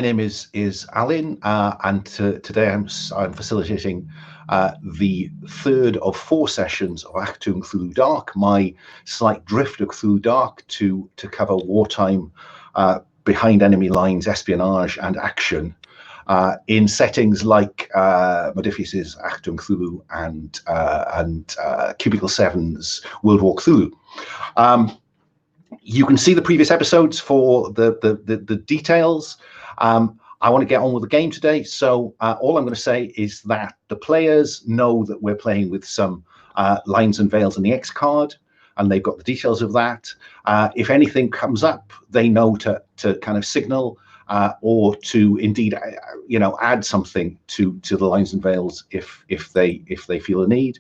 name is Alun, and today I'm facilitating the third of 4 sessions of Achtung, Cthulhu Dark, my slight drift of Cthulhu Dark to cover wartime, behind enemy lines, espionage, and action in settings like Modiphius's Achtung Cthulhu and Cubicle 7's World War Cthulhu. You can see the previous episodes for the details. I want to get on with the game today, so all I'm going to say is that the players know that we're playing with some lines and veils in the X card, and they've got the details of that. If anything comes up, they know to kind of signal or to indeed, add something to the lines and veils if they feel a need.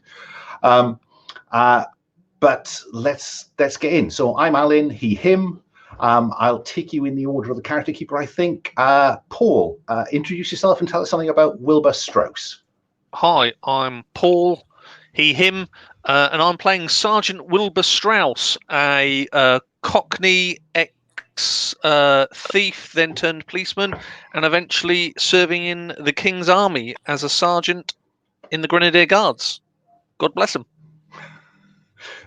But let's get in. So I'm Alun, he, him. I'll take you in the order of the character keeper, I think. Paul, introduce yourself and tell us something about Wilbur Strauss. Hi, I'm Paul, he, him, and I'm playing Sergeant Wilbur Strauss, a Cockney ex-thief, then turned policeman, and eventually serving in the King's Army as a sergeant in the Grenadier Guards. God bless him.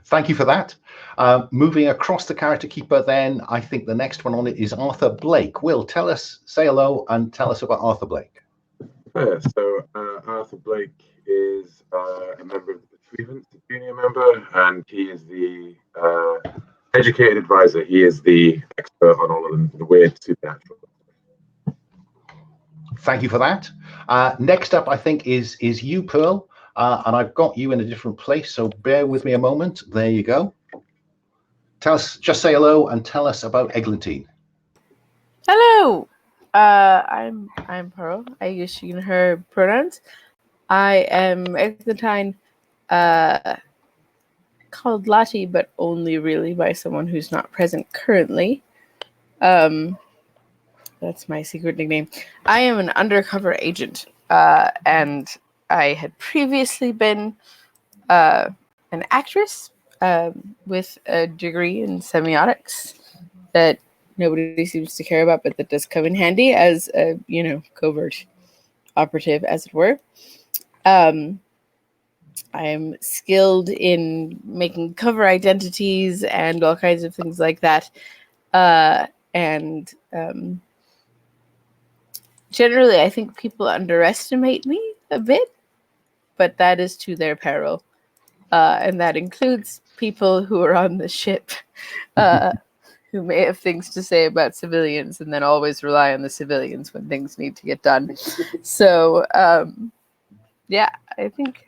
Thank you for that. Moving across the character keeper, then I think the next one on it is Arthur Blake. Will, say hello and tell us about Arthur Blake. So Arthur Blake is a member of the Retrievance, a junior member, and he is the educated advisor. He is the expert on all of the weird supernatural. Thank you for that. Next up, I think, is you, Pearl. And I've got you in a different place, so bear with me a moment. There you go. Just say hello and tell us about Eglantine. Hello. I'm Pearl. I use she and her pronouns. I am Eglantine, called Lottie, but only really by someone who's not present currently. That's my secret nickname. I am an undercover agent, and I had previously been an actress with a degree in semiotics that nobody seems to care about, but that does come in handy as a, covert operative, as it were. I am skilled in making cover identities and all kinds of things like that. Generally, I think people underestimate me a bit, but that is to their peril. And that includes people who are on the ship who may have things to say about civilians and then always rely on the civilians when things need to get done. So, yeah, I think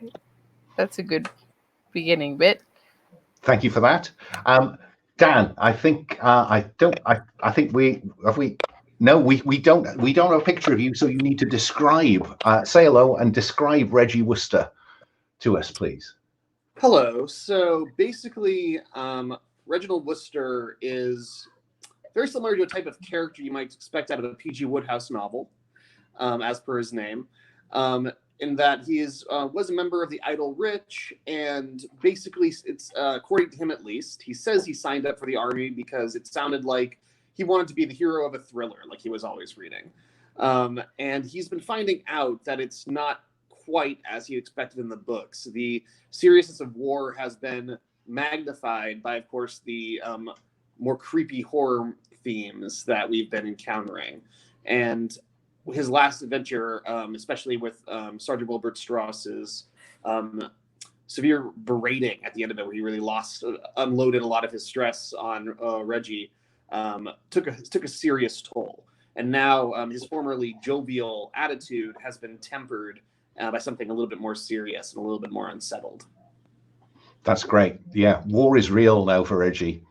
that's a good beginning bit. Thank you for that. Dan, I think we don't have a picture of you, so you need to describe, say hello and describe Reggie Wooster to us, please. Hello. So basically, Reginald Wooster is very similar to a type of character you might expect out of a P.G. Wodehouse novel, as per his name, in that he was a member of the Idle Rich, and basically, it's according to him at least, he says he signed up for the army because it sounded like he wanted to be the hero of a thriller, like he was always reading. And he's been finding out that it's not quite as he expected in the books. The seriousness of war has been magnified by, of course, the more creepy horror themes that we've been encountering. And his last adventure, especially with Sergeant Wilbur Strauss's severe berating at the end of it, where he really unloaded a lot of his stress on Reggie, took a serious toll. And now his formerly jovial attitude has been tempered by something a little bit more serious and a little bit more unsettled. That's great. Yeah, war is real now for Reggie.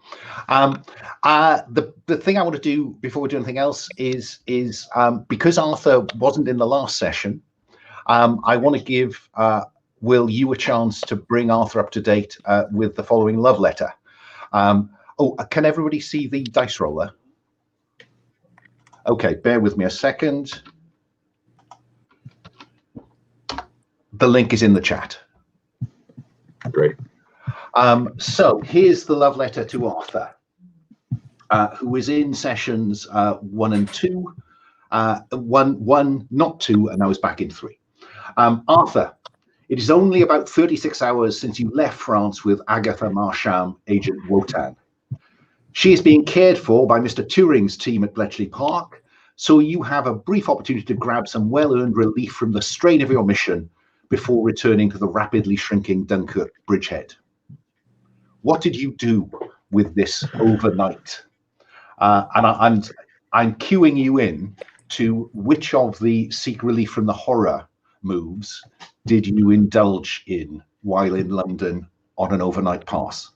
The thing I want to do before we do anything else is because Arthur wasn't in the last session, I want to give Will you a chance to bring Arthur up to date with the following love letter. Can everybody see the dice roller? Okay, bear with me a second. The link is in the chat. Great. So here's the love letter to Arthur, who is in sessions 1 and 2. one, not two, and I was back in 3. Arthur, it is only about 36 hours since you left France with Agatha Marcham, Agent Wotan. She is being cared for by Mr. Turing's team at Bletchley Park, so you have a brief opportunity to grab some well-earned relief from the strain of your mission before returning to the rapidly shrinking Dunkirk bridgehead. What did you do with this overnight? And I'm cueing you in to which of the seek relief from the horror moves did you indulge in while in London on an overnight pass?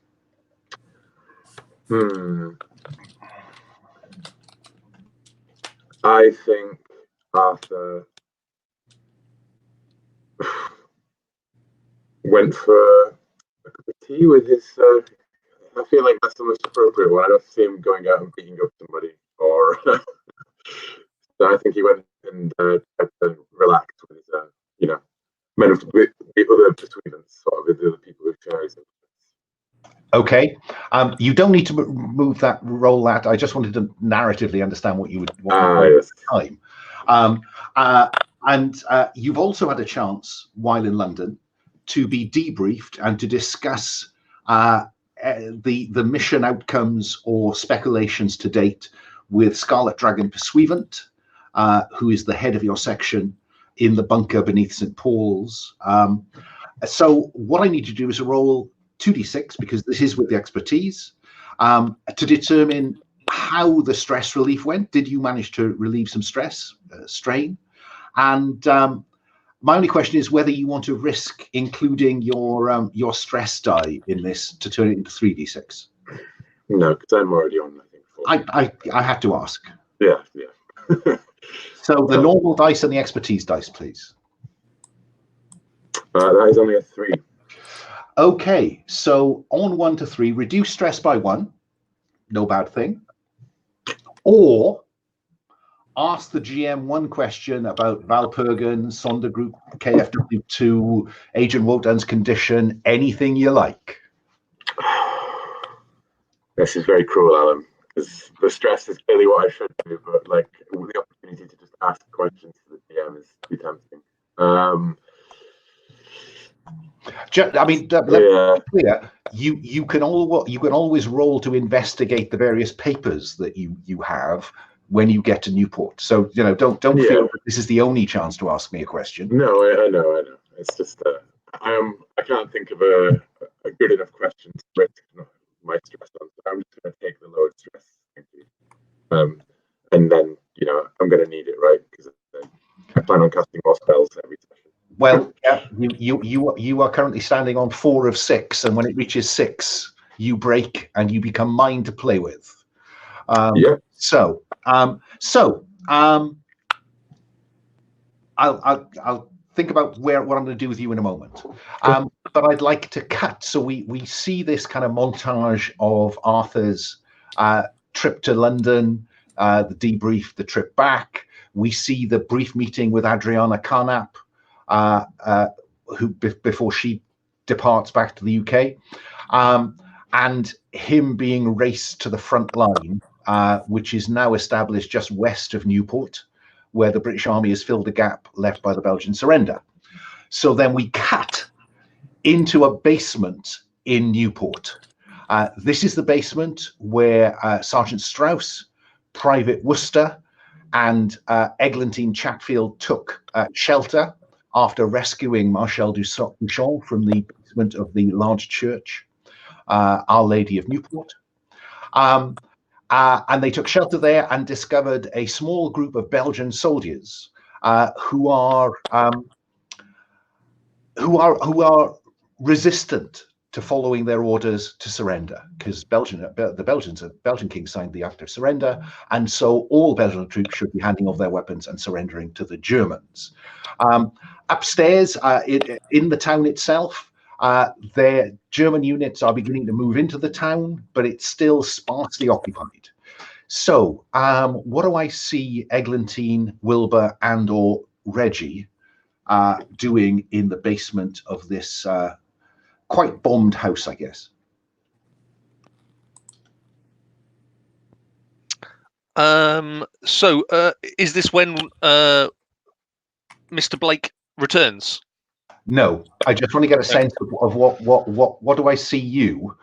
I think Arthur went for a cup of tea with his. I feel like that's the most appropriate one. I don't see him going out and beating up somebody, or so I think he went and tried to relax with his, men of the other pursuivants, sort of the other people who share his. Okay, you don't need to roll that. I just wanted to narratively understand what you would want Yes. at the time. And you've also had a chance while in London to be debriefed and to discuss the mission outcomes or speculations to date with Scarlet Dragon Pursuivant, who is the head of your section in the bunker beneath St. Paul's. So what I need to do is roll 2d6, because this is with the expertise, to determine how the stress relief went. Did you manage to relieve some stress, strain? And my only question is whether you want to risk including your stress die in this to turn it into 3d6. No, because I'm already on, I think. I have to ask. Yeah. So the normal dice and the expertise dice, please. That is only a 3. Okay, so on 1 to 3, reduce stress by 1. No bad thing. Or ask the GM one question about Valpergan, Sonder Group, KFW2, Agent Wotan's condition, anything you like. This is very cruel, Alan, because the stress is clearly what I should do, but the opportunity to just ask questions to the GM is too tempting. I mean, let's be clear. You can always roll to investigate the various papers that you have when you get to Newport. So don't feel that this is the only chance to ask me a question. No, I know. It's just I can't think of a good enough question to risk my stress on. So I'm just going to take the lowered stress. Thank you. And then I'm going to need it, right? Because I plan on casting more spells every session. Well, yeah, you are currently standing on 4 of 6, and when it reaches 6, you break and you become mine to play with. So I'll think about what I'm going to do with you in a moment. But I'd like to cut. So we see this kind of montage of Arthur's trip to London, the debrief, the trip back. We see the brief meeting with Adriana Carnap, who before she departs back to the UK, and him being raced to the front line, which is now established just west of Newport, where the British Army has filled the gap left by the Belgian surrender. So then we cut into a basement in Newport. This is the basement where Sergeant Strauss, Private Worcester, and Eglantine Chatfield took shelter after rescuing Marshal Duchamp from the basement of the large church, Our Lady of Newport. And they took shelter there and discovered a small group of Belgian soldiers who are resistant to following their orders to surrender, because the Belgian king signed the act of surrender, and so all Belgian troops should be handing over their weapons and surrendering to the Germans. Upstairs, in the town itself, their German units are beginning to move into the town, but it's still sparsely occupied. So what do I see Eglantine, Wilbur, and/or Reggie doing in the basement of this quite bombed house, I guess? So, is this when Mr. Blake returns? No, I just want to get a sense of what do I see you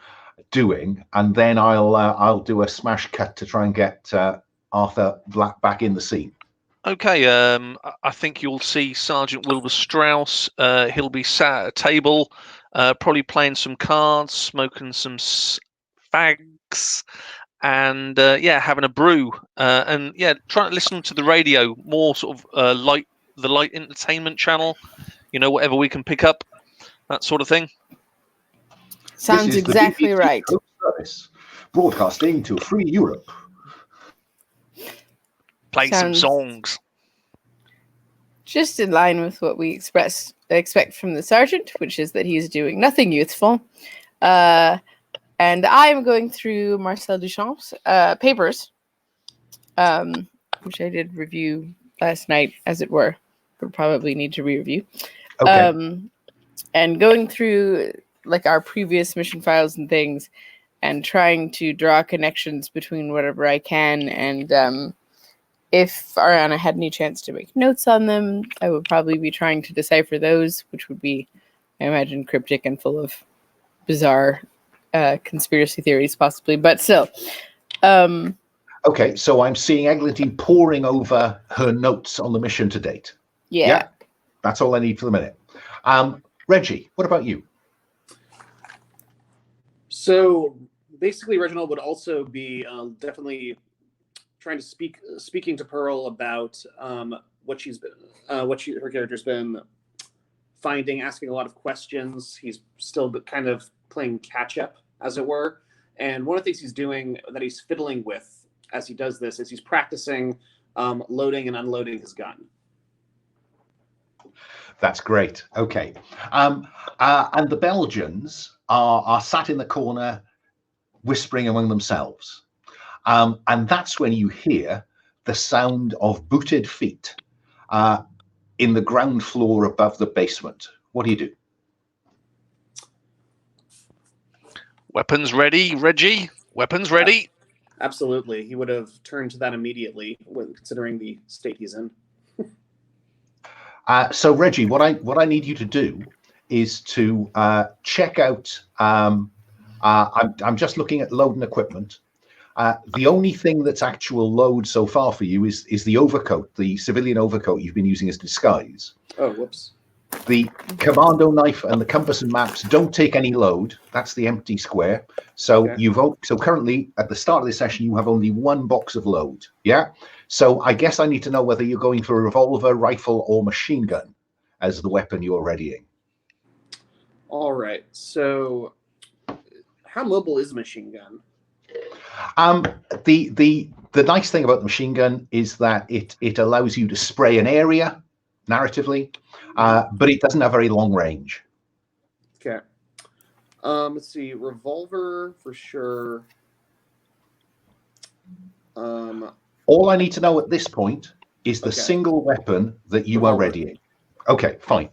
doing, and then I'll do a smash cut to try and get Arthur Black back in the scene. Okay, I think you'll see Sergeant Wilbur Strauss. He'll be sat at a table, probably playing some cards, smoking some fags, and having a brew, and trying to listen to the radio, more sort of the light entertainment channel, whatever we can pick up, that sort of thing. Sounds This is exactly the BBC right. Coast Service, broadcasting to free Europe. Play some songs. Just in line with what we expect from the sergeant, which is that he's doing nothing youthful. And I'm going through Marcel Duchamp's papers, which I did review last night, as it were, but probably need to re-review. Okay. And going through like our previous mission files and things, and trying to draw connections between whatever I can. And if Ariana had any chance to make notes on them, I would probably be trying to decipher those, which would be, I imagine, cryptic and full of bizarre conspiracy theories, possibly. But still. Okay, so I'm seeing Eglantine poring over her notes on the mission to date. Yeah. That's all I need for the minute. Reggie, what about you? So basically, Reginald would also be definitely trying to speaking to Pearl about what her character's been finding, asking a lot of questions. He's still kind of playing catch up, as it were. And one of the things he's doing that he's fiddling with as he does this is he's practicing loading and unloading his gun. That's great. Okay. And the Belgians are sat in the corner whispering among themselves. And that's when you hear the sound of booted feet in the ground floor above the basement. What do you do? Weapons ready, Reggie? Weapons ready? Absolutely. He would have turned to that immediately, considering the state he's in. So Reggie, what I need you to do is to check out. I'm just looking at load and equipment. The only thing that's actual load so far for you is the overcoat, the civilian overcoat you've been using as disguise. Oh, whoops. The commando knife and the compass and maps don't take any load. That's the empty square. So Okay. so currently at the start of this session you have only one box of load. Yeah. So I guess I need to know whether you're going for a revolver, rifle, or machine gun as the weapon you're readying. All right. So, how mobile is a machine gun? The nice thing about the machine gun is that it allows you to spray an area narratively, but it doesn't have very long range. Okay. Let's see. Revolver for sure. All I need to know at this point is the Okay. single weapon that you Revolver. are readying. Okay, fine.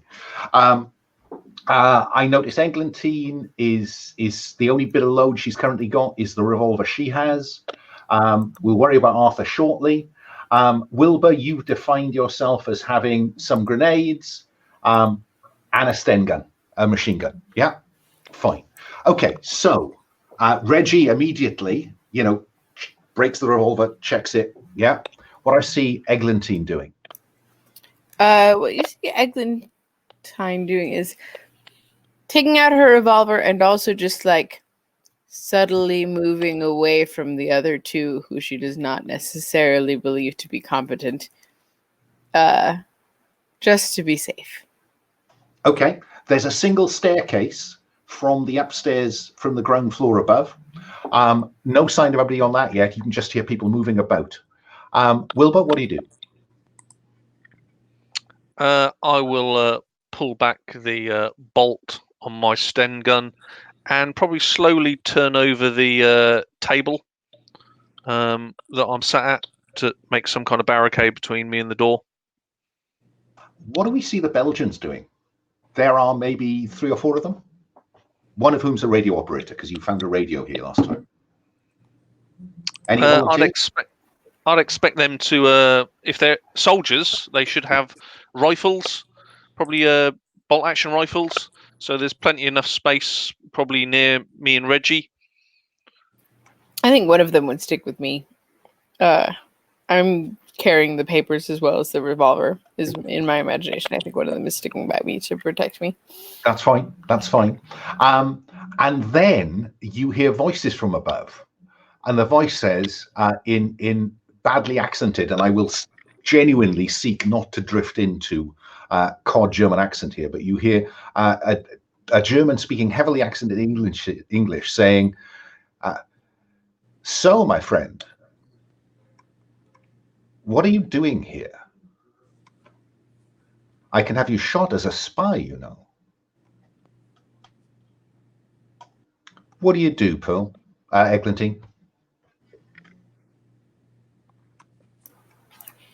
I notice Eglantine is the only bit of load she's currently got is the revolver she has. We'll worry about Arthur shortly. Wilbur, you've defined yourself as having some grenades and a Sten gun, a machine gun. Yeah, fine. Okay, so Reggie immediately, breaks the revolver, checks it. Yeah. What I see Eglantine doing. What you see Eglantine doing is taking out her revolver and also just like subtly moving away from the other two who she does not necessarily believe to be competent, just to be safe. Okay, there's a single staircase from the upstairs, from the ground floor above. No sign of anybody on that yet. You can just hear people moving about. Wilbur, what do you do? I will pull back the bolt on my Sten gun and probably slowly turn over the table that I'm sat at to make some kind of barricade between me and the door. What do we see the Belgians doing? There are maybe 3 or 4 of them, one of whom's a radio operator, because you found a radio here last time. Any volunteers? I'd expect them to, if they're soldiers, they should have rifles, probably bolt action rifles. So there's plenty enough space, probably near me and Reggie. I think one of them would stick with me. I'm carrying the papers as well as the revolver. Is in my imagination. I think one of them is sticking by me to protect me. That's fine. That's fine. And then you hear voices from above, and the voice says, in badly accented, and I will genuinely seek not to drift into cod German accent here, but you hear a German speaking heavily accented English saying, "So, my friend, what are you doing here? I can have you shot as a spy, you know." What do you do, Pearl? Eglantine?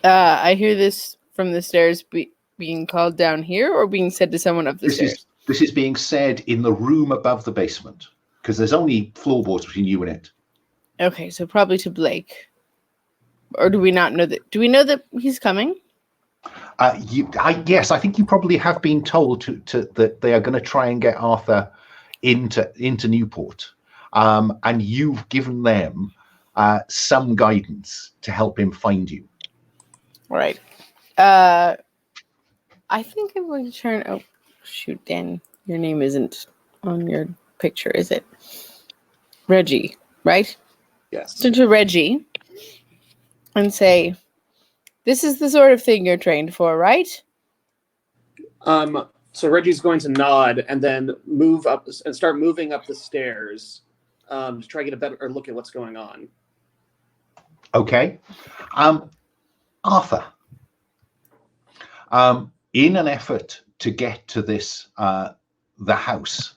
I hear this from the stairs being called down here, or being said to someone up the stairs? This is being said in the room above the basement, because there's only floorboards between you and it. Okay, so probably to Blake. Or do we not know that? Do we know that he's coming? Yes, I think you probably have been told that they are going to try and get Arthur into Newport, and you've given them some guidance to help him find you. Right. I think I'm going to turn. Oh, shoot, Dan, your name isn't on your picture, is it? Reggie, right? Yes. Turn to Reggie and say, "This is the sort of thing you're trained for, right?" So Reggie's going to nod and then move up and start moving up the stairs to try to get a better look at what's going on. Okay. Arthur, in an effort to get to this, the house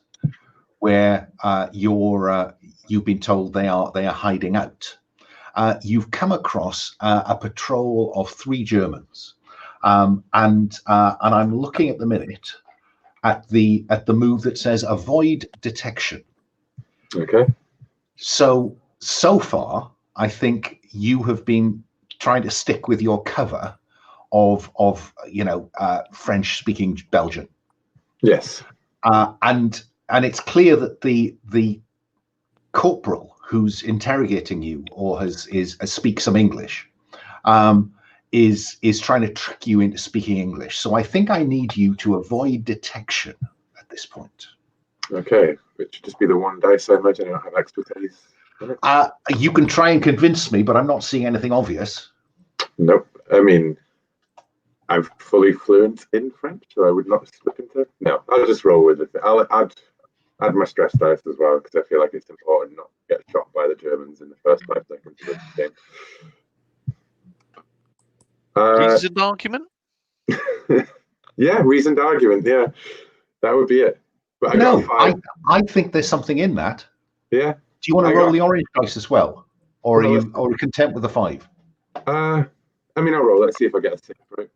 where you've been told they are hiding out, you've come across a patrol of 3 Germans, and I'm looking at the minute at the move that says avoid detection. Okay. So far, I think you have been trying to stick with your cover of French speaking Belgian. Yes. And it's clear that the corporal who's interrogating you or speaks some English is trying to trick you into speaking English. So I think I need you to avoid detection at this point. Okay, which should just be the 1 dice. I imagine I don't have expertise. You can try and convince me, but I'm not seeing anything obvious. Nope. I mean, I'm fully fluent in French, so I would not slip into. No, I'll just roll with it. I'll add my stress dice as well, because I feel like it's important not to get shot by the Germans in the first 5 seconds of the game. Reasoned argument? Yeah, reasoned argument. Yeah, that would be it. But I think there's something in that. Yeah. Do you want to roll the orange dice as well, or are you content with the 5? I mean, I'll roll. Let's see if I get a 6. Right.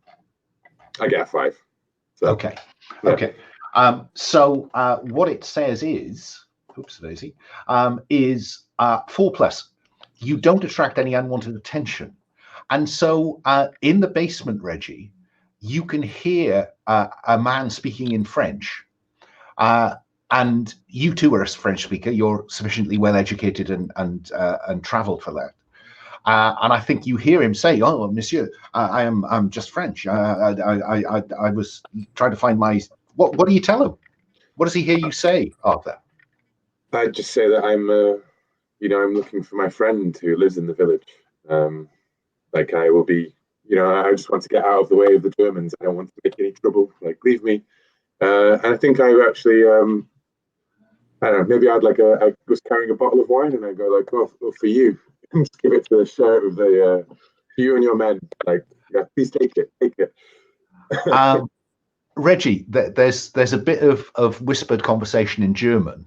I get a 5. So, okay. Yeah. Okay. So what it says is, oops daisy, is 4+. You don't attract any unwanted attention, and so in the basement, Reggie, you can hear a man speaking in French. And you too are a French speaker. You're sufficiently well educated and travelled for that. And I think you hear him say, "Oh, Monsieur, I'm just French. I was trying to find my." What do you tell him? What does he hear you say, Arthur? I just say that I'm looking for my friend who lives in the village. Like I will be, I just want to get out of the way of the Germans. I don't want to make any trouble. Like leave me. And I think I actually, I don't know, maybe I was carrying a bottle of wine and I go like, oh for you, just give it to the sheriff of the, you and your men, like, yeah, please take it. Reggie, there's a bit of whispered conversation in German.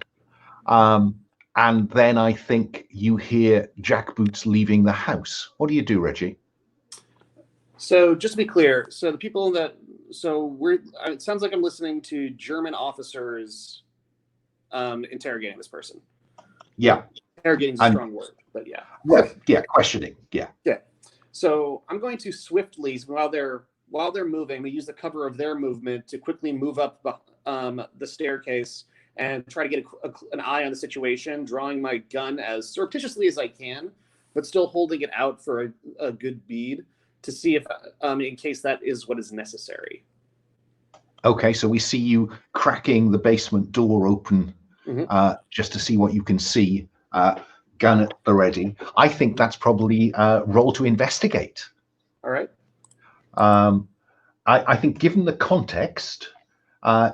And then I think you hear jackboots leaving the house. What do you do, Reggie? So just to be clear, it sounds like I'm listening to German officers interrogating this person. Yeah. Interrogating is a strong word, but yeah. Yeah, questioning. Yeah. Yeah. So I'm going to swiftly, while they're moving, we use the cover of their movement to quickly move up the staircase and try to get an eye on the situation, drawing my gun as surreptitiously as I can, but still holding it out for a good bead to see if, in case that is what is necessary. Okay, so we see you cracking the basement door open just to see what you can see. Gun at the ready. I think that's probably roll to investigate. All right. I think, given the context,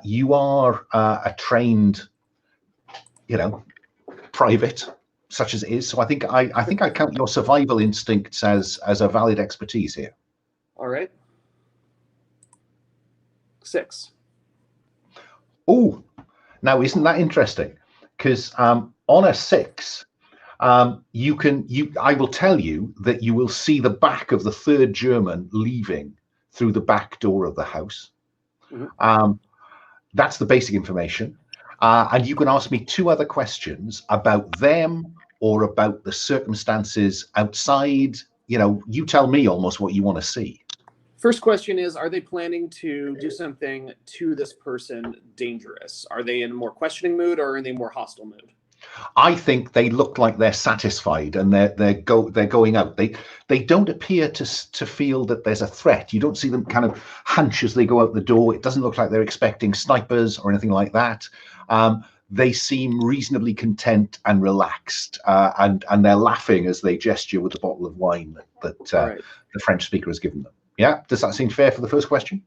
you are a trained, private, such as it is. So I think I count your survival instincts as a valid expertise here. All right. 6. Oh, now isn't that interesting? Because on a 6, I will tell you that you will see the back of the third German leaving through the back door of the house. That's the basic information. And you can ask me 2 other questions about them or about the circumstances outside. You tell me almost what you want to see. First question is, are they planning to do something to this person dangerous? Are they in a more questioning mood or are they in a more hostile mood? I think they look like they're satisfied and they're going out. They don't appear to feel that there's a threat. You don't see them kind of hunch as they go out the door. It doesn't look like they're expecting snipers or anything like that. They seem reasonably content and relaxed, and they're laughing as they gesture with the bottle of wine that the French speaker has given them. Yeah, does that seem fair for the first question?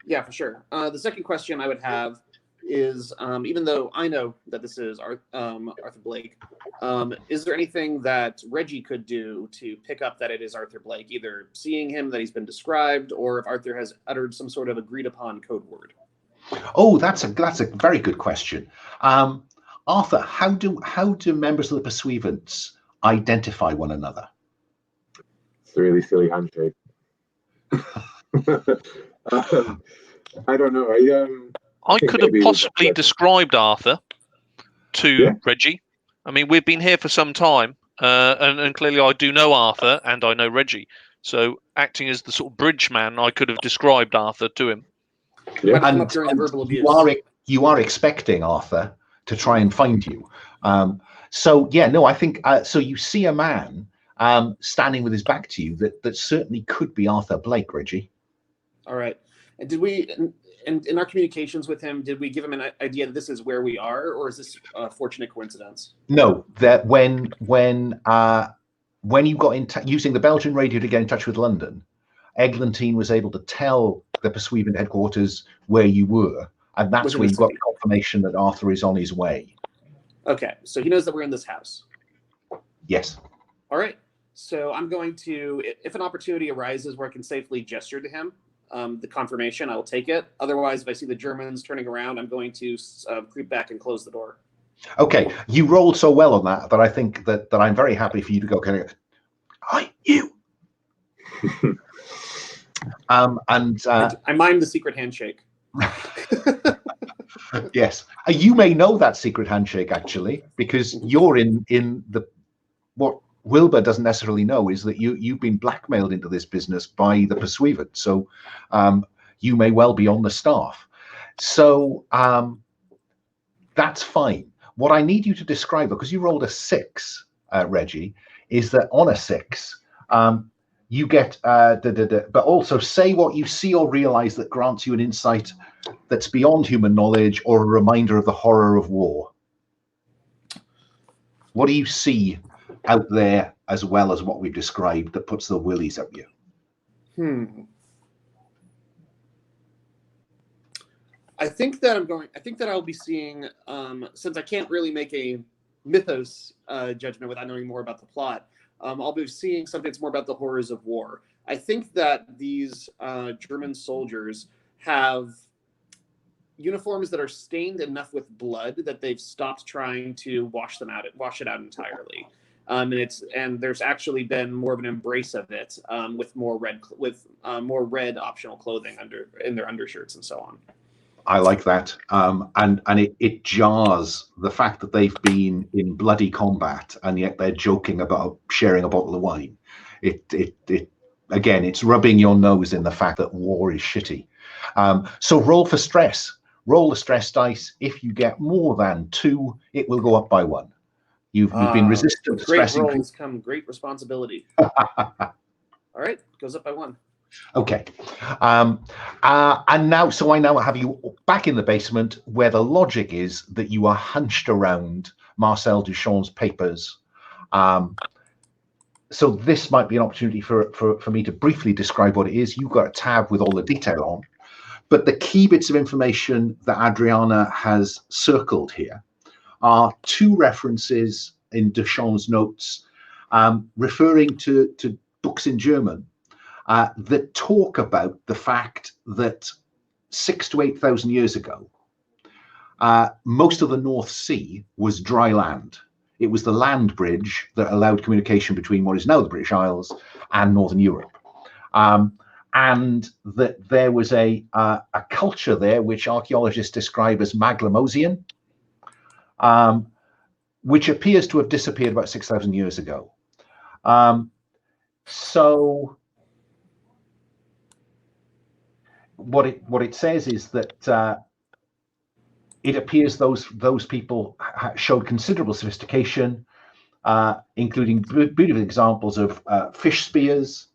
Yeah, for sure. The second question I would have is, even though I know that this is Arthur Blake, is there anything that Reggie could do to pick up that it is Arthur Blake, either seeing him that he's been described, or if Arthur has uttered some sort of agreed upon code word? Oh, that's a very good question. Arthur, how do members of the Pursuivants identify one another? It's a really silly handshake. I don't know. I could have possibly described Arthur to Reggie. I mean, we've been here for some time, and clearly I do know Arthur and I know Reggie. So, acting as the sort of bridge man, I could have described Arthur to him. Yeah. And during the verbal abuse. You are expecting Arthur to try and find you. I think so. You see a man standing with his back to you that certainly could be Arthur Blake, Reggie. All right. And did we, in our communications with him, did we give him an idea that this is where we are, or is this a fortunate coincidence? No, that when you got in using the Belgian radio to get in touch with London, Eglantine was able to tell the Pursuivant headquarters where you were, and that's where you got confirmation that Arthur is on his way. Okay, so he knows that we're in this house. Yes. All right. So I'm going to, if an opportunity arises where I can safely gesture to him, the confirmation, I will take it. Otherwise, if I see the Germans turning around, I'm going to creep back and close the door. Okay, you rolled so well on that I think that I'm very happy for you to go kind of, hi, you. I mime the secret handshake. Yes, you may know that secret handshake actually, because you're in the what Wilbur doesn't necessarily know is that you've been blackmailed into this business by the Pursuivant, so you may well be on the staff. So that's fine. What I need you to describe, because you rolled a 6, Reggie, is that on a 6, you get but also say what you see or realize that grants you an insight that's beyond human knowledge or a reminder of the horror of war. What do you see out there as well as what we've described that puts the willies up you? I think that I'll be seeing, since I can't really make a mythos judgment without knowing more about the plot, I'll be seeing something that's more about the horrors of war. I think that these German soldiers have uniforms that are stained enough with blood that they've stopped trying to wash it out entirely. And there's actually been more of an embrace of it with more red optional clothing in their undershirts and so on. I like that, and it jars the fact that they've been in bloody combat and yet they're joking about sharing a bottle of wine. It again, it's rubbing your nose in the fact that war is shitty. So roll for stress. Roll the stress dice. If you get more than 2, it will go up by 1. You've been resistant to great stressing. rolls come great responsibility. All right, goes up by 1. Okay. And now, so I now have you back in the basement where the logic is that you are hunched around Marcel Duchamp's papers. So this might be an opportunity for me to briefly describe what it is. You've got a tab with all the detail on, but the key bits of information that Adriana has circled here are 2 references in Duchamp's notes referring to books in German that talk about the fact that 6,000 to 8,000 years ago, most of the North Sea was dry land. It was the land bridge that allowed communication between what is now the British Isles and Northern Europe. And that there was a culture there which archaeologists describe as Maglemosian, which appears to have disappeared about 6,000 years ago. So what it says is that it appears those people showed considerable sophistication, including beautiful examples of fish spears,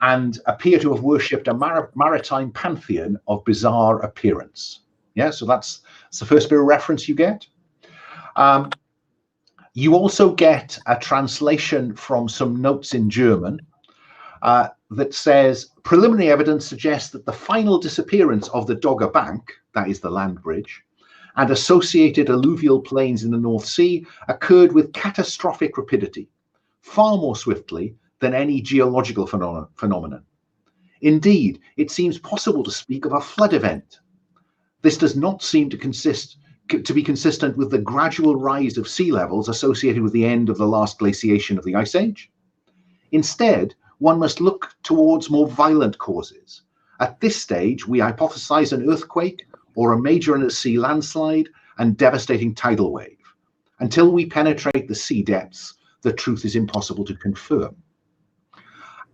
and appear to have worshipped a maritime pantheon of bizarre appearance. Yeah, so that's the first bit of reference you get. You also get a translation from some notes in German that says, preliminary evidence suggests that the final disappearance of the Dogger Bank, that is the land bridge, and associated alluvial plains in the North Sea occurred with catastrophic rapidity, far more swiftly than any geological phenomenon. Indeed, it seems possible to speak of a flood event. This does not seem to be consistent with the gradual rise of sea levels associated with the end of the last glaciation of the Ice Age. Instead, one must look towards more violent causes. At this stage, we hypothesize an earthquake or a major undersea landslide and devastating tidal wave. Until we penetrate the sea depths, the truth is impossible to confirm.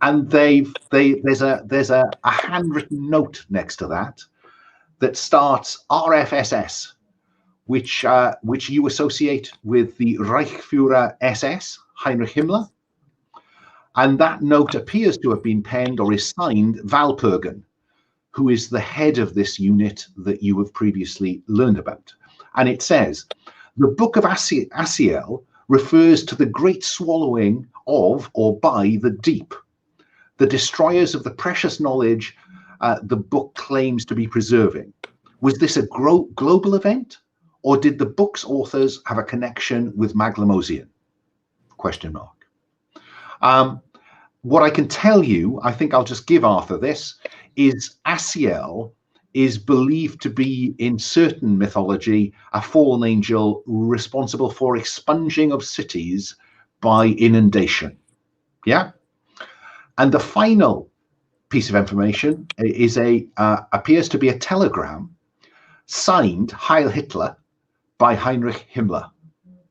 And there's a handwritten note next to that starts RFSS, which you associate with the Reichsführer SS, Heinrich Himmler. And that note appears to have been penned or is signed Walpurgin, who is the head of this unit that you have previously learned about. And it says, the Book of Asiel refers to the great swallowing of or by the deep, the destroyers of the precious knowledge the book claims to be preserving. Was this a global event, or did the book's authors have a connection with Maglemosian? Question mark. What I can tell you, I think I'll just give Arthur this, is Asiel is believed to be, in certain mythology, a fallen angel responsible for expunging of cities by inundation. Yeah? And the final piece of information is appears to be a telegram signed Heil Hitler by Heinrich Himmler,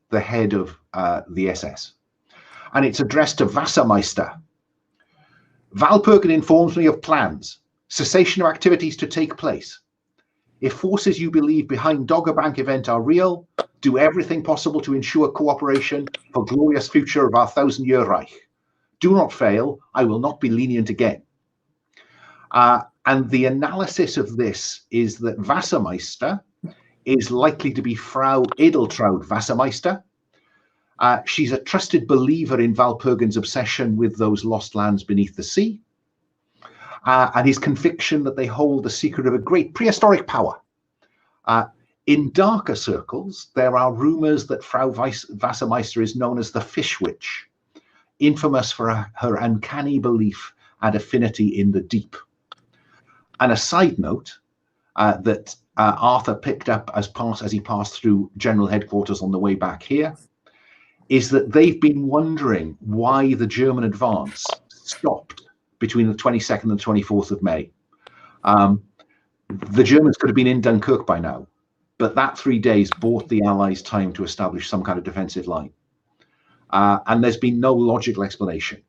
the head of the SS. And it's addressed to Wassermeister. Walpurgin informs me of plans, cessation of activities to take place. If forces you believe behind Dogger Bank event are real, do everything possible to ensure cooperation for glorious future of our 1,000-year Reich. Do not fail, I will not be lenient again. And the analysis of this is that Wassermeister is likely to be Frau Edeltraud Wassermeister. She's a trusted believer in Walpurgin's obsession with those lost lands beneath the sea, and his conviction that they hold the secret of a great prehistoric power. In darker circles, there are rumors that Frau Wassermeister is known as the Fish Witch, infamous for her uncanny belief and affinity in the deep. And a side note that Arthur picked up as he passed through General Headquarters on the way back here is that they've been wondering why the German advance stopped between the 22nd and the 24th of May. The Germans could have been in Dunkirk by now, but that 3 days bought the Allies time to establish some kind of defensive line. And there's been no logical explanation.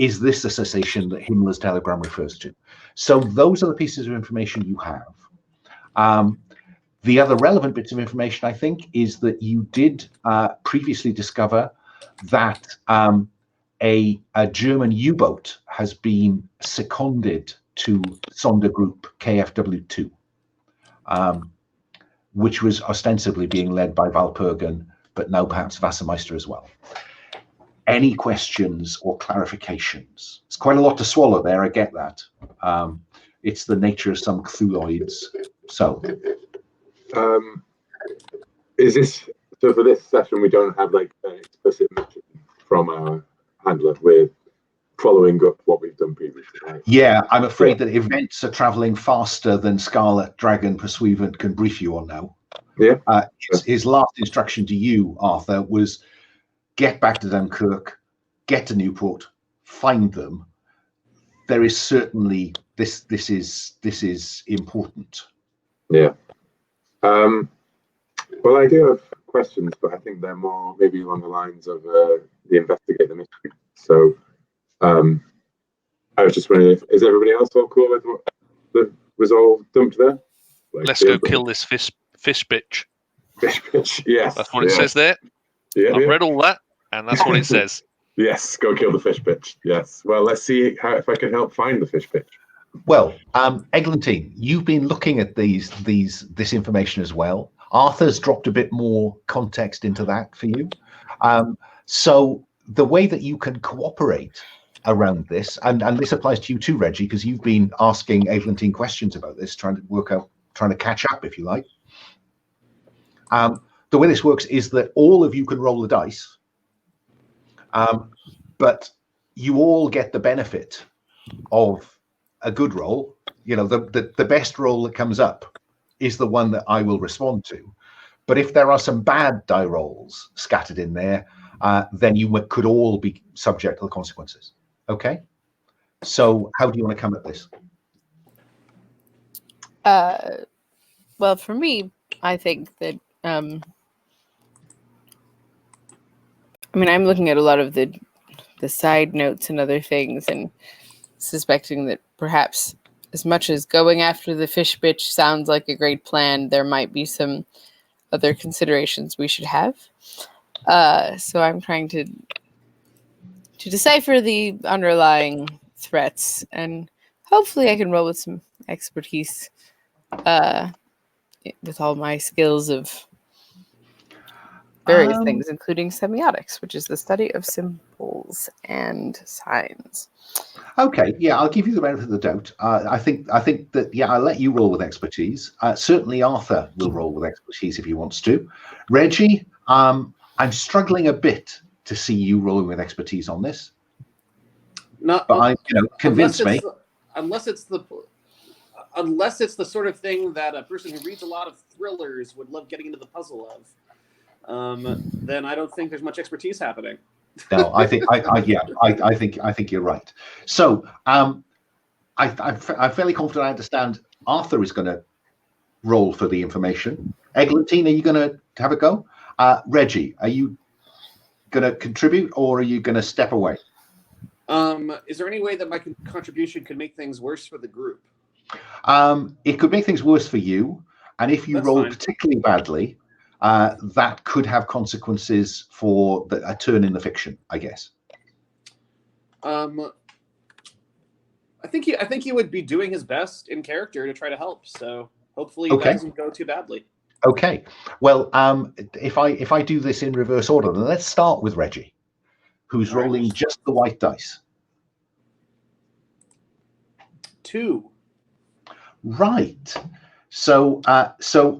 is this the cessation that Himmler's telegram refers to? So those are the pieces of information you have. The other relevant bits of information, I think, is that you did previously discover that a German U-boat has been seconded to Sondergroup KfW2, which was ostensibly being led by Walpurgin, but now perhaps Wassermeister as well. Any questions or clarifications? It's quite a lot to swallow there, I get that. It's the nature of some Cthulhuids. So, is this, so for this session, we don't have like an explicit mission from our handler with following up what we've done previously, right? Yeah, I'm afraid that events are traveling faster than Scarlet Dragon Pursuivant can brief you on now. Yeah. His last instruction to you, Arthur, was get back to Dunkirk, get to Newport, find them. There is certainly this is important. Yeah. Well, I do have questions, but I think they're more maybe along the lines of the investigate the mystery. So I was just wondering, is everybody else all cool with what was all dumped there? Like, let's go kill this fish bitch. Fish bitch, yes. That's what it says there. Yeah, I've read all that, and that's what it says. Yes, go kill the fish bitch. Yes. Well, let's see if I can help find the fish bitch. Well, Eglantine, you've been looking at this information as well. Arthur's dropped a bit more context into that for you. So the way that you can cooperate around this, and this applies to you too, Reggie, because you've been asking Eglantine questions about this, trying to catch up, if you like. The way this works is that all of you can roll the dice, but you all get the benefit of a good roll. You know, the best roll that comes up is the one that I will respond to. But if there are some bad die rolls scattered in there, then you could all be subject to the consequences. Okay? So how do you want to come at this? Well, for me, I think that I mean, I'm looking at a lot of the side notes and other things, and suspecting that perhaps, as much as going after the fish bitch sounds like a great plan, there might be some other considerations we should have. So I'm trying to decipher the underlying threats, and hopefully I can roll with some expertise with all my skills of various things, including semiotics, which is the study of symbols and signs. Okay, yeah, I'll give you the benefit of the doubt. I think that, yeah, I'll let you roll with expertise. Certainly Arthur will roll with expertise if he wants to. Reggie, I'm struggling a bit to see you rolling with expertise on this. Convince me. Unless it's the sort of thing that a person who reads a lot of thrillers would love getting into the puzzle of. Then I don't think there's much expertise happening. No, I think you're right. So I'm fairly confident I understand Arthur is going to roll for the information. Eglantine, are you going to have a go? Reggie, are you going to contribute, or are you going to step away? Is there any way that my contribution could make things worse for the group? It could make things worse for you, and if you roll particularly badly, that could have consequences for a turn in the fiction, I guess. I think he would be doing his best in character to try to help. So hopefully that doesn't go too badly. Okay. Well, if I do this in reverse order, then let's start with Reggie, who's rolling just the white dice. 2. Right. So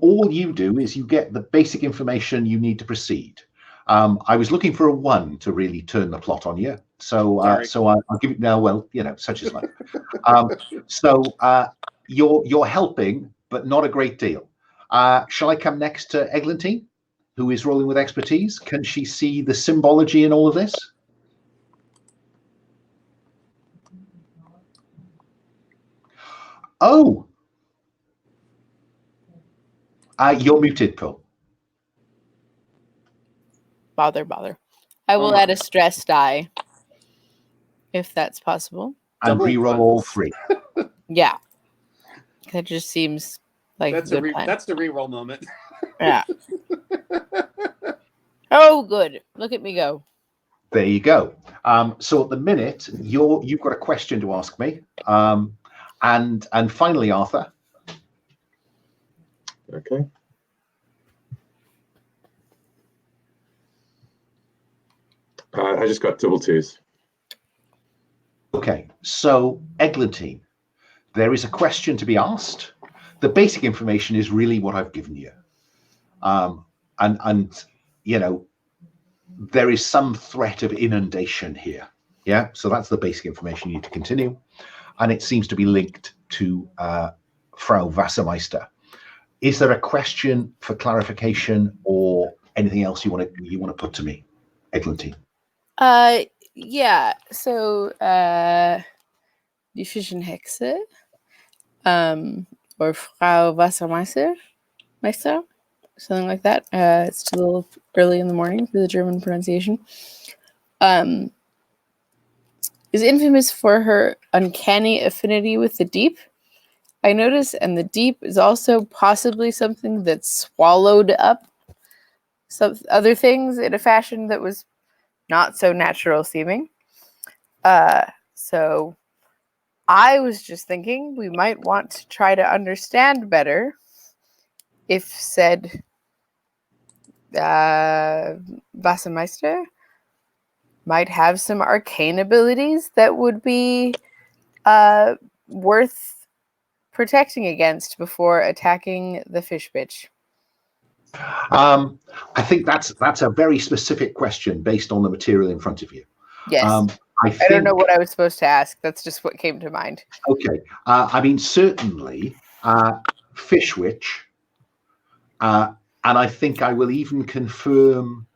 all you do is you get the basic information you need to proceed. I was looking for a 1 to really turn the plot on you. So I'll give it now. Well, such is life. You're helping, but not a great deal. Shall I come next to Eglantine, who is rolling with expertise? Can she see the symbology in all of this? Oh. You're muted, Paul. Bother. I will add a stress die. if that's possible. And Double re-roll all ones. 3. Yeah. That just seems like That's a good plan. that's the re-roll moment. Yeah. Oh, good. Look at me go. There you go. So at the minute, you've got a question to ask me. And finally, Arthur. Okay. I just got double 2s. Okay, so Eglantine, there is a question to be asked. The basic information is really what I've given you. And you know, there is some threat of inundation here. Yeah, so that's the basic information you need to continue. And it seems to be linked to Frau Wassermeister. Is there a question for clarification or anything else you want to put to me, Eglantine? Yeah. So die Fischenhexe, or Frau Wassermeister, something like that. It's still a little early in the morning for the German pronunciation. Is infamous for her uncanny affinity with the deep, I notice, and the deep is also possibly something that swallowed up some other things in a fashion that was not so natural seeming. So I was just thinking we might want to try to understand better if said Wassermeister might have some arcane abilities that would be worth protecting against before attacking the fish bitch. I think that's a very specific question based on the material in front of you. Yes. I don't know what I was supposed to ask. That's just what came to mind. Okay. I mean, certainly, Fish Witch, and I think I will even confirm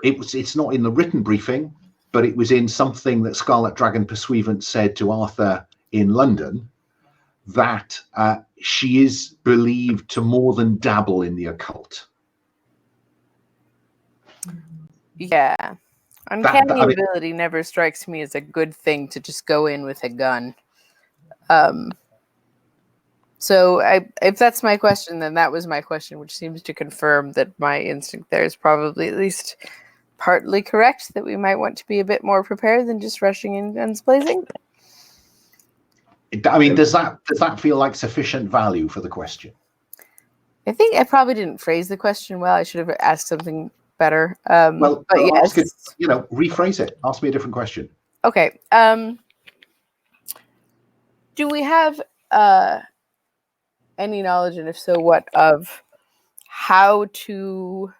it's not in the written briefing, but it was in something that Scarlet Dragon Pursuivant said to Arthur in London, that she is believed to more than dabble in the occult. Yeah. Uncanny ability never strikes me as a good thing to just go in with a gun. So if that's my question, then that was my question, which seems to confirm that my instinct there is probably at least partly correct, that we might want to be a bit more prepared than just rushing in guns blazing. I mean, does that feel like sufficient value for the question? I think I probably didn't phrase the question well. I should have asked something better. Well, but yes. ask it, rephrase it. Ask me a different question. Okay. Do we have any knowledge, and if so, what, of how to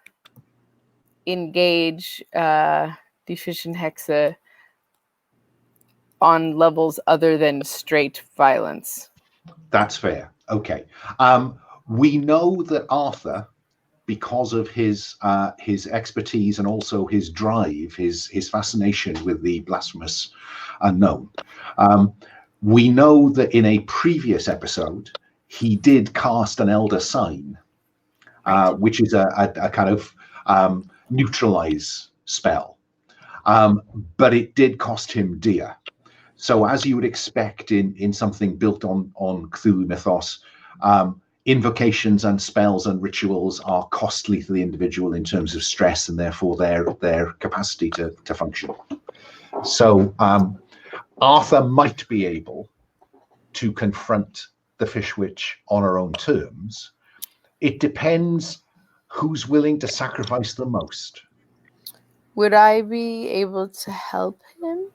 engage die Fischenhexe on levels other than straight violence? That's fair. Okay. We know that Arthur, because of his expertise and also his drive, his fascination with the blasphemous unknown, we know that in a previous episode he did cast an Elder Sign, which is a kind of neutralize spell, but it did cost him dear. So as you would expect in something built on Cthulhu mythos, invocations and spells and rituals are costly to the individual in terms of stress and therefore their capacity to function. So Arthur might be able to confront the Fish Witch on her own terms. It depends who's willing to sacrifice the most. Would I be able to help him?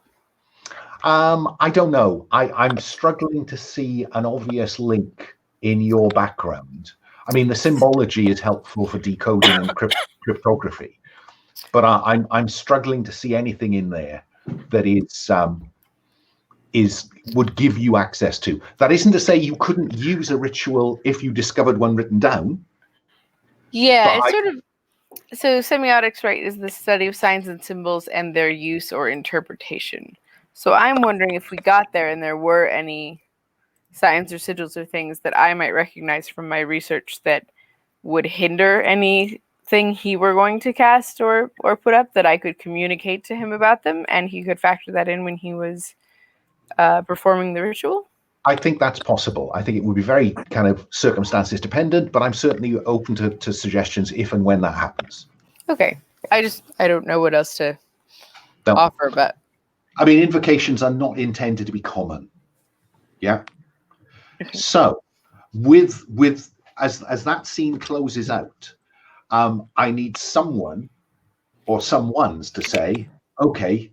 I don't know. I'm struggling to see an obvious link in your background. I mean, the symbology is helpful for decoding and cryptography, but I'm struggling to see anything in there that would give you access to. That isn't to say you couldn't use a ritual if you discovered one written down. Yeah, it's sort of. So semiotics, right, is the study of signs and symbols and their use or interpretation. So I'm wondering if we got there and there were any signs or sigils or things that I might recognize from my research that would hinder any thing he were going to cast or put up, that I could communicate to him about them, and he could factor that in when he was performing the ritual? I think that's possible. I think it would be very kind of circumstances dependent, but I'm certainly open to suggestions if and when that happens. Okay. I don't know what else to No. offer, but I mean, invocations are not intended to be common. Yeah. Okay. So with as that scene closes out, I need someone or someones to say, okay,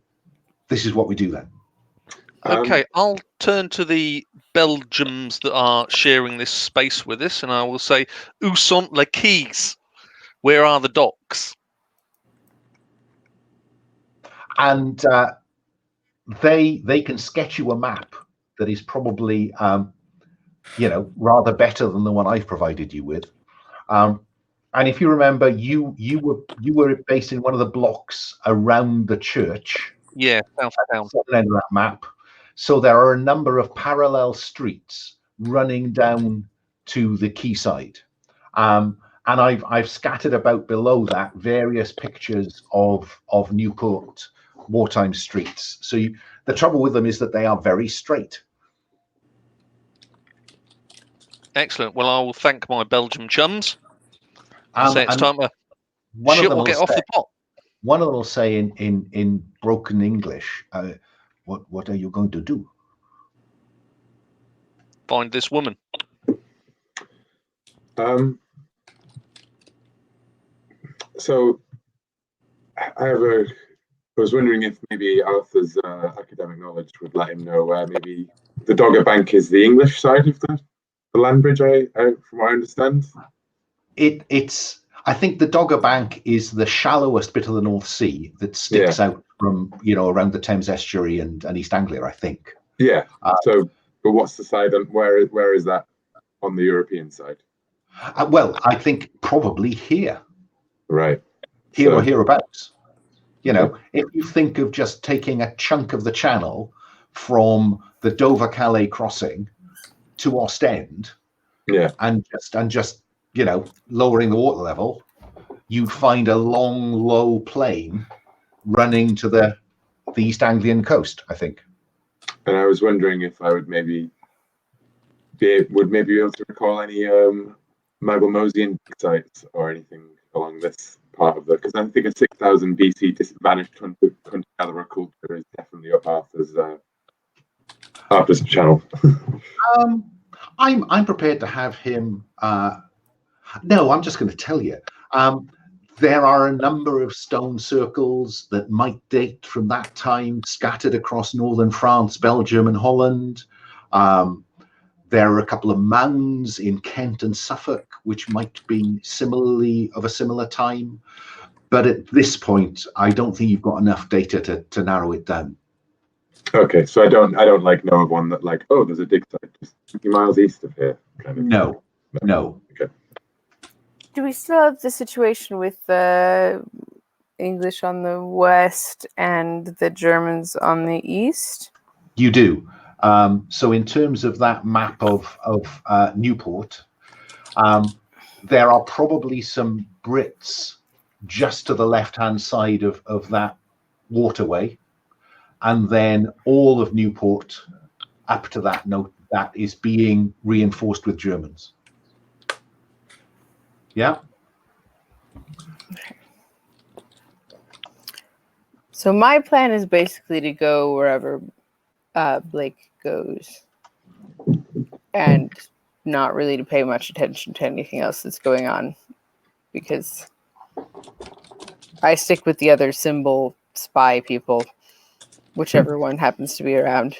this is what we do then. Okay, I'll turn to the Belgians that are sharing this space with us, and I will say, "Où sont les quais? Where are the docks?" And they can sketch you a map that is probably rather better than the one I've provided you with. And if you remember, you were based in one of the blocks around the church. Yeah, south down. End of that map. So there are a number of parallel streets running down to the quayside. And I've scattered about below that various pictures of Newport wartime streets. So the trouble with them is that they are very straight. Excellent. Well, I will thank my Belgian chums. Say it's time to shit will get off the pot. One of them will say in broken English, what are you going to do? Find this woman. So I was wondering if maybe Arthur's academic knowledge would let him know where maybe the Dogger Bank is the English side of the land bridge, from what I understand. I think the Dogger Bank is the shallowest bit of the North Sea that sticks out from around the Thames estuary and East Anglia, I think. Yeah. But what's the side and where is that on the European side? Well, I think probably here. Right. Here or hereabouts. If you think of just taking a chunk of the channel from the Dover-Calais crossing to Ostend, and just lowering the water level, you'd find a long, low plain running to the East Anglian coast, I think. And I was wondering if I would maybe be able to recall any Maglemosian sites or anything along this part of because I think a 6000 BC vanished hunter-gatherer culture is definitely up Arthur's channel. I'm prepared to have him. No, I'm just going to tell you. There are a number of stone circles that might date from that time, scattered across northern France, Belgium, and Holland. There are a couple of mounds in Kent and Suffolk, which might be similarly of a similar time. But at this point, I don't think you've got enough data to narrow it down. Okay, so I don't know of one that there's a dig site just 50 miles east of here. Kind of. No. Okay. do we still have the situation with the English on the west and the Germans on the east? You do. So in terms of that map of Newport, there are probably some Brits just to the left-hand side of that waterway, and then all of Newport up to that note that is being reinforced with Germans. Yeah. So my plan is basically to go wherever Blake goes, and not really to pay much attention to anything else that's going on, because I stick with the other symbol spy people, whichever one happens to be around.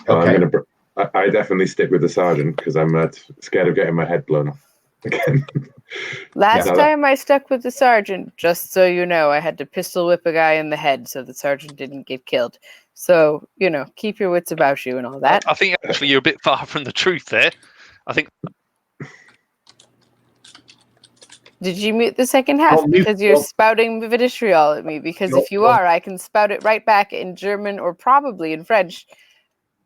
Okay. I definitely stick with the sergeant because I'm scared of getting my head blown off again. Last time I stuck with the sergeant, just so you know, I had to pistol whip a guy in the head so the sergeant didn't get killed. So, keep your wits about you and all that. I think actually you're a bit far from the truth there. I think. Did you mute the second half? Because you're spouting vitriol at me. Because if you are, I can spout it right back in German or probably in French.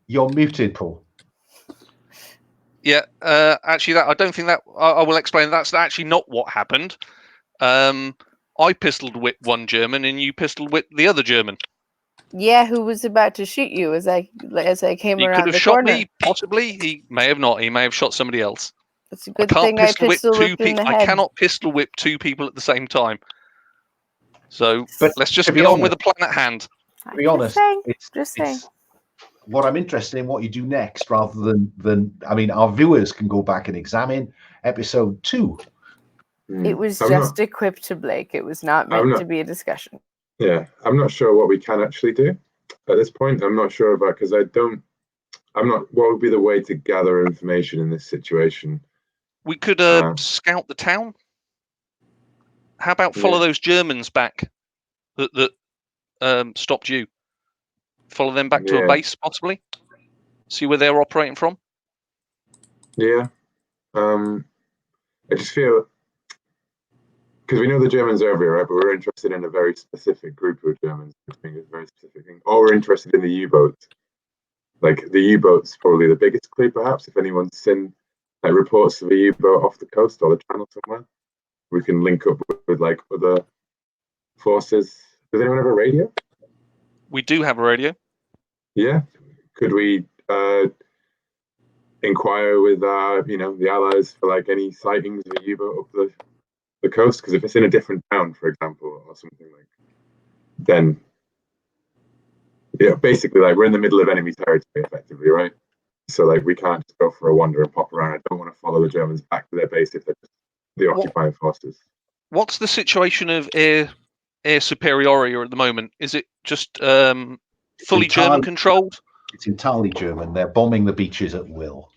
You're muted, Paul. Yeah, actually, I don't think that. I will explain. That's actually not what happened. I pistol whipped one German, and you pistol whipped the other German. Yeah, who was about to shoot you as I came He around could have the shot corner? me, possibly. He may have not. He may have shot somebody else. It's a I good can't thing I pistol whip pistol two whipped in people. the I head. cannot pistol whip two people at the same time. So But let's just to be get on with the honest- plan at hand. To be honest, Just saying. it's what I'm interested in what you do next, rather than I mean, our viewers can go back and examine episode 2. It was I'm just a quip to Blake. It was not meant to be a discussion. Yeah, I'm not sure what we can actually do at this point. I'm not sure about, because I'm not. What would be the way to gather information in this situation? We could scout the town. How about follow those Germans back that stopped you? Follow them back to a base, possibly. See where they're operating from. Yeah, I just feel, because we know the Germans are everywhere, right? But we're interested in a very specific group of Germans doing a very specific thing. Or we're interested in the U-boats. Like the U-boat's probably the biggest clue, perhaps. If anyone's seen like reports of a U-boat off the coast or the channel somewhere, we can link up with like other forces. Does anyone have a radio? We do have a radio. Yeah. Could we inquire with the Allies for like any sightings of a U-boat up the coast? Because if it's in a different town, for example, or something like, then basically like we're in the middle of enemy territory, effectively, right? So like we can't just go for a wander and pop around. I don't want to follow the Germans back to their base if they're just the occupying forces. What's the situation of air superiority at the moment? Is it just fully German controlled? It's entirely German. They're bombing the beaches at will.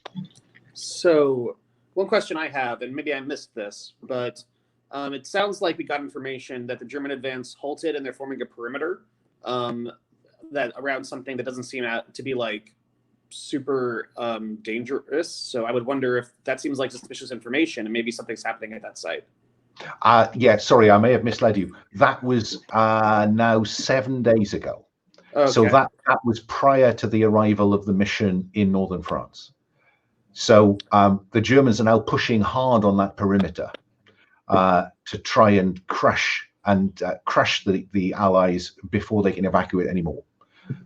So one question I have, and maybe I missed this, but it sounds like we got information that the German advance halted and they're forming a perimeter that around something that doesn't seem to be like super dangerous. So I would wonder if that seems like suspicious information and maybe something's happening at that site. Yeah, sorry, I may have misled you. That was now 7 days ago. Okay. So that was prior to the arrival of the mission in northern France. So the Germans are now pushing hard on that perimeter to try and crush the Allies before they can evacuate anymore.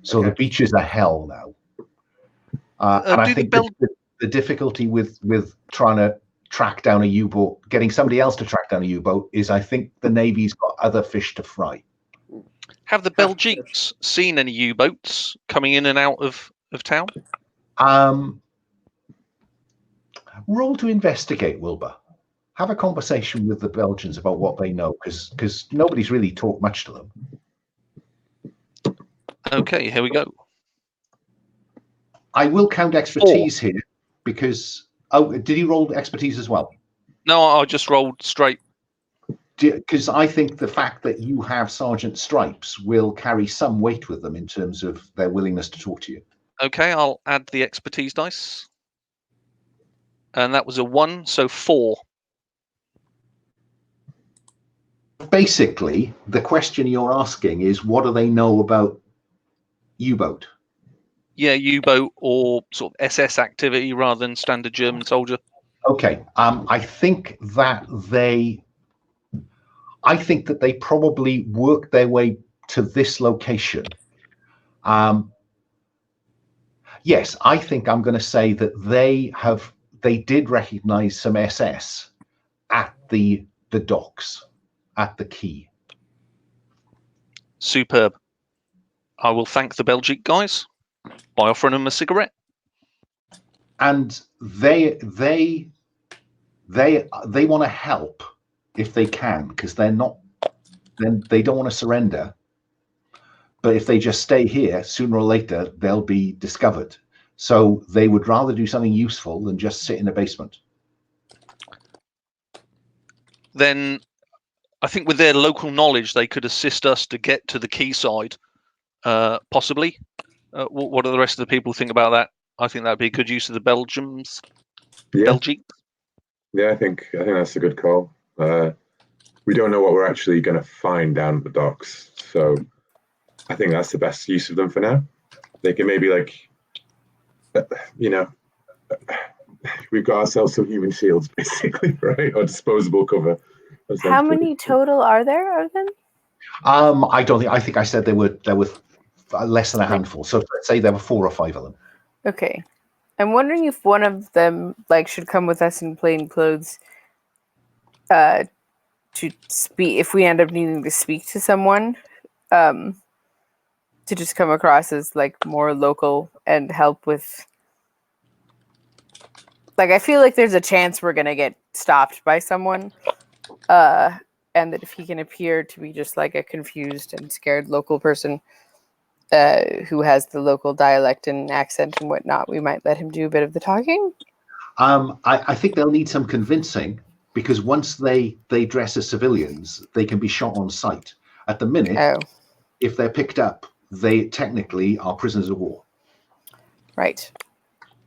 So the beaches are hell now. And I think the difficulty with trying to track down a U-boat, getting somebody else to track down a U-boat, is I think the Navy's got other fish to fry. Have the Belgians seen any U-boats coming in and out of town? Roll to investigate, Wilbur. Have a conversation with the Belgians about what they know, because nobody's really talked much to them. Okay, here we go. I will count expertise here because... Oh, did you roll expertise as well? No, I just rolled straight. Because I think the fact that you have Sergeant Stripes will carry some weight with them in terms of their willingness to talk to you. Okay, I'll add the expertise dice. And that was a 1, so 4. Basically, the question you're asking is, what do they know about U-boat? Yeah, U-boat or sort of SS activity rather than standard German soldier. Okay, I think that they probably worked their way to this location. Yes, I think I'm going to say that they did recognize some SS at the docks, at the quay. Superb. I will thank the Belgic guys by offering them a cigarette. And they want to help if they can, because they don't want to surrender. But if they just stay here, sooner or later they'll be discovered. So they would rather do something useful than just sit in a basement. Then I think with their local knowledge, they could assist us to get to the quayside, possibly. What do the rest of the people think about that? I think that'd be a good use of the Belgians. Yeah. Belgique. Yeah, I think that's a good call. We don't know what we're actually going to find down at the docks, so I think that's the best use of them for now. They can maybe we've got ourselves some human shields, basically, right? Or disposable cover How many total are there of them? I don't think. I think I said there were less than a handful. So let's say there were 4 or 5 of them. Okay. I'm wondering if one of them should come with us in plain clothes to speak if we end up needing to speak to someone. To just come across as more local and help with I feel like there's a chance we're gonna get stopped by someone. And that if he can appear to be just a confused and scared local person who has the local dialect and accent and whatnot, we might let him do a bit of the talking. I think they'll need some convincing, because once they dress as civilians, they can be shot on sight. At the minute, if they're picked up, they technically are prisoners of war. Right.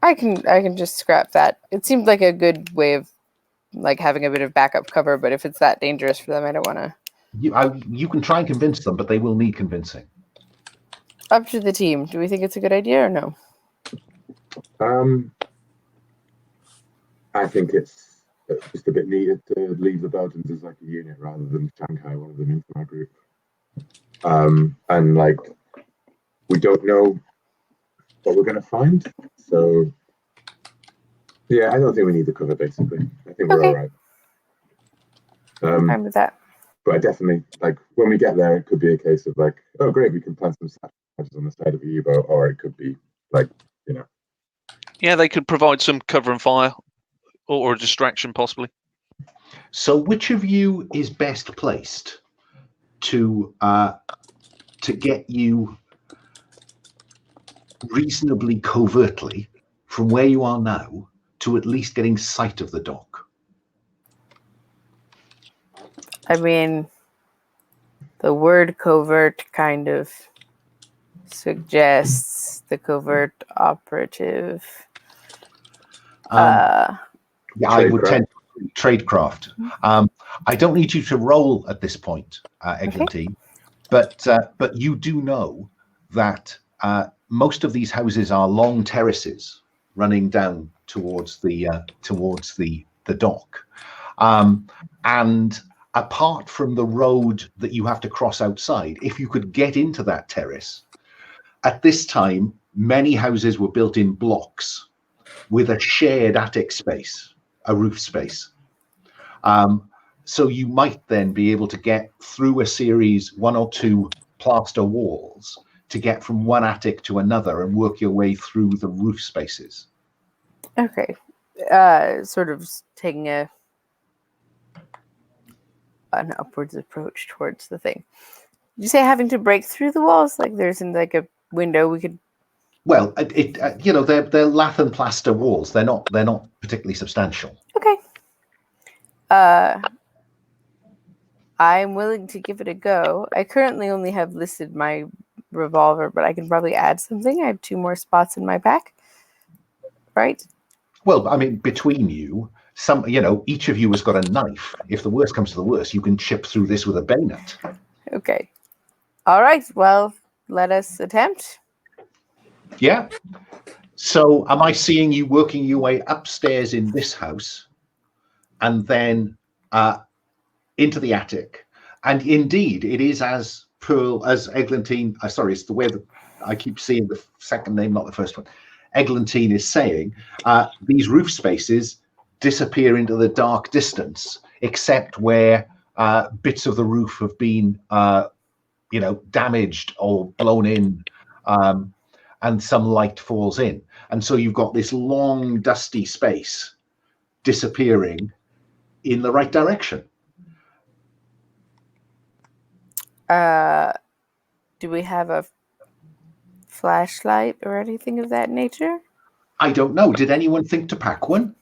I can just scrap that. It seemed like a good way of having a bit of backup cover, but if it's that dangerous for them, I don't want to. You can try and convince them, but they will need convincing. Up to the team. Do we think it's a good idea or no? I think it's just a bit needed to leave the Belgians as a unit rather than Shanghai one of them into my group. And we don't know what we're going to find, so yeah, I don't think we need the cover. Basically, I think we're all right. I'm with that. But I definitely when we get there, it could be a case of oh great, we can plant some satellites on the side of a U-boat, or it could be Yeah, they could provide some cover and fire, or a distraction possibly. So, which of you is best placed to get you reasonably covertly from where you are now to at least getting sight of the dock? I mean, the word covert kind of suggests the covert operative. Yeah, I would tend to tradecraft. I don't need you to roll at this point, Eglantine, but you do know that most of these houses are long terraces running down towards the dock, and apart from the road that you have to cross outside, if you could get into that terrace, at this time many houses were built in blocks with a shared attic space, a roof space. So you might then be able to get through a series, 1 or 2 plaster walls, to get from one attic to another and work your way through the roof spaces. Okay. Sort of taking an upwards approach towards the thing. Did you say having to break through the walls? There's in a window we could. Well, they're lath and plaster walls. They're not particularly substantial. Okay. I'm willing to give it a go. I currently only have listed my revolver, but I can probably add something. I have 2 more spots in my pack. Right? Well, I mean, between you, each of you has got a knife. If the worst comes to the worst, you can chip through this with a bayonet. Okay. All right. Well, let us attempt. Yeah. So am I seeing you working your way upstairs in this house and then into the attic? And indeed, it is as Eglantine, sorry, it's the way that I keep seeing the second name, not the first one. Eglantine is saying these roof spaces disappear into the dark distance, except where bits of the roof have been, damaged or blown in, and some light falls in. And so you've got this long, dusty space disappearing in the right direction. Do we have a flashlight or anything of that nature? I don't know. Did anyone think to pack one?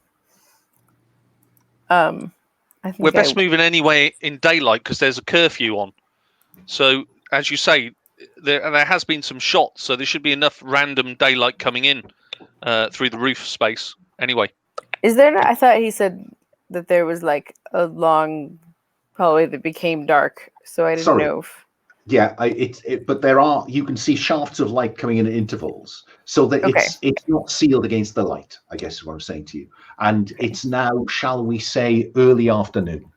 I think we're best moving anyway in daylight because there's a curfew on. So, as you say, there has been some shots, so there should be enough random daylight coming in through the roof space. Anyway, is there? I thought he said that there was a long hallway that became dark, so I didn't know. Yeah, but there are. You can see shafts of light coming in at intervals, so that it's not sealed against the light, I guess is what I'm saying to you. And it's now, shall we say, early afternoon.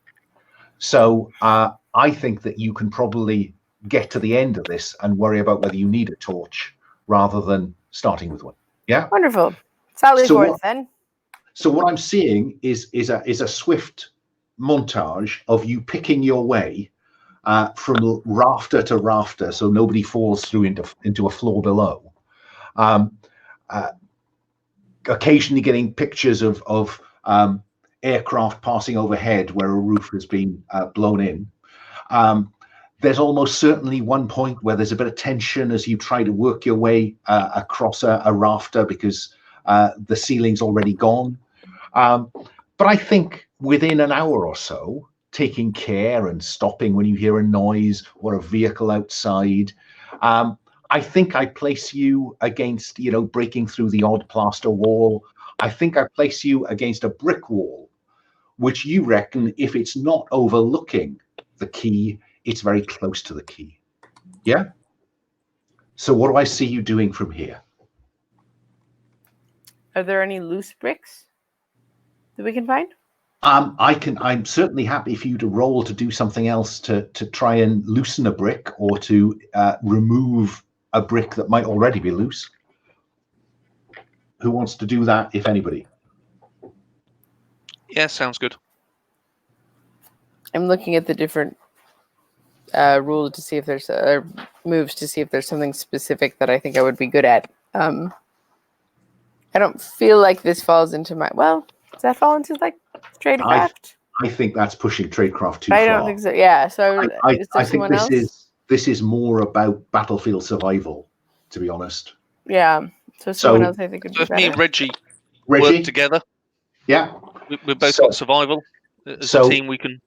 So I think that you can probably get to the end of this and worry about whether you need a torch rather than starting with one. Yeah. Wonderful. Sally So forth then. So what I'm seeing is a swift montage of you picking your way from rafter to rafter, so nobody falls through into a floor below. Occasionally getting pictures of aircraft passing overhead where a roof has been blown in. There's almost certainly one point where there's a bit of tension as you try to work your way across a rafter because the ceiling's already gone. But I think within an hour or so, taking care and stopping when you hear a noise or a vehicle outside, I think I place you against, breaking through the odd plaster wall. I think I place you against a brick wall, which you reckon, if it's not overlooking the key, it's very close to the key. Yeah? So what do I see you doing from here? Are there any loose bricks that we can find? I'm certainly happy for you to roll to do something else to try and loosen a brick or to remove a brick that might already be loose. Who wants to do that, if anybody? Yeah, sounds good. I'm looking at the different rules to see if there's moves to see if there's something specific that I think I would be good at. I don't feel like this falls into my. Well, does that fall into like tradecraft? I think that's pushing tradecraft too I far. don't think so. Yeah. So is there I think someone else? this is more about battlefield survival, to be honest. Yeah. So someone else I think would So be if me better. and Reggie Reggie, work together, yeah, we've both got survival. As a team, we can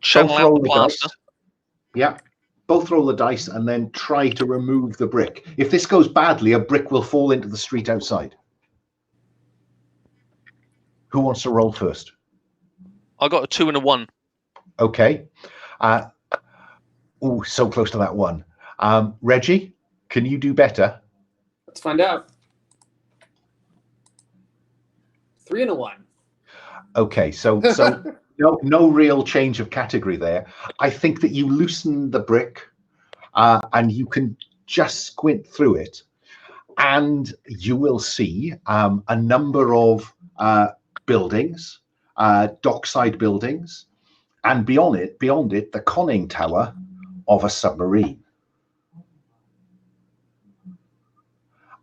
channel both out roll the the plaster. dice. Yeah, both roll the dice and then try to remove the brick. If this goes badly, a brick will fall into the street outside. Who wants to roll first? I got a 2 and a 1. Okay. Oh, so close to that one. Reggie, can you do better? Let's find out. 3 and a 1. Okay, so no real change of category there. I think that you loosen the brick and you can just squint through it, and you will see a number of buildings, dockside buildings, and beyond it, the conning tower of a submarine.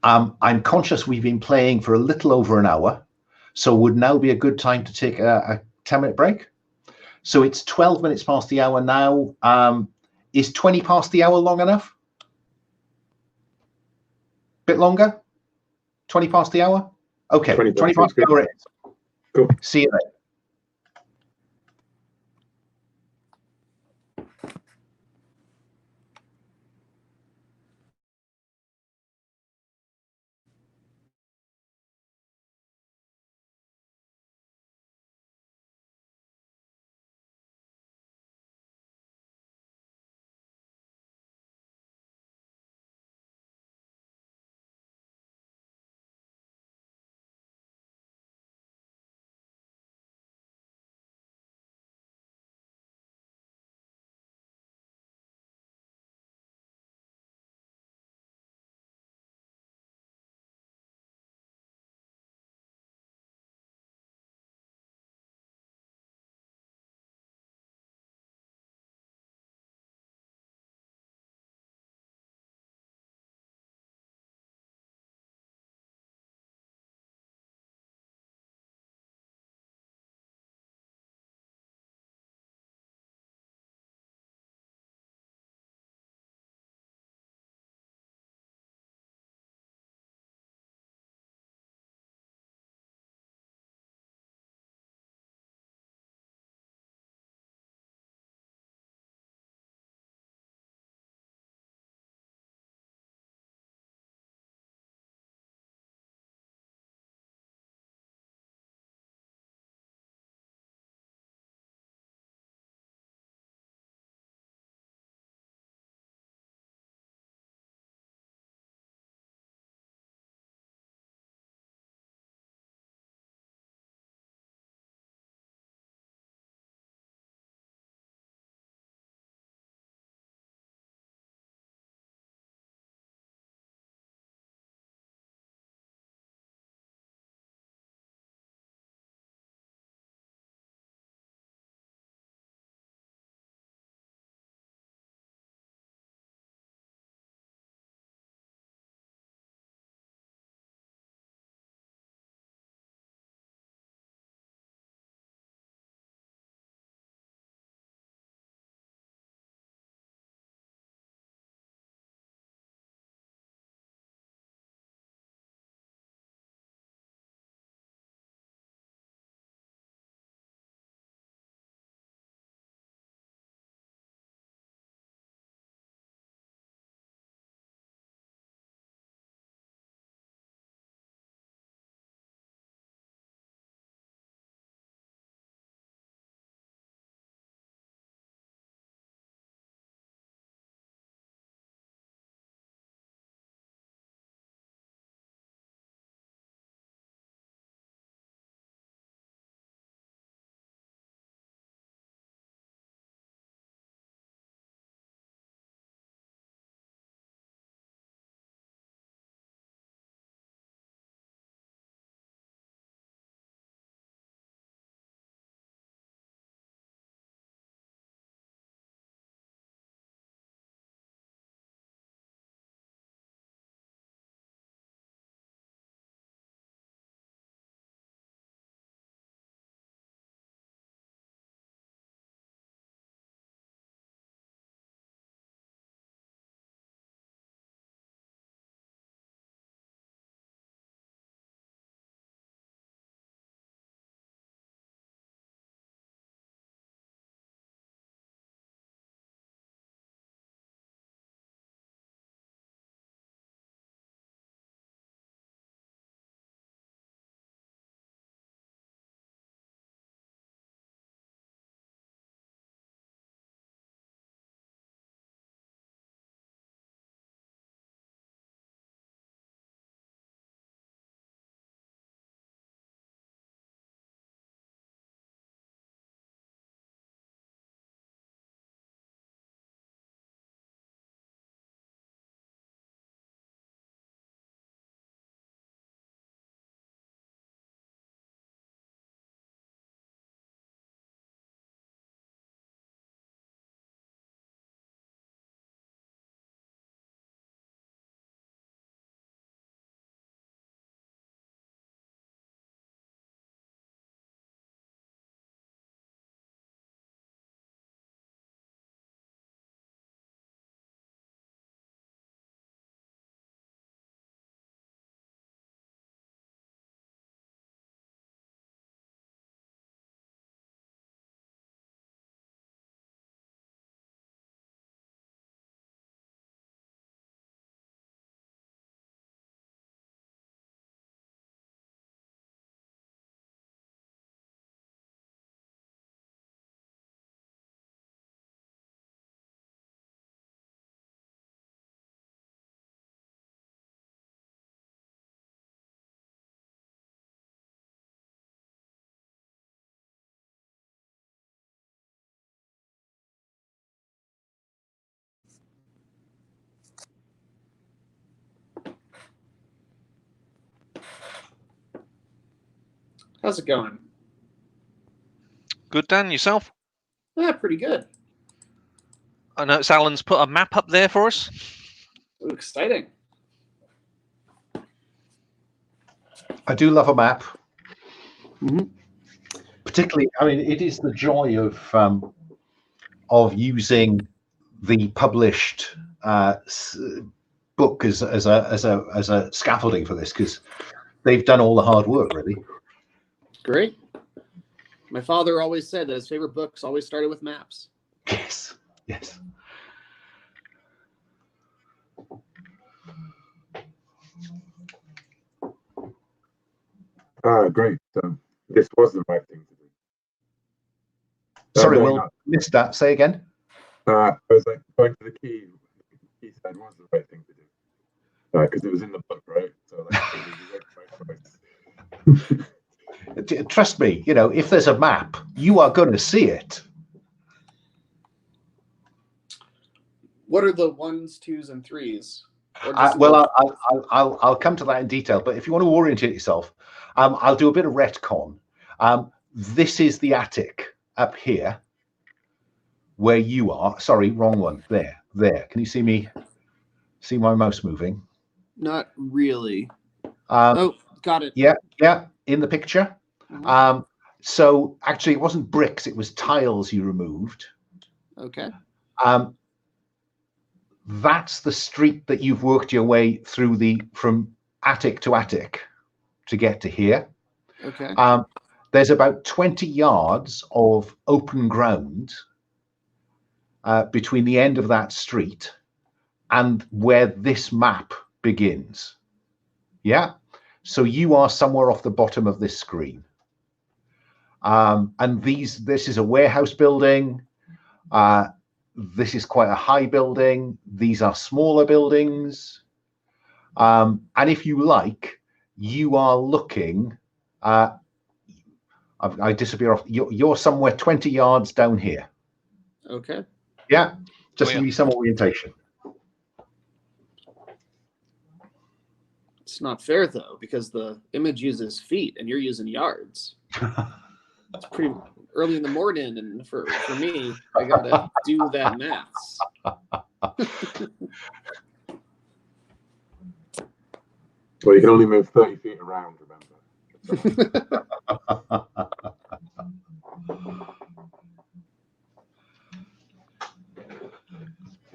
I'm conscious we've been playing for a little over an hour, so would now be a good time to take a 10-minute break. So it's 12 minutes past the hour now. Is 20 past the hour long enough? Bit longer? 20 past the hour? Okay, 20 past the hour it is. Cool. See you then. How's it going? Good, Dan. Yourself? Yeah, pretty good. I know it's Alan's put a map up there for us. Ooh, exciting. I do love a map. Mm-hmm. Particularly, I mean, it is the joy of using the published book as a scaffolding for this, because they've done all the hard work, really. Great. My father always said that his favorite books always started with maps. Yes, yes. Great. So this was the right thing to do. Sorry, no, Will, missed that. Say again. I was like, going to the key. The key side was the right thing to do. Because it was in the book, right? So like, it was the right choice. Trust me, you know, if there's a map, you are going to see it. What are the 1s, 2s, and 3s? Well, I'll come to that in detail. But if you want to orientate yourself, I'll do a bit of retcon. This is the attic up here, where you are. Sorry, wrong one. There. Can you see me? See my mouse moving? Not really. Oh, got it. Yeah, in the picture. Mm-hmm. So actually, it wasn't bricks; it was tiles you removed. Okay. That's the street that you've worked your way through from attic to attic to get to here. Okay. There's about 20 yards of open ground between the end of that street and where this map begins. Yeah. So you are somewhere off the bottom of this screen. And this is a warehouse building. This is quite a high building. These are smaller buildings. And if you like, you are looking, I disappear off. You're somewhere 20 yards down here. Okay. Yeah. Just to give you some orientation. It's not fair, though, because the image uses feet and you're using yards. It's pretty early in the morning, and for me, I gotta do that maths. Well, you can only move 30 feet around, remember.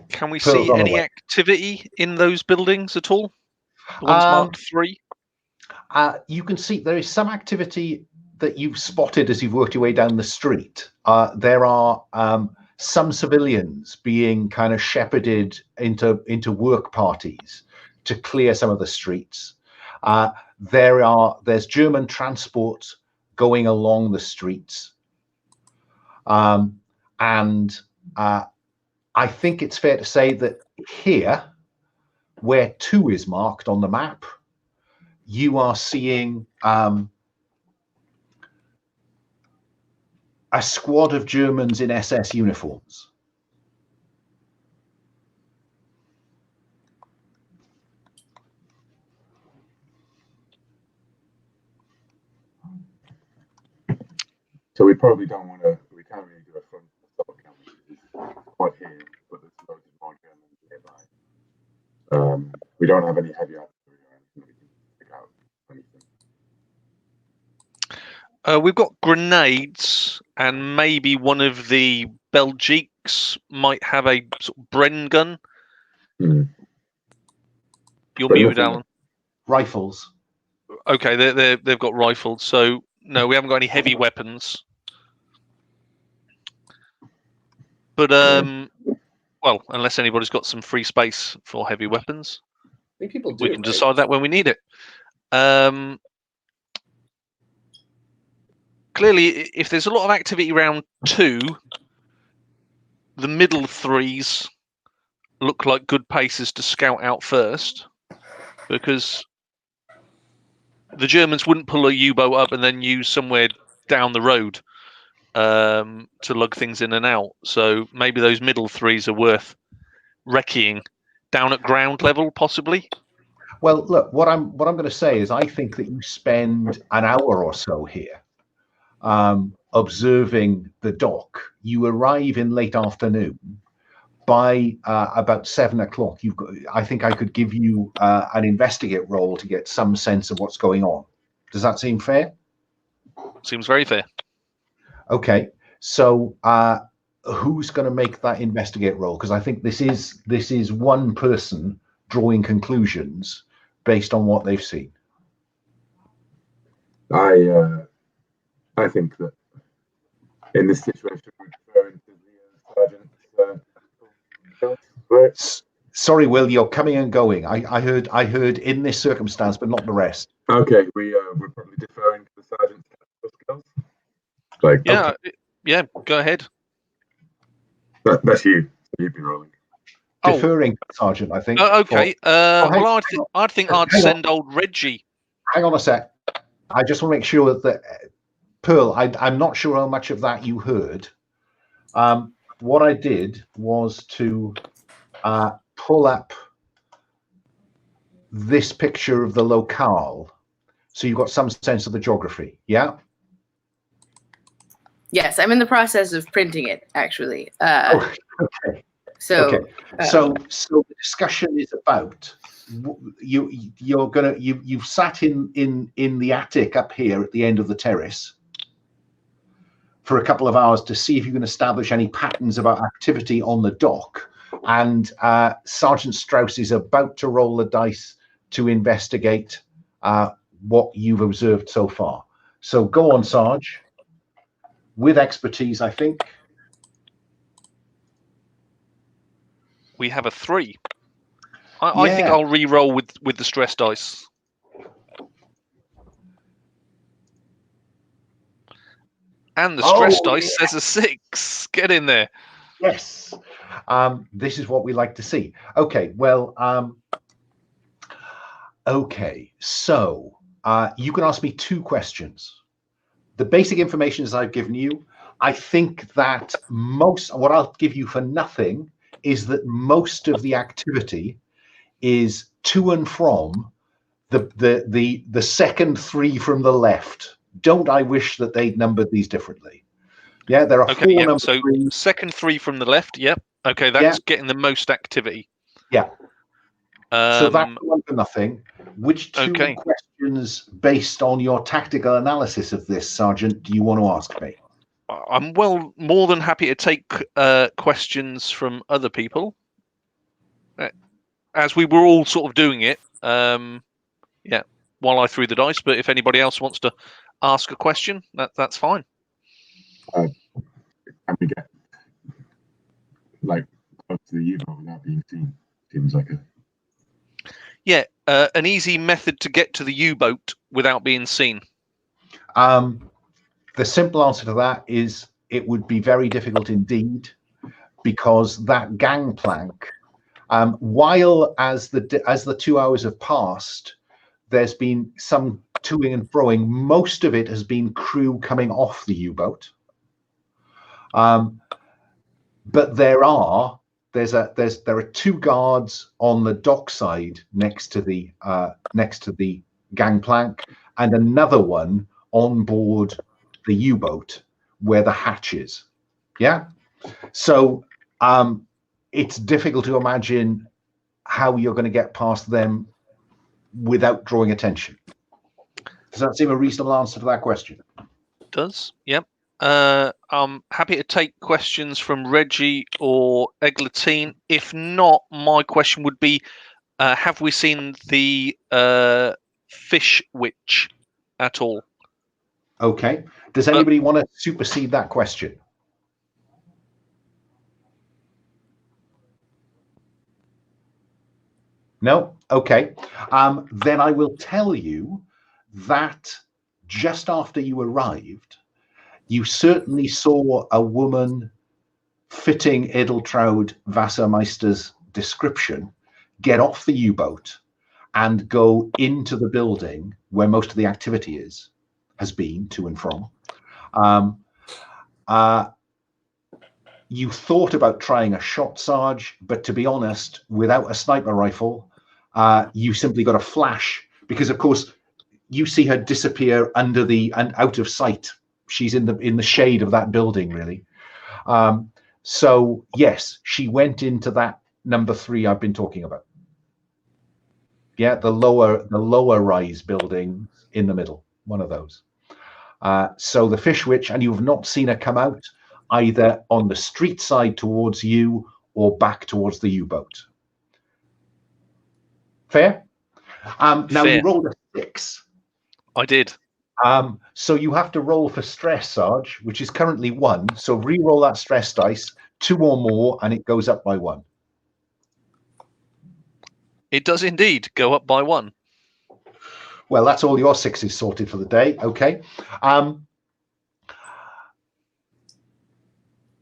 Can we see any activity in those buildings at all? The ones marked 3? You can see there is some activity that you've spotted as you've worked your way down the street. There are some civilians being kind of shepherded into work parties to clear some of the streets. There's German transport going along the streets. And I think it's fair to say that here, where 2 is marked on the map, you are seeing a squad of Germans in SS uniforms. So we probably don't want to. We can't really do a front assault camp. It's quite here, but there's loads of more Germans nearby. We don't have any heavy artillery or anything that we can pick out. Anything. We've got grenades, and maybe one of the Belgiques might have a sort of Bren gun. Mm. You're muted, Alan. Rifles. Okay, they've got rifles, so no, we haven't got any heavy weapons. But well, unless anybody's got some free space for heavy weapons, I think people do. We can decide that when we need it. Clearly, if there's a lot of activity around 2, the middle 3s look like good paces to scout out first, because the Germans wouldn't pull a U-boat up and then use somewhere down the road to lug things in and out. So maybe those middle 3s are worth wrecking down at ground level, possibly. Well, look, what I'm going to say is I think that you spend an hour or so here observing the dock. You arrive in late afternoon. By about 7 o'clock, I think I could give you an investigate roll to get some sense of what's going on. Does that seem fair? Seems very fair. Okay, so who's going to make that investigate roll? Because I think this is one person drawing conclusions based on what they've seen. I think that in this situation, we're referring to the sergeant. Sorry, Will, you're coming and going. I heard in this circumstance, but not the rest. Okay, we're probably deferring to the sergeant's skills. Like, Yeah, okay. yeah. Go ahead. That's you. You've been rolling. Deferring, Sergeant, I think. Okay. Well, I'd think I'd send old Reggie. Hang on a sec. I just want to make sure that Pearl. I'm not sure how much of that you heard. What I did was to pull up this picture of the locale, so you've got some sense of the geography. Yeah. Yes, I'm in the process of printing it, actually. Okay. So, okay. So the discussion is about you've sat in the attic up here at the end of the terrace for a couple of hours to see if you can establish any patterns about activity on the dock, and Sergeant Strauss is about to roll the dice to investigate what you've observed so far. So go on, Sarge, with expertise, I think. We have a 3. I think I'll re-roll with the stress dice. And the stress dice says a 6. Get in there. Yes. This is what we like to see. Okay, well, okay, so you can ask me 2 questions. The basic information as I've given you, I think that what I'll give you for nothing is that most of the activity is to and from the second 3 from the left. Don't I wish that they'd numbered these differently? Yeah, there are 4 numbers. So second 3 from the left. Yep. Okay, that's getting the most activity. Yeah. So that's one for nothing. Which 2 questions, based on your tactical analysis of this, Sergeant, do you want to ask me? I'm more than happy to take questions from other people, as we were all sort of doing it. While I threw the dice. But if anybody else wants to ask a question, that's fine. Can we get close to the U-boat without being seen? Seems like an easy method to get to the U-boat without being seen. The simple answer to that is it would be very difficult indeed, because that gangplank, while as the 2 hours have passed, there's been some toing and froing. Most of it has been crew coming off the U-boat. But there are 2 guards on the dockside next to the gangplank, and another one on board the U-boat where the hatch is. Yeah. So it's difficult to imagine how you're going to get past them without drawing attention. Does that seem a reasonable answer to that question? It does. Yep. I'm happy to take questions from Reggie or Eglantine. If not, my question would be, have we seen the fish witch at all? Okay. Does anybody want to supersede that question? No? Okay. Then I will tell you that just after you arrived, you certainly saw a woman fitting Edeltraud Wassermeister's description get off the U-boat and go into the building where most of the activity has been to and from. You thought about trying a shot, Sarge, but to be honest, without a sniper rifle, you simply got a flash, because of course you see her disappear under and out of sight she's in the shade of that building, really. So yes, she went into that number 3 I've been talking about. Yeah, the lower rise building in the middle, one of those. So the Fish Witch, and you've not seen her come out either on the street side towards you or back towards the U-boat. Fair? Now Fair. you rolled a 6. I did. So you have to roll for stress, Sarge, which is currently 1. So re-roll that stress dice, 2 or more, and it goes up by 1. It does indeed go up by 1. Well, that's all your 6s sorted for the day. Okay.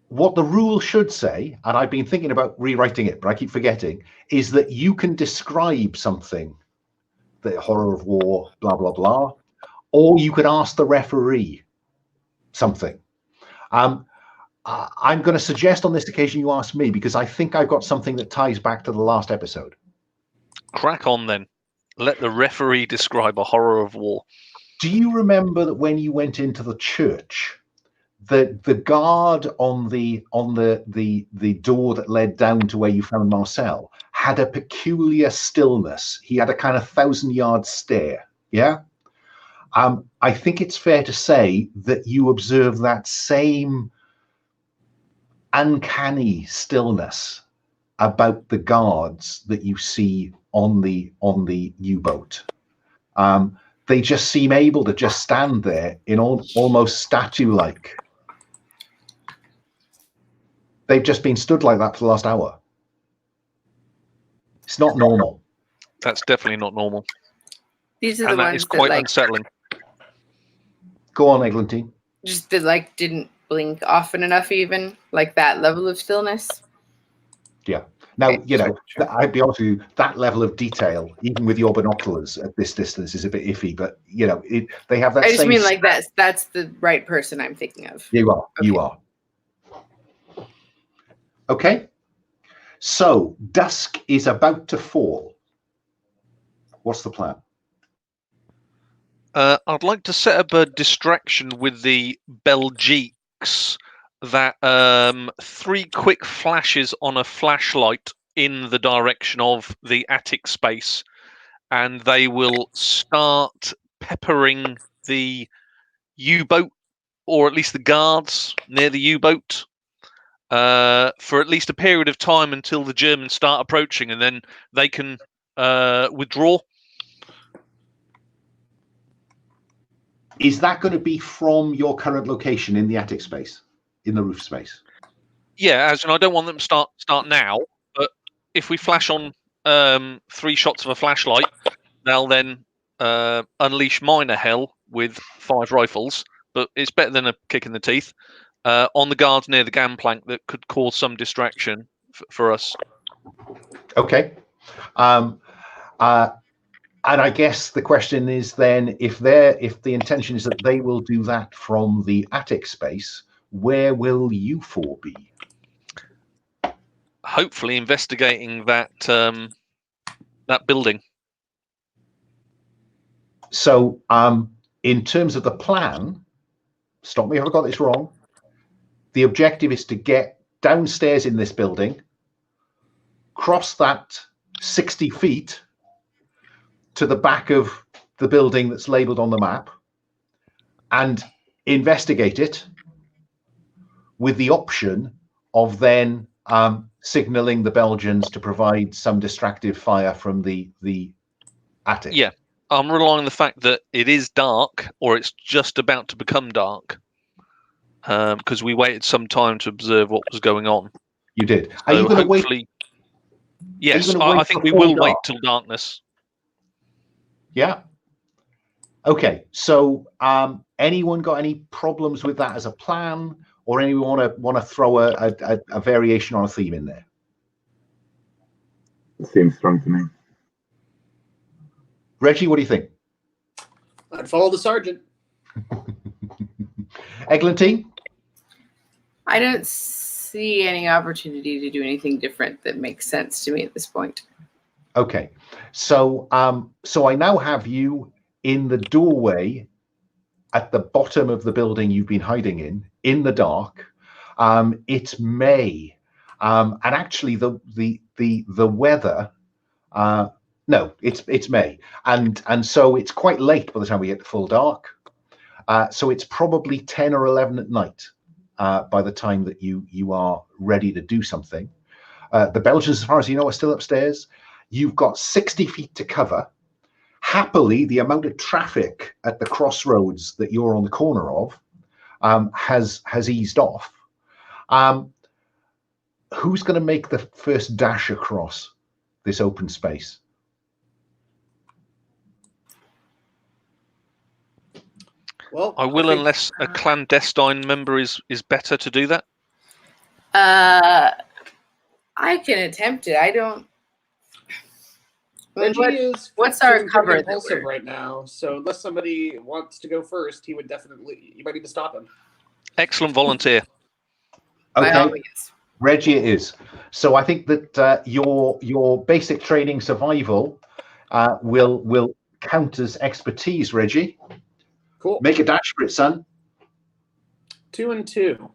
What the rule should say, and I've been thinking about rewriting it, but I keep forgetting, is that you can describe something, the horror of war, blah, blah, blah, or you could ask the referee something. I'm going to suggest on this occasion you ask me, because I think I've got something that ties back to the last episode. Crack on then. Let the referee describe a horror of war. Do you remember that when you went into the church, the guard on the door that led down to where you found Marcel had a peculiar stillness? He had a kind of 1,000-yard stare. Yeah. I think it's fair to say that you observe that same uncanny stillness about the guards that you see on the U-boat. They just seem able to just stand there in almost statue-like. They've just been stood like that for the last hour. It's not normal. That's definitely not normal. These are the And that ones is quite that unsettling. Go on, Eglantine. just that didn't blink often enough, even like that level of stillness. Yeah. Now, Okay. you know, I'd be honest with you, that level of detail, even with your binoculars at this distance, is a bit iffy. But you know, they have that. I just same mean like that's the right person I'm thinking of. You are. Okay. You are. Okay. So dusk is about to fall. What's the plan? I'd like to set up a distraction with the Belgiques that 3 quick flashes on a flashlight in the direction of the attic space, and they will start peppering the U-boat, or at least the guards near the U-boat, for at least a period of time until the Germans start approaching, and then they can withdraw. Is that going to be from your current location in the attic space, in the roof space? Yeah, as in I don't want them to start now, but if we flash on 3 shots of a flashlight, they'll then unleash minor hell with 5 rifles, but it's better than a kick in the teeth, on the guards near the gangplank that could cause some distraction for us. Okay. And I guess the question is then, if the intention is that they will do that from the attic space, where will you 4 be? Hopefully investigating that that building. So in terms of the plan, stop me if I've got this wrong, the objective is to get downstairs in this building, cross that 60 feet to the back of the building that's labeled on the map, and investigate it with the option of then signaling the Belgians to provide some distractive fire from the attic. Yeah, I'm relying on the fact that it is dark, or it's just about to become dark, because we waited some time to observe what was going on. You did. So are you going to wait? Yes, I think we will wait till darkness. Yeah. Okay. So, anyone got any problems with that as a plan, or anyone want to throw a variation on a theme in there? It seems strong to me. Reggie, what do you think? I'd follow the sergeant. Eglantine? I don't see any opportunity to do anything different that makes sense to me at this point. Okay. So, so I now have you in the doorway at the bottom of the building you've been hiding in the dark. It's May, and actually the weather. No, it's May, and so it's quite late by the time we get to full dark. So it's probably 10 or 11 at night by the time that you are ready to do something. The Belgians, as far as you know, are still upstairs. You've got 60 feet to cover. Happily, the amount of traffic at the crossroads that you're on the corner of has eased off. Who's going to make the first dash across this open space? Well, I will, unless a clandestine member is better to do that. I can attempt it. I don't. What's our cover? Impulsive right now, so unless somebody wants to go first, he would definitely. You might need to stop him. Excellent volunteer. Okay, Reggie it is. So I think that your basic training survival will count as expertise, Reggie. Cool. Make a dash for it, son. 2 and 2.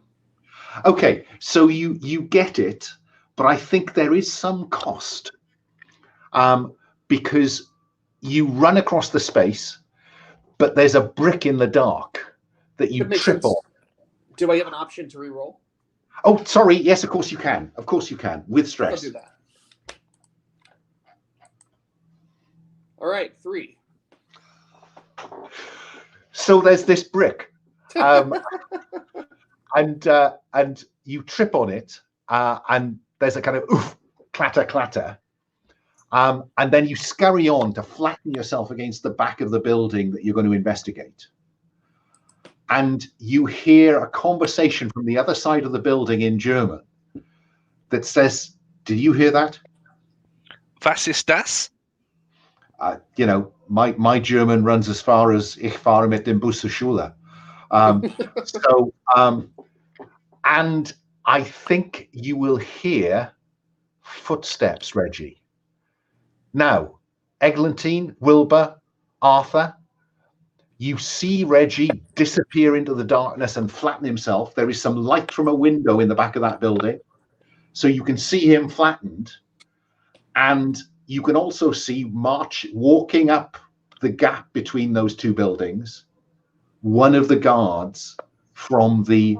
Okay, so you get it, but I think there is some cost. Because you run across the space, but there's a brick in the dark that you trip on. Do I have an option to re-roll? Oh, sorry. Yes, of course you can. Of course you can, with stress. I'll do that. All right, 3. So there's this brick, and you trip on it, and there's a kind of oof, clatter, clatter. And then you scurry on to flatten yourself against the back of the building that you're going to investigate. And you hear a conversation from the other side of the building in German that says, "Did you hear that? Was ist das?" You know, my German runs as far as "Ich fahre mit dem Bus zur Schule." And I think you will hear footsteps, Reggie. Now, Eglantine, Wilbur, Arthur, you see Reggie disappear into the darkness and flatten himself. There is some light from a window in the back of that building, so you can see him flattened. And you can also see walking up the gap between those two buildings, one of the guards from the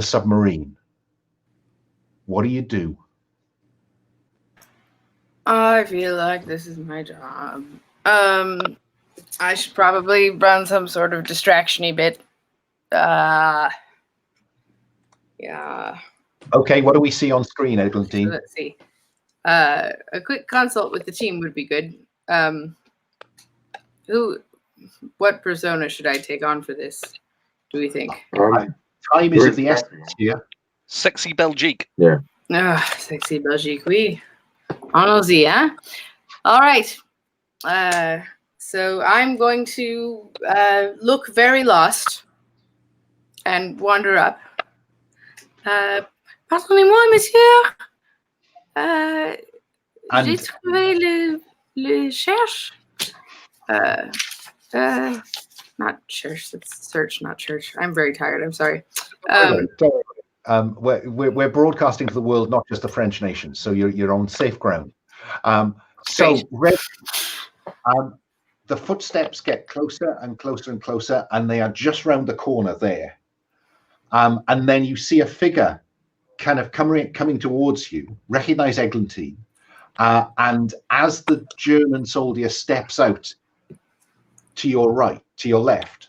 submarine. What do you do? I feel like this is my job. I should probably run some sort of distraction-y bit. Yeah. Okay, what do we see on screen, Eglantine? So let's see. A quick consult with the team would be good. What persona should I take on for this, do we think? Time is of the essence here. Sexy Belgique. Yeah. Sexy Belgique, oui. Allons-y, huh? All right. So I'm going to look very lost and wander up. Pardonnez-moi, monsieur. J'ai trouvé le cherche. Not church. That's search, not church. I'm very tired. I'm sorry. We're broadcasting to the world, not just the French nation, so you're on safe ground. So the footsteps get closer and closer and closer, and they are just round the corner there. And then you see a figure kind of coming towards you. Recognize Eglantine, and as the German soldier steps out to your right, to your left,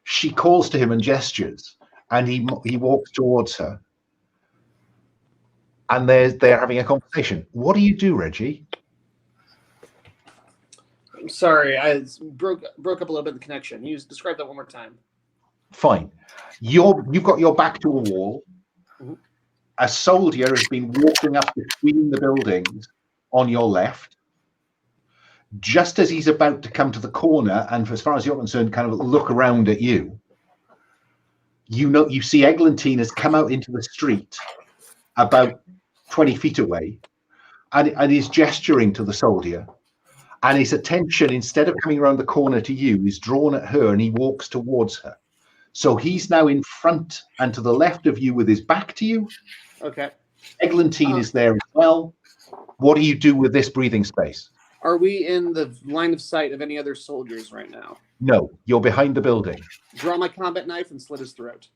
she calls to him and gestures. And he walks towards her, and they're having a conversation. What do you do, Reggie? I'm sorry, I broke up a little bit of the connection. You describe that one more time. Fine. You've got your back to a wall. Mm-hmm. A soldier has been walking up between the buildings on your left. Just as he's about to come to the corner, and as far as you're concerned, kind of look around at you. You see Eglantine has come out into the street about 20 feet away and is gesturing to the soldier. and his attention, instead of coming around the corner to you, is drawn at her, and he walks towards her. So he's now in front and to the left of you with his back to you. Okay. Eglantine is there as well. What do you do with this breathing space? Are we in the line of sight of any other soldiers right now? No, you're behind the building. Draw my combat knife and slit his throat.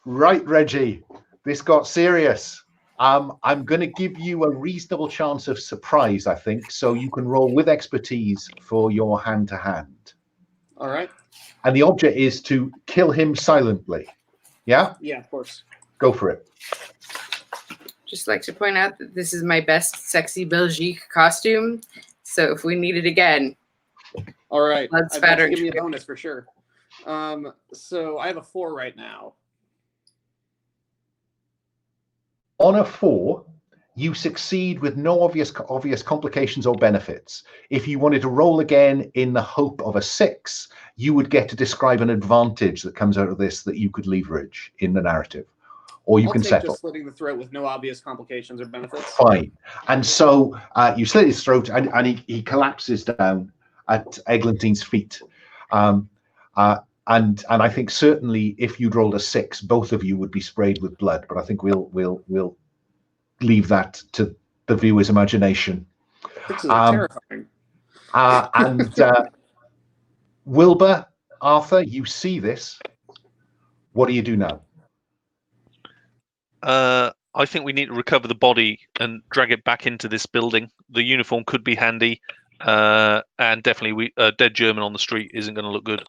Right, Reggie. This got serious. I'm going to give you a reasonable chance of surprise, I think, so you can roll with expertise for your hand-to-hand. All right. And the object is to kill him silently. Yeah? Yeah, of course. Go for it. Just like to point out that this is my best sexy Belgique costume. So if we need it again. All right. Blood spatter. Give me a bonus for sure. So I have a 4 right now. On a 4, you succeed with no obvious complications or benefits. If you wanted to roll again in the hope of a 6, you would get to describe an advantage that comes out of this that you could leverage in the narrative, or you I'll can take settle. just slitting the throat with no obvious complications or benefits. Fine. And so you slit his throat, and he collapses down at Eglantine's feet. And I think certainly if you'd rolled a 6, both of you would be sprayed with blood. But I think we'll leave that to the viewer's imagination. This is terrifying. And Wilbur, Arthur, you see this. What do you do now? I think we need to recover the body and drag it back into this building. The uniform could be handy, and definitely a dead German on the street isn't going to look good.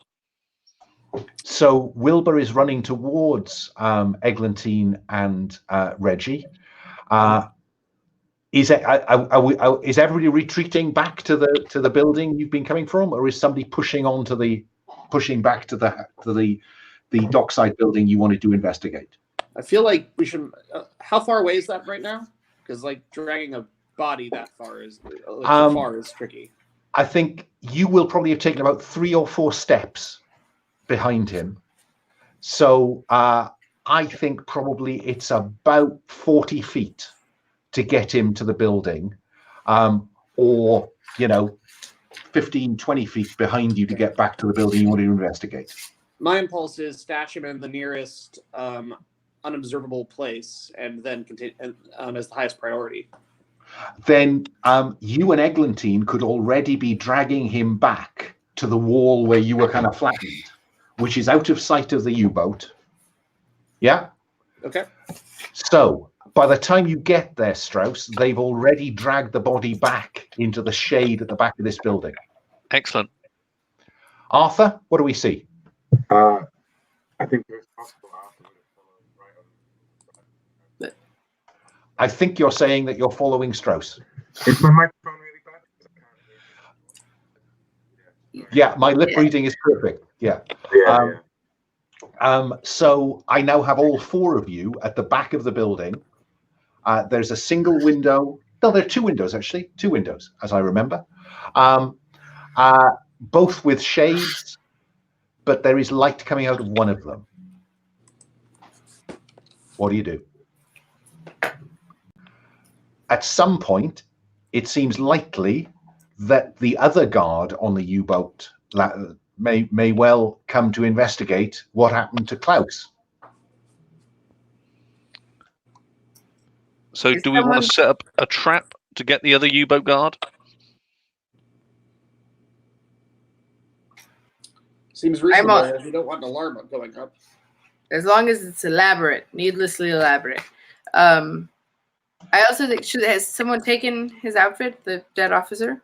So Wilbur is running towards Eglantine and Reggie. Is everybody retreating back to the building you've been coming from, or is somebody pushing back to the dockside building you wanted to investigate? I feel like we should. How far away is that right now? Because like dragging a body that far is tricky. I think you will probably have taken about 3 or 4 steps behind him. So I think probably it's about 40 feet to get him to the building, or 15, 20 feet behind you to get back to the building you want to investigate. My impulse is stash him in the nearest unobservable place, and then continue as the highest priority. Then you and Eglantine could already be dragging him back to the wall where you were kind of flattened, which is out of sight of the U-boat. Yeah? Okay. So by the time you get there, Strauss, they've already dragged the body back into the shade at the back of this building. Excellent. Arthur, what do we see? I think it's possible Arthur would have followed right on. I think you're saying that you're following Strauss. Is my microphone really bad? Yeah, my lip reading is perfect. Yeah. So I now have all 4 of you at the back of the building. There's a single window. No, there are 2 windows, actually. 2 windows, as I remember. Both with shades, but there is light coming out of one of them. What do you do? At some point, it seems likely that the other guard on the U-boat may well come to investigate what happened to Klaus. So do we want to set up a trap to get the other U-boat guard? Seems reasonable. You don't want an alarm going up. As long as it's elaborate, needlessly elaborate. I also think, has someone taken his outfit, the dead officer?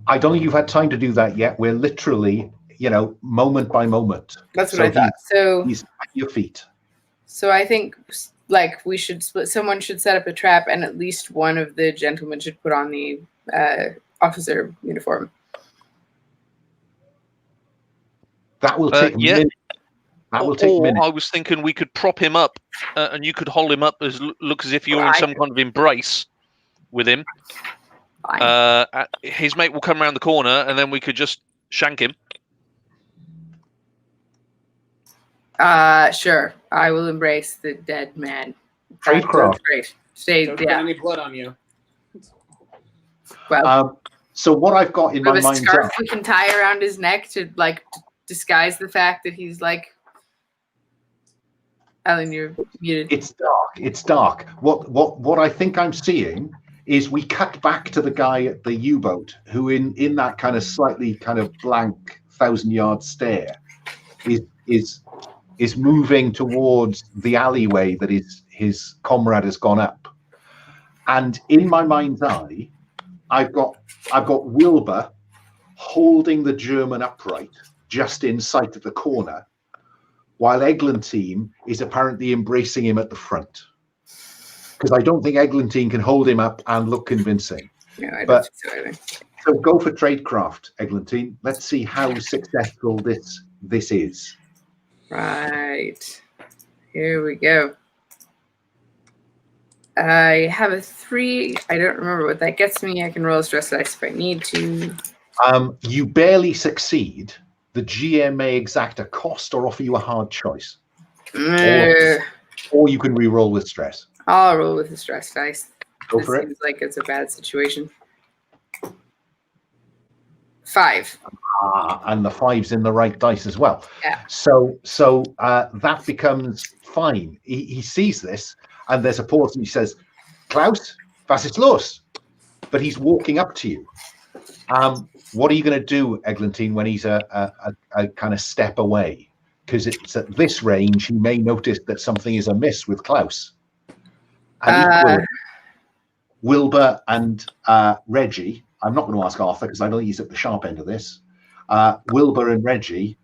I don't think you've had time to do that yet. We're literally, moment by moment. That's what I thought. So he's at your feet. So I think, we should split. Someone should set up a trap, and at least one of the gentlemen should put on the officer uniform. That will take a minute. That will take a minute. I was thinking we could prop him up, and you could hold him up look as if you're in some kind of embrace with him. His mate will come around the corner, and then we could just shank him. Sure. I will embrace the dead man. Tradecraft. Great. Stay. Don't get any blood on you. Well, So what I've got in my a mind, scarf we can tie around his neck to like disguise the fact that he's like. Alan, you're muted. it's dark. It's dark. What I think I'm seeing is we cut back to the guy at the U-boat who, in that kind of slightly kind of blank 1,000-yard stare, is moving towards the alleyway that his comrade has gone up. And in my mind's eye, I've got Wilbur holding the German upright just in sight of the corner, while Eglantine is apparently embracing him at the front. Because I don't think Eglantine can hold him up and look convincing. No, I don't think so either. So go for tradecraft, Eglantine. Let's see how successful this is. Right. Here we go. I have a 3. I don't remember what that gets me. I can roll a stress dice if I need to. You barely succeed. The GM may exact a cost or offer you a hard choice. Or you can re-roll with stress. I'll roll with the stress dice. Go for it. Seems like it's a bad situation. 5. And the 5's in the right dice as well. Yeah. So that becomes fine. He sees this, and there's a pause, and he says, "Klaus, was ist los?" But he's walking up to you. What are you going to do, Eglantine, when he's a kind of step away? Because it's at this range, he may notice that something is amiss with Klaus. And equally, Wilbur and Reggie, I'm not going to ask Arthur because I know he's at the sharp end of this. Wilbur and Reggie,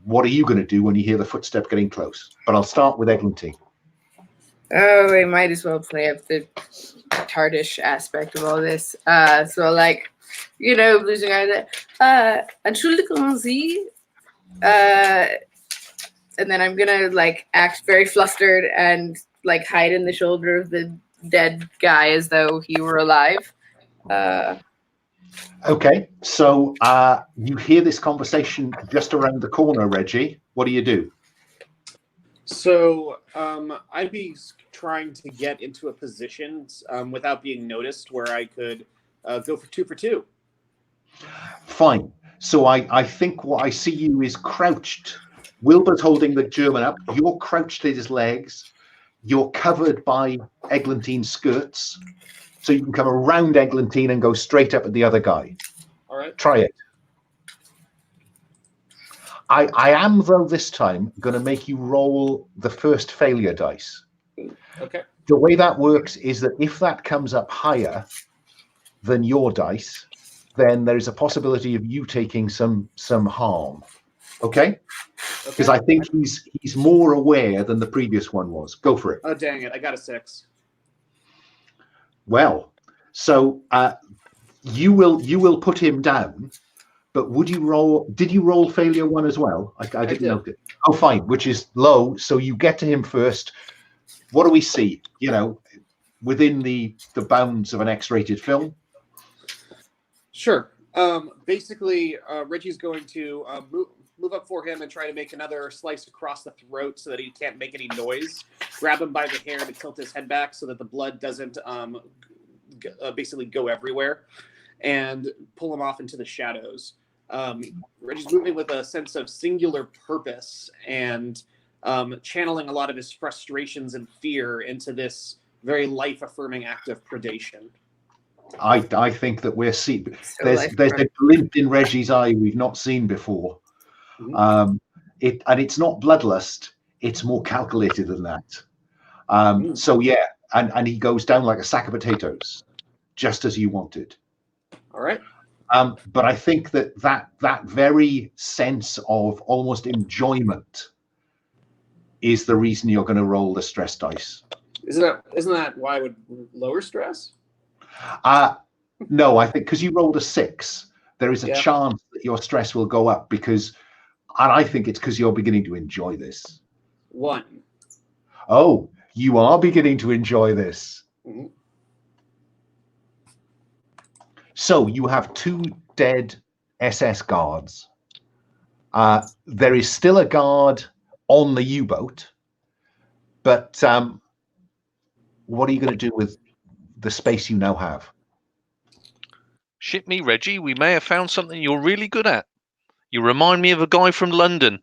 what are you going to do when you hear the footstep getting close? But I'll start with Eglantine. Oh, we might as well play up the tardish aspect of all this. So, like, you know, losing out there. Entschuldigung Sie. And then I'm going to, like, act very flustered and, like, hide in the shoulder of the dead guy as though he were alive. Okay, so you hear this conversation just around the corner, Reggie. What do you do? So I'd be trying to get into a position without being noticed where I could go for 2 for 2. Fine. So I think what I see you is crouched. Wilbur's holding the German up. You're crouched at his legs. You're covered by Eglantine's skirts. So you can come around Eglantine and go straight up at the other guy. All right. Try it. I am, though, this time going to make you roll the first failure dice. Okay. The way that works is that if that comes up higher than your dice, then there is a possibility of you taking some harm. Okay? Because I think he's more aware than the previous one was. Go for it. Oh, dang it. I got a 6. Well, so you will put him down, but would you roll? Did you roll failure 1 as well? I didn't note it. Oh, fine, which is low. So you get to him first. What do we see? You know, within the bounds of an X-rated film. Sure. Basically, Reggie's going to move up for him and try to make another slice across the throat so that he can't make any noise. Grab him by the hair to tilt his head back so that the blood doesn't basically go everywhere, and pull him off into the shadows. Reggie's moving with a sense of singular purpose and channeling a lot of his frustrations and fear into this very life-affirming act of predation. I think that we're seeing there's a glint in Reggie's eye we've not seen before. Mm-hmm. It's not bloodlust; it's more calculated than that. So yeah, and he goes down like a sack of potatoes, just as you wanted. All right. But I think that very sense of almost enjoyment is the reason you're going to roll the stress dice. Isn't that why I would lower stress? No, I think because you rolled a 6, there is a chance that your stress will go up and I think it's because you're beginning to enjoy this. 1. Oh, you are beginning to enjoy this. Mm-hmm. So you have 2 dead SS guards. There is still a guard on the U-boat, but what are you going to do with the space you now have? Ship me, Reggie. We may have found something you're really good at. You remind me of a guy from London.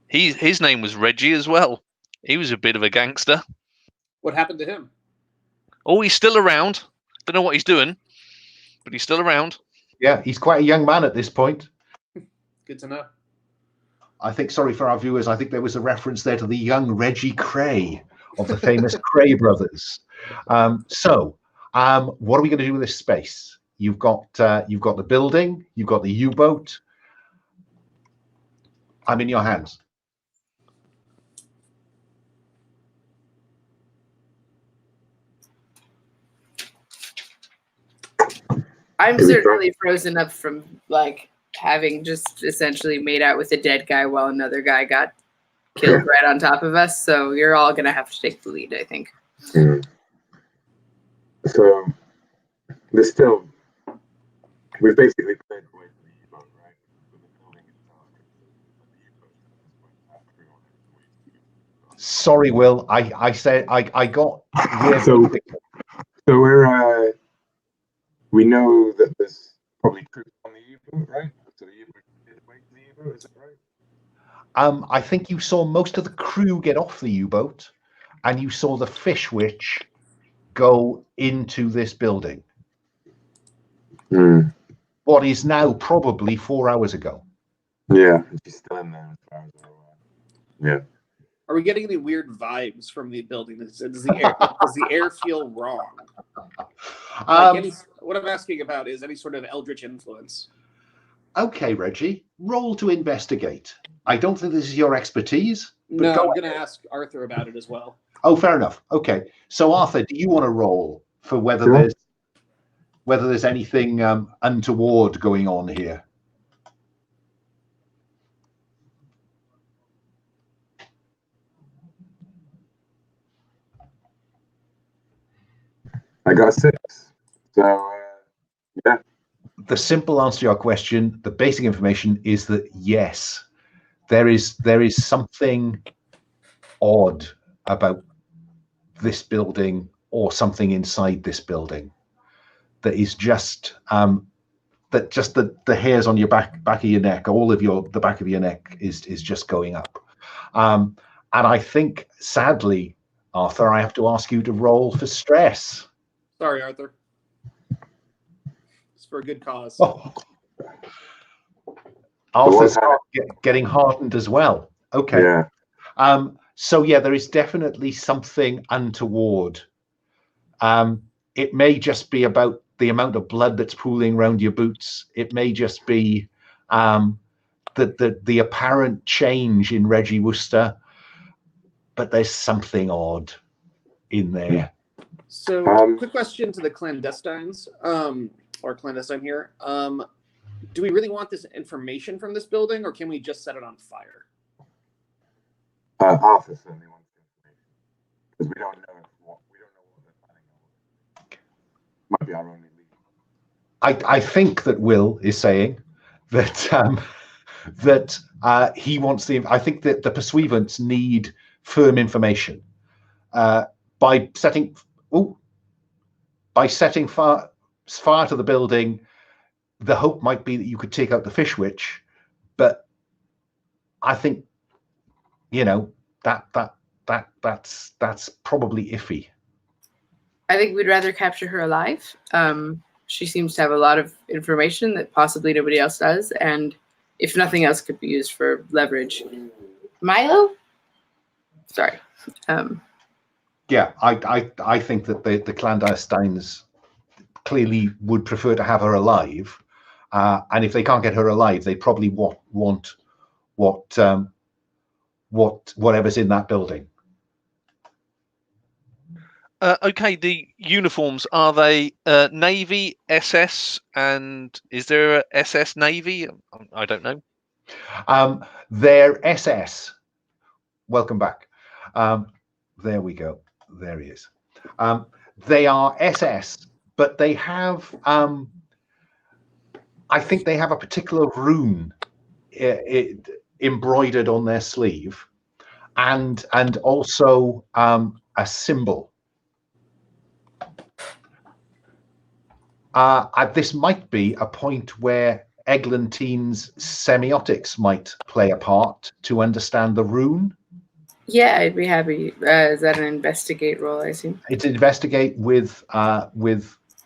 His name was Reggie as well. He was a bit of a gangster. What happened to him? Oh, he's still around. Don't know what he's doing, but he's still around. Yeah, he's quite a young man at this point. Good to know. I think, sorry for our viewers, I think there was a reference there to the young Reggie Cray of the famous Cray brothers. So what are we going to do with this space? You've got the building, you've got the U-boat. I'm in your hands. I'm certainly frozen up from like having just essentially made out with a dead guy while another guy got killed right on top of us. So you're all gonna have to take the lead, I think. So there's still, we've basically played away from the U-boat, right? With the building itself. Sorry, Will. I said I got. So we're we know that there's probably troops on the U-boat, right? So the U-boat is away from the U-boat, is that right? I think you saw most of the crew get off the U-boat, and you saw the fish witch go into this building. What is now probably 4 hours ago. Yeah, she's still in there. Yeah. Are we getting any weird vibes from the building? Does the air feel wrong? What I'm asking about is any sort of eldritch influence. Okay, Reggie, roll to investigate. I don't think this is your expertise. No, I'm going to ask Arthur about it as well. Oh, fair enough. Okay, so Arthur, do you want to roll for whether there's anything untoward going on here? I got 6. So, yeah. The simple answer to your question, the basic information is that yes, there is something odd about this building or something inside this building that is just the hairs on your back of your neck, all of the back of your neck is just going up. And I think, sadly, Arthur, I have to ask you to roll for stress. Sorry, Arthur. It's for a good cause. Oh. Arthur's getting hardened as well. Okay. Yeah. So yeah, there is definitely something untoward. It may just be about the amount of blood that's pooling around your boots. It may just be the apparent change in Reggie Wooster, but there's something odd in there. So, quick question to the clandestines, or clandestine here. Do we really want this information from this building, or can we just set it on fire? Arthur certainly wants the information because we don't know what they're planning on. Might be our only lead. I think that Will is saying that he wants the. I think that the pursuivants need firm information. By setting fire to the building, the hope might be that you could take out the fish witch, but I think that's probably iffy. I think we'd rather capture her alive. She seems to have a lot of information that possibly nobody else does, and if nothing else, could be used for leverage. Milo? Sorry. Yeah, I think that the clandestines clearly would prefer to have her alive, and if they can't get her alive, they probably want whatever's in that building. Okay, the uniforms, are they Navy, SS, and is there a SS Navy? I don't know. They're SS. Welcome back. There we go. There he is. They are SS, but they have, I think they have a particular rune embroidered on their sleeve, and also a symbol. This might be a point where Eglantine's semiotics might play a part to understand the rune. Yeah, I'd be happy. Is that an investigate roll, I assume? It's investigate with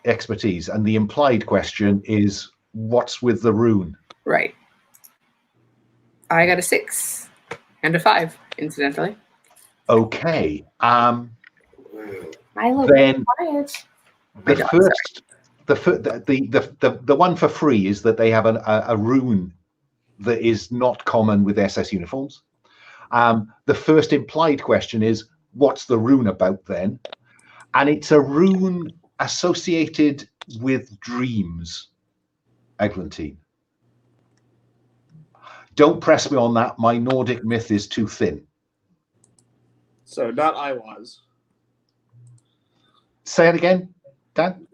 expertise, and the implied question is, what's with the rune? Right. I got a 6 and a 5, incidentally. Okay. Milo, Then quiet. the one for free is that they have a rune that is not common with SS uniforms. The first implied question is, what's the rune about then? And it's a rune associated with dreams, Eglantine. Don't press me on that. My Nordic myth is too thin. So not I was. Say it again, Dan.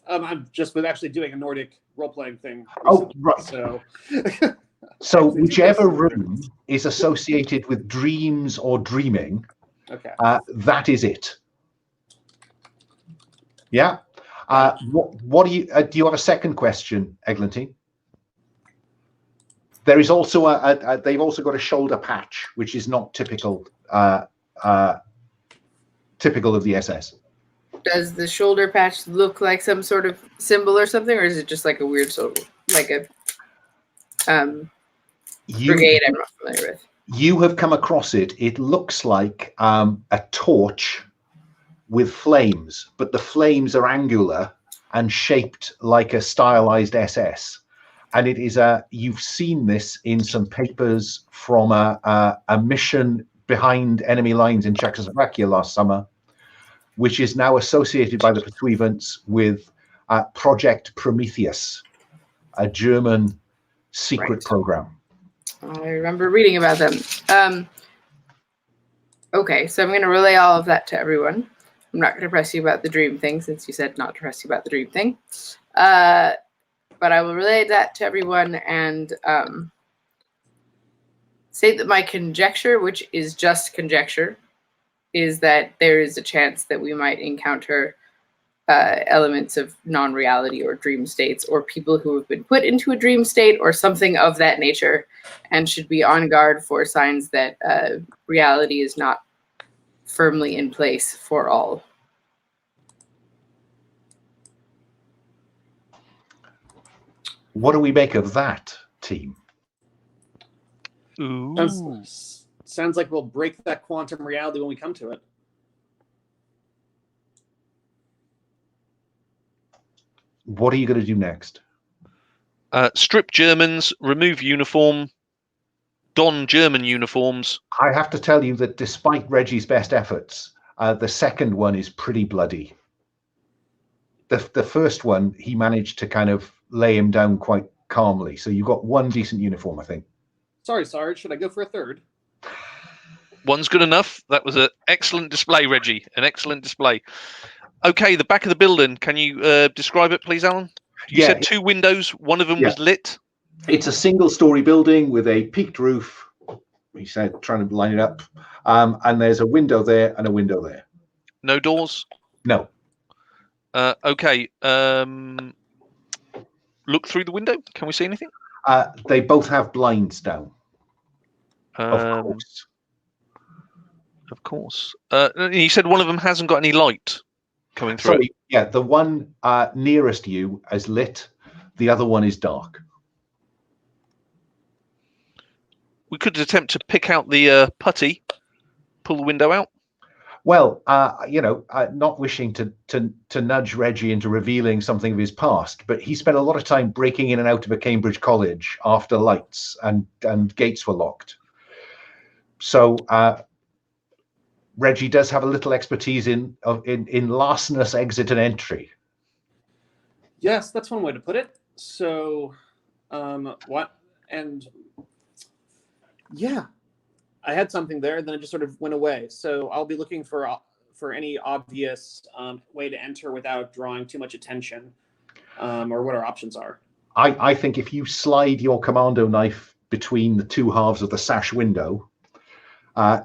I'm just been actually doing a Nordic role-playing thing. Oh, right. So, So whichever rune is associated with dreams or dreaming, okay. that is it. Yeah. What do you have a second question, Eglantine? There is also they've also got a shoulder patch, which is not typical typical of the SS. Does the shoulder patch look like some sort of symbol or something, or is it just like a weird sort of like a brigade I'm not familiar with? You have come across it. It looks like a torch with flames, but the flames are angular and shaped like a stylized SS. And it is you've seen this in some papers from a mission behind enemy lines in Czechoslovakia last summer, which is now associated by the Pursuivants with Projekt Prometheus, a German secret program. I remember reading about them. Okay, so I'm going to relay all of that to everyone. I'm not going to press you about the dream thing, since you said not to press you about the dream thing. But I will relay that to everyone and say that my conjecture, which is just conjecture, is that there is a chance that we might encounter elements of non-reality or dream states, or people who have been put into a dream state or something of that nature, and should be on guard for signs that reality is not firmly in place for all. What do we make of that, team? Ooh. Sounds like we'll break that quantum reality when we come to it. What are you going to do next? Strip Germans, remove uniform, don German uniforms. I have to tell you that despite Reggie's best efforts, the second one is pretty bloody. The first one, he managed to kind of lay him down quite calmly. So you've got one decent uniform, I think. Sorry, Sarge. Should I go for a third? One's good enough. That was an excellent display, Reggie. An excellent display. Okay, the back of the building. Can you describe it, please, Alan? You said 2 windows. One of them was lit. It's a single-story building with a peaked roof. He said, trying to line it up. And there's a window there and a window there. No doors? No. Okay. Look through the window. Can we see anything? They both have blinds down. Of course. Of course. You said one of them hasn't got any light coming through. Sorry, yeah, the one nearest you is lit. The other one is dark. We could attempt to pick out the putty, pull the window out. Well, not wishing to nudge Reggie into revealing something of his past, but he spent a lot of time breaking in and out of a Cambridge college after lights and gates were locked. So Reggie does have a little expertise in larcenous exit and entry. Yes, that's one way to put it. So, what? And yeah, I had something there, then it just sort of went away. So I'll be looking for any obvious way to enter without drawing too much attention, or what our options are. I think if you slide your commando knife between the 2 halves of the sash window,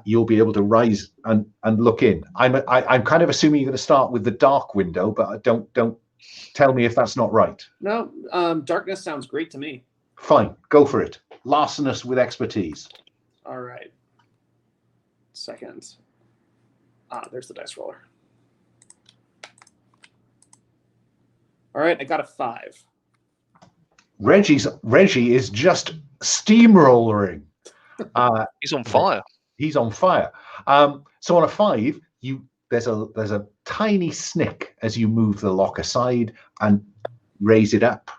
you'll be able to rise and look in. I'm kind of assuming you're going to start with the dark window, but don't Tell me if that's not right. No, darkness sounds great to me. Fine, go for it. Larcenous with expertise. All right. Second. There's the dice roller. All right, I got a 5. Reggie is just steamrolling. He's on fire. He's on fire. So on a 5, there's a tiny snick as you move the lock aside and raise it up.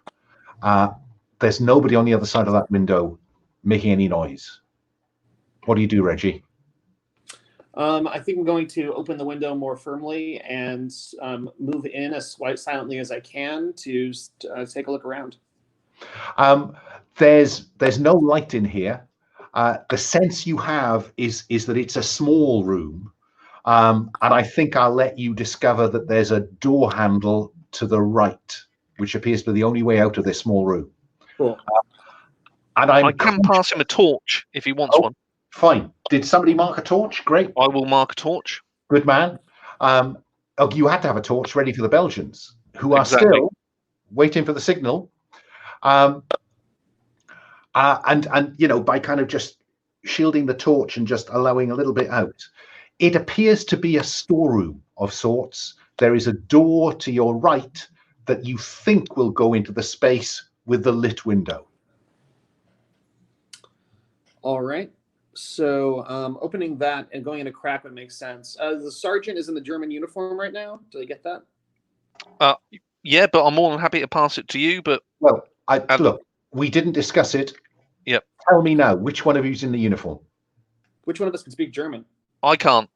There's nobody on the other side of that window making any noise. What do you do, Reggie? I think I'm going to open the window more firmly and move in as silently as I can to take a look around. There's no light in here. The sense you have is that it's a small room, and I think I'll let you discover that there's a door handle to the right, which appears to be the only way out of this small room. Cool. And I can pass him a torch if he wants one. Fine. Did somebody mark a torch? Great. I will mark a torch. Good man. You had to have a torch ready for the Belgians, who are Exactly. still waiting for the signal. And by kind of just shielding the torch and just allowing a little bit out, it appears to be a storeroom of sorts. There is a door to your right that you think will go into the space with the lit window. All right. So opening that and going in a crack would make sense. The sergeant is in the German uniform right now. Did I get that? Yeah, but I'm more than happy to pass it to you. But well, look, we didn't discuss it. Yep. Tell me now, which one of you's in the uniform? Which one of us can speak German? I can't.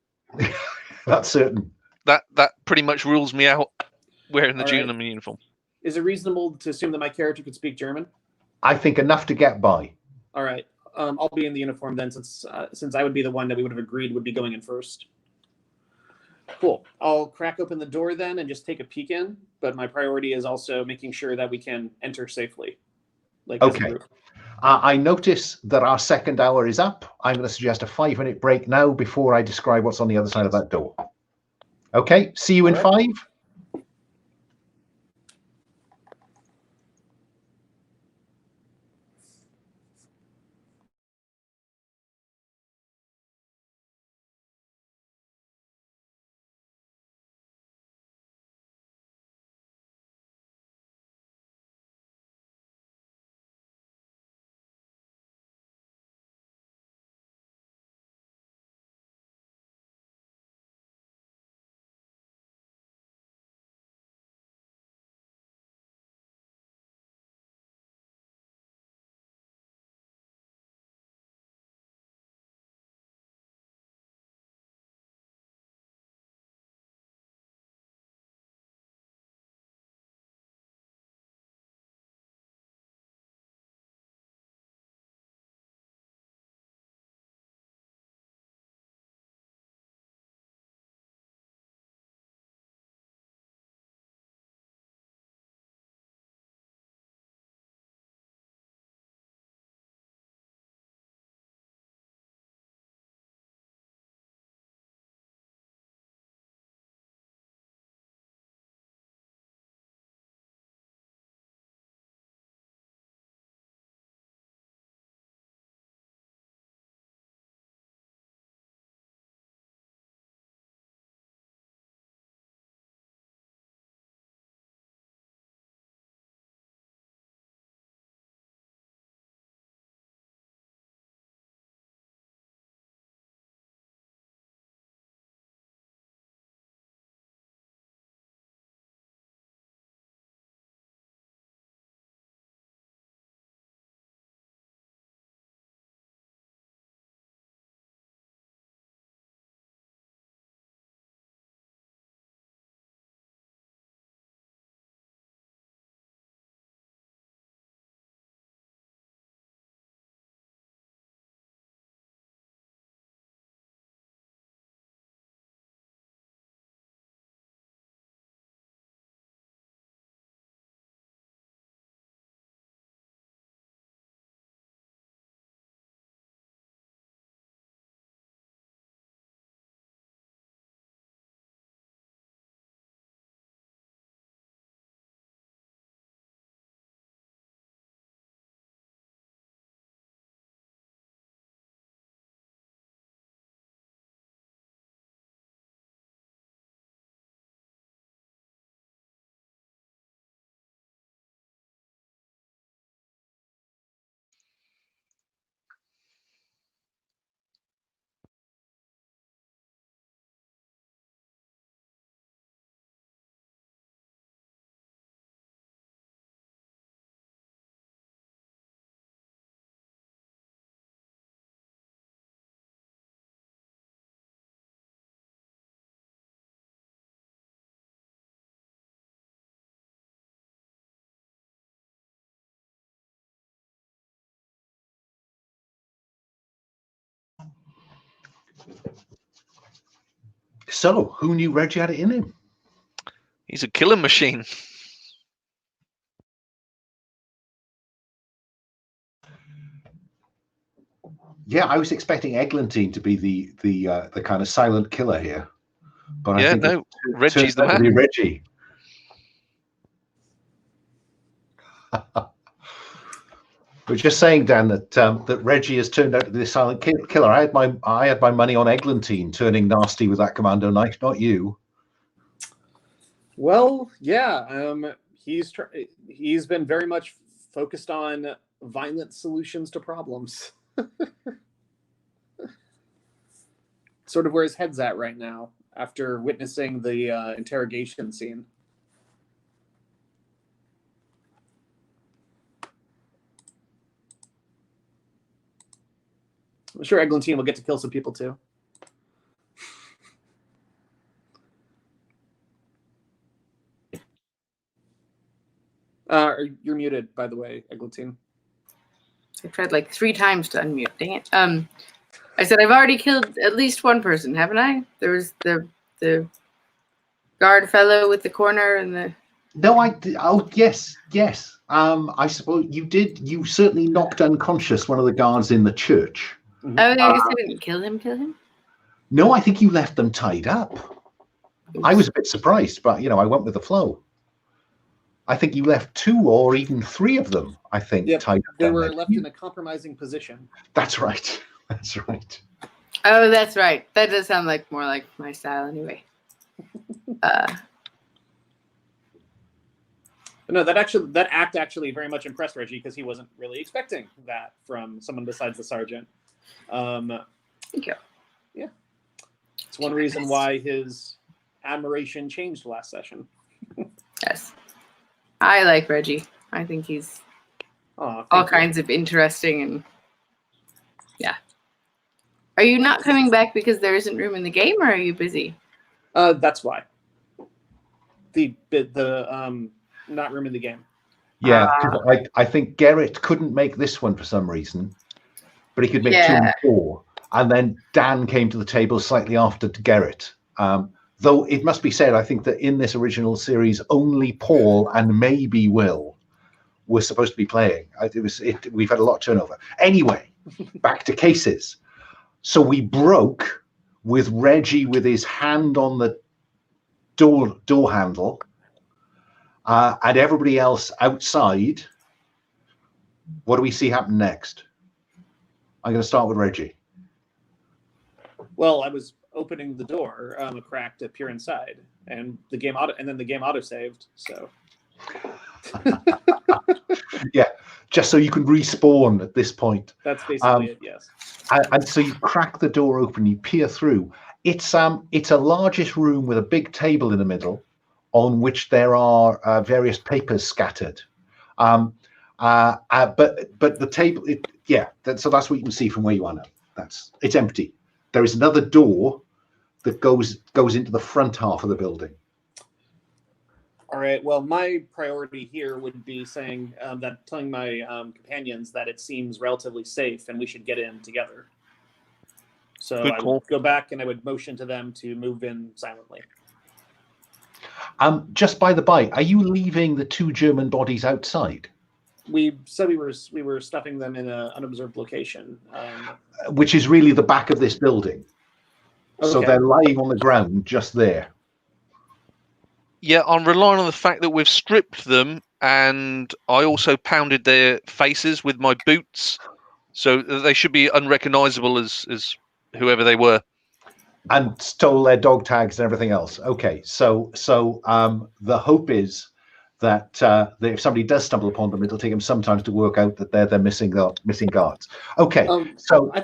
That's certain. That pretty much rules me out wearing the All right. German uniform. Is it reasonable to assume that my character could speak German? I think enough to get by. All right. I'll be in the uniform then, since I would be the one that we would have agreed would be going in first. Cool. I'll crack open the door then and just take a peek in. But my priority is also making sure that we can enter safely. Okay. I notice that our second hour is up. I'm going to suggest a 5-minute break now before I describe what's on the other side of that door. Okay. See you in 5. So, who knew Reggie had it in him? He's a killing machine. Yeah, I was expecting Eglantine to be the kind of silent killer here, but Yeah, I think no, Reggie's the to be man. Reggie. We're just saying, Dan, that Reggie has turned out to be the silent killer. I had my money on Eglantine turning nasty with that commando knife, not you. Well, yeah, he's been very much focused on violent solutions to problems. Sort of where his head's at right now after witnessing the interrogation scene. I'm sure Eglantine will get to kill some people too. You're muted, by the way, Eglantine. I tried like 3 times to unmute. Dang it. I said I've already killed at least one person, haven't I? There was the guard fellow with the corner and the. No, I did. Oh, yes. I suppose you did. You certainly knocked unconscious one of the guards in the church. Oh, I guess I didn't kill him. No, I think you left them tied up. Oops. I was a bit surprised, but I went with the flow. I think you left 2 or even 3 of them. I think tied up. They were left in a compromising position. That's right. That's right. Oh, that's right. That does sound like more like my style, anyway. No, that act actually very much impressed Reggie because he wasn't really expecting that from someone besides the sergeant. Thank you. Yeah, it's one reason why his admiration changed last session. Yes, I like Reggie. I think he's all kinds of interesting and yeah. Are you not coming back because there isn't room in the game, or are you busy? That's why. The not room in the game. Yeah, I think Garrett couldn't make this one for some reason, but he could make 2 and 4. And then Dan came to the table slightly after Garrett. Though it must be said, I think that in this original series, only Paul and maybe Will were supposed to be playing. We've had a lot of turnover. Anyway, back to cases. So we broke with Reggie with his hand on the door handle, and everybody else outside. What do we see happen next? I'm going to start with Reggie. Well, I was opening the door a crack to peer inside, and the game auto saved. So yeah, just so you can respawn at this point. That's basically it. Yes. And so you crack the door open, you peer through. It's a largish room with a big table in the middle, on which there are various papers scattered. But the table, so that's what you can see from where you are now. It's empty. There is another door that goes into the front half of the building. All right. Well, my priority here would be telling my companions that it seems relatively safe and we should get in together. So I would go back and I would motion to them to move in silently. Just by the by, are you leaving the 2 German bodies outside? We said we were stuffing them in an unobserved location, which is really the back of this building. Okay. So they're lying on the ground just there. Yeah, I'm relying on the fact that we've stripped them, and I also pounded their faces with my boots, so they should be unrecognizable as whoever they were. And stole their dog tags and everything else. Okay, so the hope is that if somebody does stumble upon them, it'll take them some time to work out that they're missing guards. Okay, so I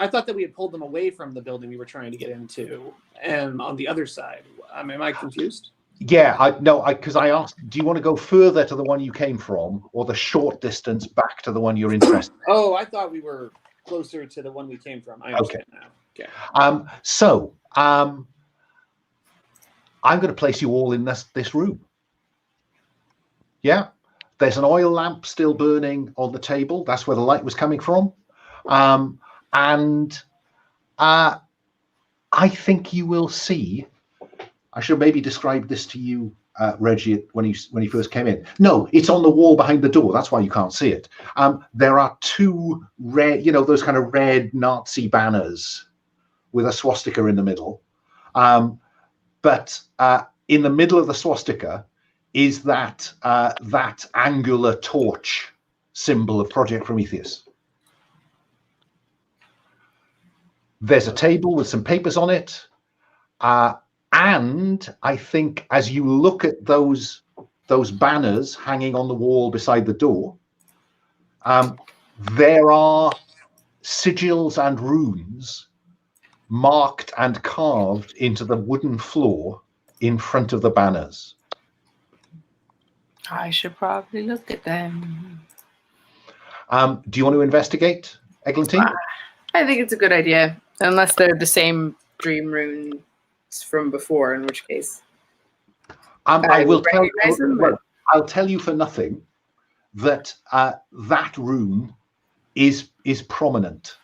thought that we had pulled them away from the building we were trying to get into, and on the other side. Am I confused? Yeah, because I asked, do you want to go further to the one you came from, or the short distance back to the one you're interested in? Oh, I thought we were closer to the one we came from. I understand now. Okay. I'm going to place you all in this room. Yeah, there's an oil lamp still burning on the table. That's where the light was coming from. and I think you will see. I should maybe describe this to you, Reggie, when he first came in. No, it's on the wall behind the door. That's why you can't see it. There are two red, those kind of red Nazi banners with a swastika in the middle. But in the middle of the swastika is that angular torch symbol of Projekt Prometheus. There's a table with some papers on it. And I think as you look at those banners hanging on the wall beside the door, there are sigils and runes marked and carved into the wooden floor in front of the banners. I should probably look at them. Do you want to investigate, Eglantine? I think it's a good idea, unless they're the same dream runes from before, in which case I will tell recognize them, but I'll tell you for nothing that that rune is prominent,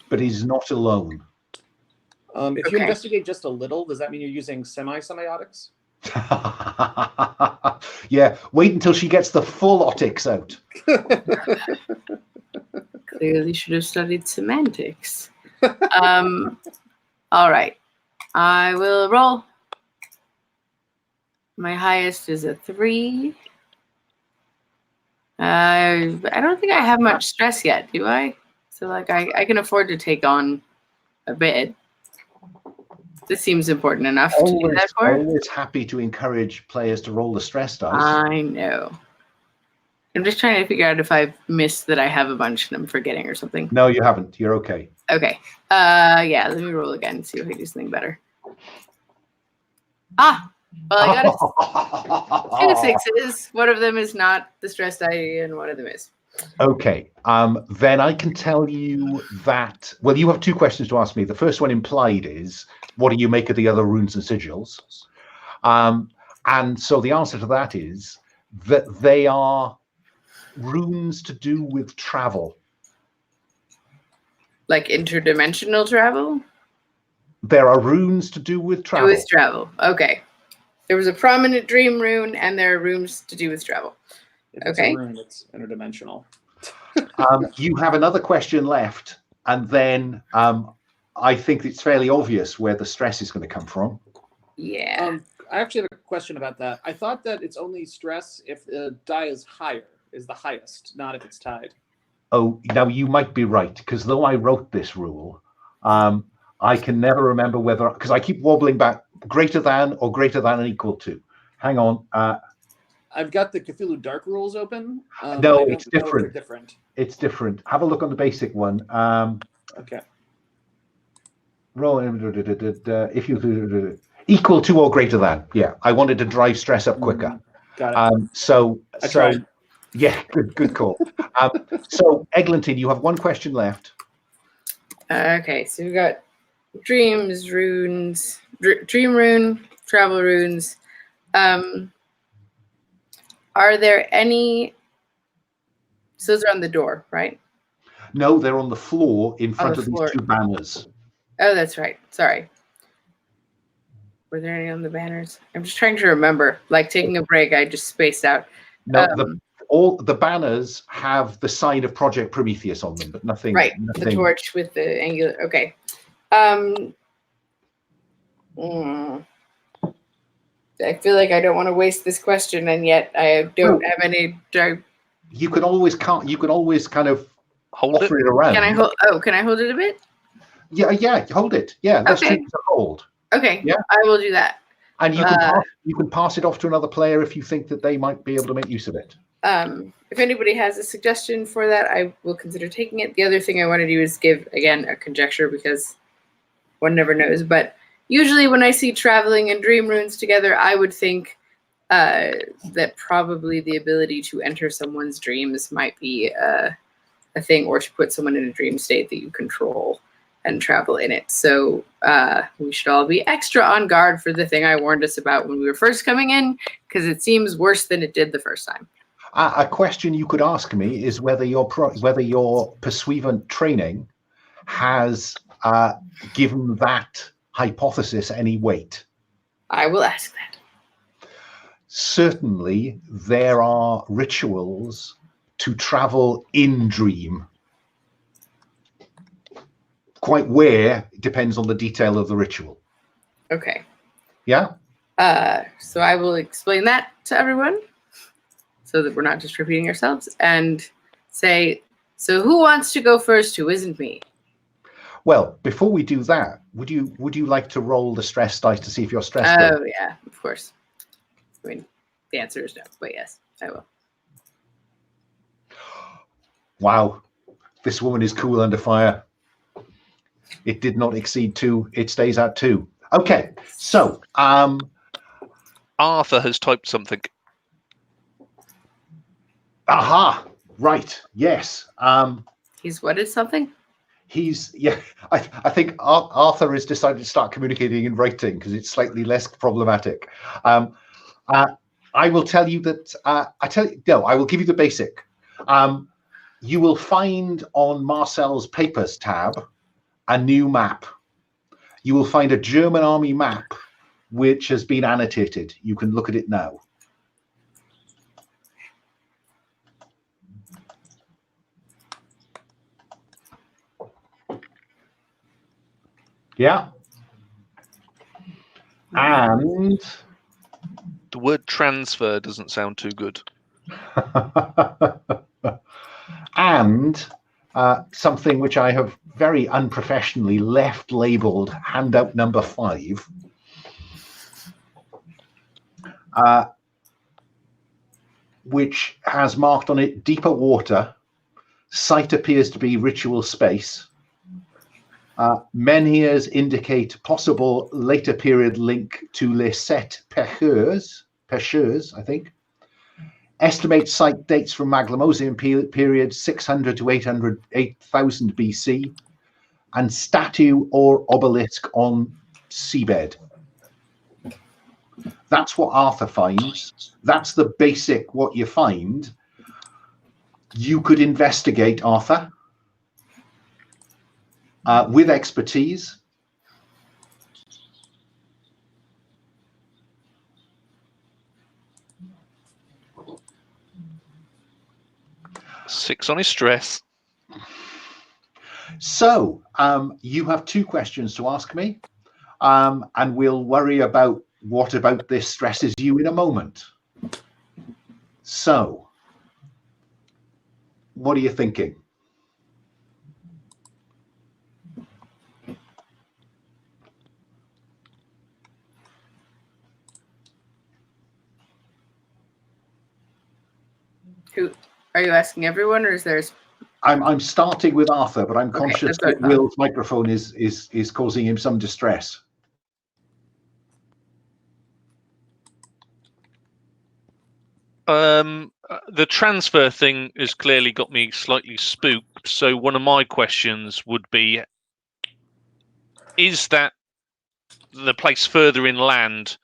but is not alone. If you investigate just a little, does that mean you're using semiotics? Yeah, wait until she gets the full otics out. clearly should have studied semantics. All right. I will roll. My highest is a 3. I don't think I have much stress yet, do I? So like I can afford to take on a bit. This seems important enough to do that for. Always happy to encourage players to roll the stress dice. I know. I'm just trying to figure out if I've missed that I have a bunch and I'm forgetting or something. No, you haven't. You're okay. Okay. Yeah, let me roll again and see if I do something better. Well, I got 2 6s. One of them is not the stress die, and one of them is. Okay. Then I can tell you that. Well, you have 2 questions to ask me. The first one implied is, what do you make of the other runes and sigils? And so the answer to that is that they are runes to do with travel. Like interdimensional travel? There are runes to do with travel. With travel. Okay. There was a prominent dream rune, and there are runes to do with travel. If it's a rune, it's interdimensional. You have another question left, and then I think it's fairly obvious where the stress is going to come from. Yeah. I actually have a question about that. I thought that it's only stress if the die is higher, is the highest, not if it's tied. Oh, now you might be right, because though I wrote this rule, I can never remember whether, because I keep wobbling back, greater than or greater than and equal to. Hang on. I've got the Cthulhu Dark rules open. No, it's different. Different. It's different. Have a look on the basic one. Okay. Roll if you equal to or greater than. Yeah, I wanted to drive stress up quicker. Got it. So tried. Yeah, good call. So Eglantine, you have 1 question left. Okay, so we've got dreams, runes, dream rune, travel runes. Are there any? So those are on the door, right? No, they're on the floor in front of these 2 banners. Oh, that's right. Sorry. Were there any on the banners? I'm just trying to remember. Like taking a break, I just spaced out. No, all the banners have the sign of Projekt Prometheus on them, but nothing. Right, nothing. the torch with the angular. Okay. I feel like I don't want to waste this question, and yet I don't have any. You can always kind of hold offer it around. Can I hold? Oh, can I hold it a bit? Yeah, hold it. Yeah, let's treat it as a hold. Okay, yeah, I will do that. And you can pass it off to another player if you think that they might be able to make use of it. If anybody has a suggestion for that, I will consider taking it. The other thing I want to do is give, again, a conjecture, because one never knows. But usually when I see traveling and dream runes together, I would think that probably the ability to enter someone's dreams might be a thing, or to put someone in a dream state that you control and travel in it. So we should all be extra on guard for the thing I warned us about when we were first coming in, because it seems worse than it did the first time. A question you could ask me is whether your pursuivant training has given that hypothesis any weight? I will ask that. Certainly, there are rituals to travel in dream. Quite where depends on the detail of the ritual. Okay. Yeah? So I will explain that to everyone so that we're not just repeating ourselves and say, so who wants to go first who isn't me? Well, before we do that, would you like to roll the stress dice to see if you're stressed? Oh, yeah, of course. I mean, the answer is no, but yes, I will. Wow, this woman is cool under fire. It did not exceed 2. It stays at 2. Okay, so Arthur has typed something. Aha, right, yes. He's what is something? I think Arthur has decided to start communicating in writing because it's slightly less problematic. I will tell you that, I will give you the basic. You will find on Marcel's Papers tab a new map. You will find a German army map which has been annotated. You can look at it now. Yeah. And The word transfer doesn't sound too good. and something which I have very unprofessionally left labeled handout number 5. Which has marked on it deeper water. Site appears to be ritual space. Menhirs indicate possible later period link to Les Sept Pêcheurs, I think. Estimate site dates from Maglemosian period 600 to 8000 BC, and statue or obelisk on seabed. That's what Arthur finds. That's the basic what you find. You could investigate, Arthur, with expertise. Six on his stress. So you have 2 questions to ask me, and we'll worry about what about this stresses you in a moment. So, what are you thinking? Who are you asking everyone, or is there? I'm starting with Arthur, but I'm conscious that's that Will's microphone is causing him some distress. The transfer thing has clearly got me slightly spooked. So one of my questions would be, is that the place further inland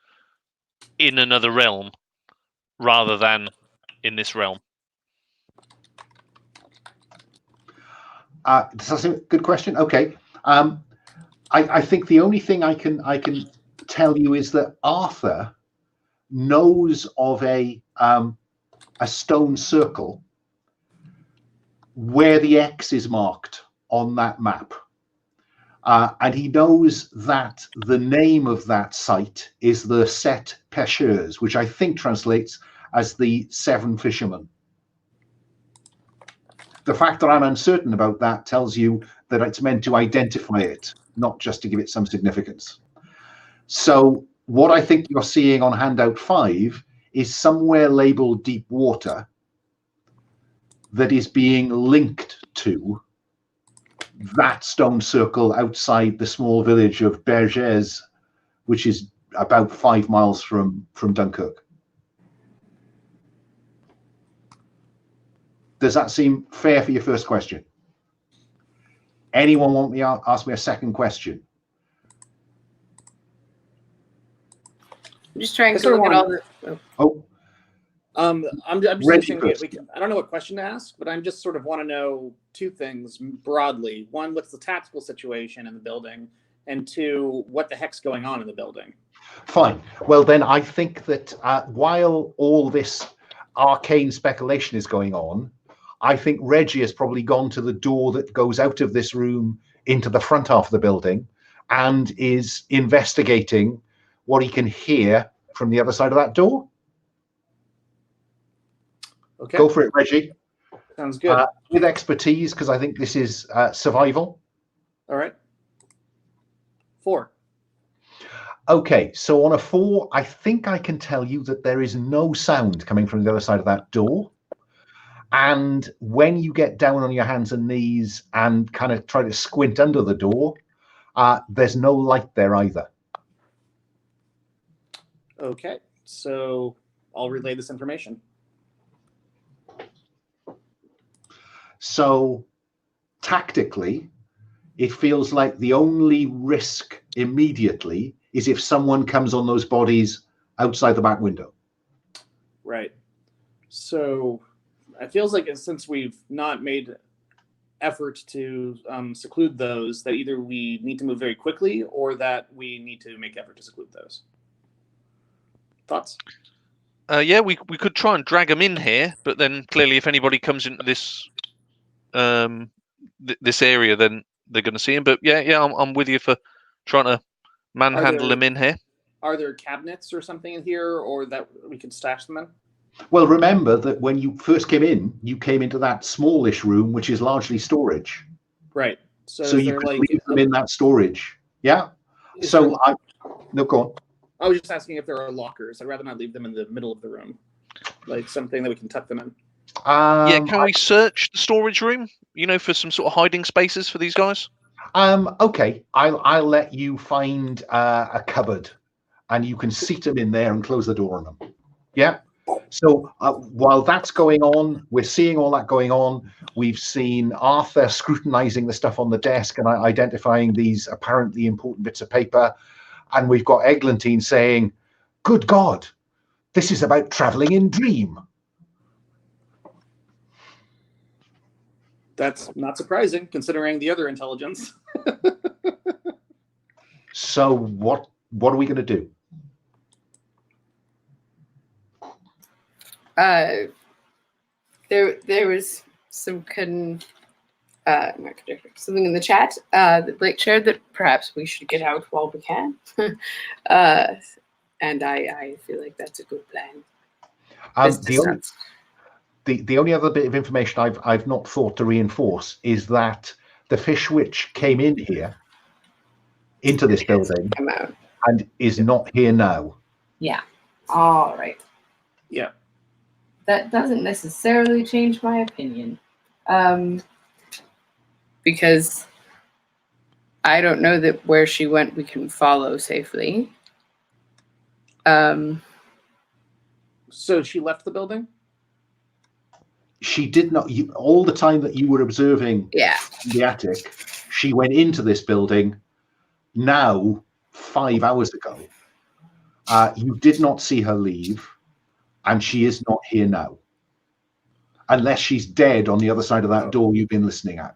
in another realm rather than in this realm? That's a good question. Okay. I think the only thing I can tell you is that Arthur knows of a stone circle where the X is marked on that map. And he knows that the name of that site is the Sept Pêcheurs, which I think translates as the 7 fishermen. The fact that I'm uncertain about that tells you that it's meant to identify it, not just to give it some significance. So what I think you're seeing on handout 5 is somewhere labeled deep water that is being linked to that stone circle outside the small village of Bergès, which is about 5 miles from Dunkirk. Does that seem fair for your first question? Anyone want me to ask me a second question? I'm just trying to look at all the. Oh, I'm just Reggie thinking, I don't know what question to ask, but I'm just sort of want to know two things broadly. One, what's the tactical situation in the building? And two, what the heck's going on in the building? Fine. Well, then I think that while all this arcane speculation is going on, I think Reggie has probably gone to the door that goes out of this room into the front half of the building and is investigating what he can hear from the other side of that door. Okay. Go for it, Reggie. Sounds good. With expertise, because I think this is survival. All right. 4. Okay, so on a 4, I think I can tell you that there is no sound coming from the other side of that door. And when you get down on your hands and knees and kind of try to squint under the door, there's no light there either. Okay, so I'll relay this information. So tactically, it feels like the only risk immediately is if someone comes on those bodies outside the back window. Right. So it feels like since we've not made effort to seclude those, that either we need to move very quickly or that we need to make effort to seclude those. Thoughts? Yeah, we could try and drag them in here, but then clearly if anybody comes into this this area, then they're going to see him. But yeah, I'm with you for trying to manhandle him in here. Are there cabinets or something in here, or that we can stash them in? Well, remember that when you first came in, you came into that smallish room, which is largely storage. Right. So you can leave them in that storage. Yeah. So no, go on. I was just asking if there are lockers. I'd rather not leave them in the middle of the room, like something that we can tuck them in. Yeah, can we search the storage room? For some sort of hiding spaces for these guys. Okay, I'll let you find a cupboard, and you can seat them in there and close the door on them. Yeah. So while that's going on, we're seeing all that going on. We've seen Arthur scrutinizing the stuff on the desk and identifying these apparently important bits of paper. And we've got Eglantine saying, "Good God, this is about traveling in dream." That's not surprising, considering the other intelligence. So what are we going to do? There was something in the chat that Blake shared that perhaps we should get out while we can. And I feel like that's a good plan. The only other bit of information I've not thought to reinforce is that the fish witch came in here into this building and is not here now. Yeah. All right. Yeah. That doesn't necessarily change my opinion. Because I don't know that where she went we can follow safely. So she left the building? She did not. All the time that you were observing the attic, she went into this building now 5 hours ago. You did not see her leave, and she is not here now. Unless she's dead on the other side of that door you've been listening at.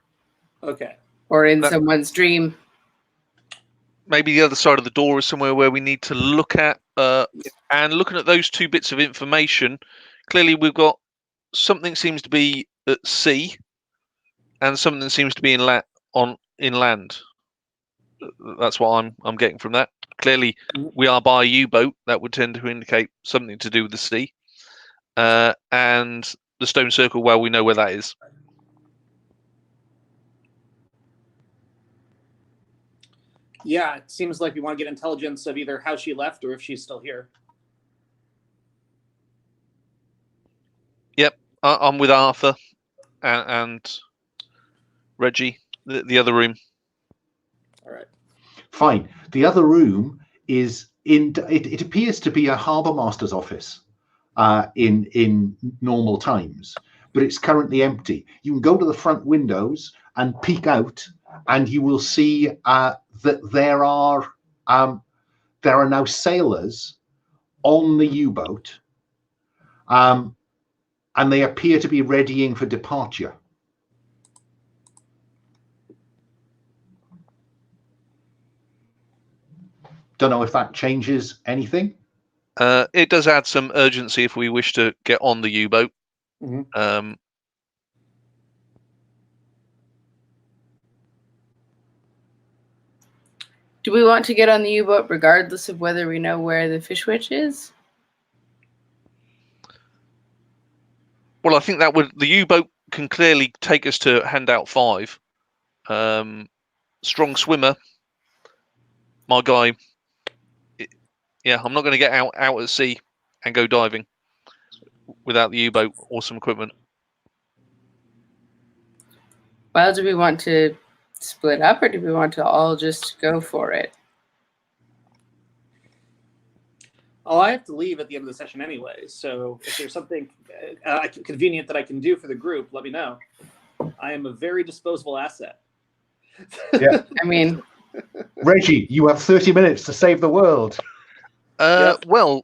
Okay. Or in someone's dream. Maybe the other side of the door is somewhere where we need to look at. And looking at those two bits of information, clearly we've got something seems to be at sea, and something seems to be inland. That's what I'm getting from that. Clearly, we are by a U-boat. That would tend to indicate something to do with the sea. And the stone circle, well, we know where that is. Yeah, it seems like we want to get intelligence of either how she left or if she's still here. Yep, I'm with Arthur and Reggie, the other room. All right. Fine. The other room is it appears to be a harbour master's office in normal times, but it's currently empty. You can go to the front windows and peek out, and you will see that there are now sailors on the U-boat, and they appear to be readying for departure. Don't know if that changes anything. It does add some urgency if we wish to get on the U-boat. Mhm. Do we want to get on the U-boat regardless of whether we know where the fish witch is? Well, I think that the U-boat can clearly take us to Handout 5. Strong swimmer, my guy. Yeah, I'm not going to get out at sea and go diving without the U-boat or some equipment. Well, do we want to split up, or do we want to all just go for it? Oh, I have to leave at the end of the session anyway, so if there's something convenient that I can do for the group, let me know. I am a very disposable asset. Yeah. I mean, Reggie, you have 30 minutes to save the world. Yep. Well,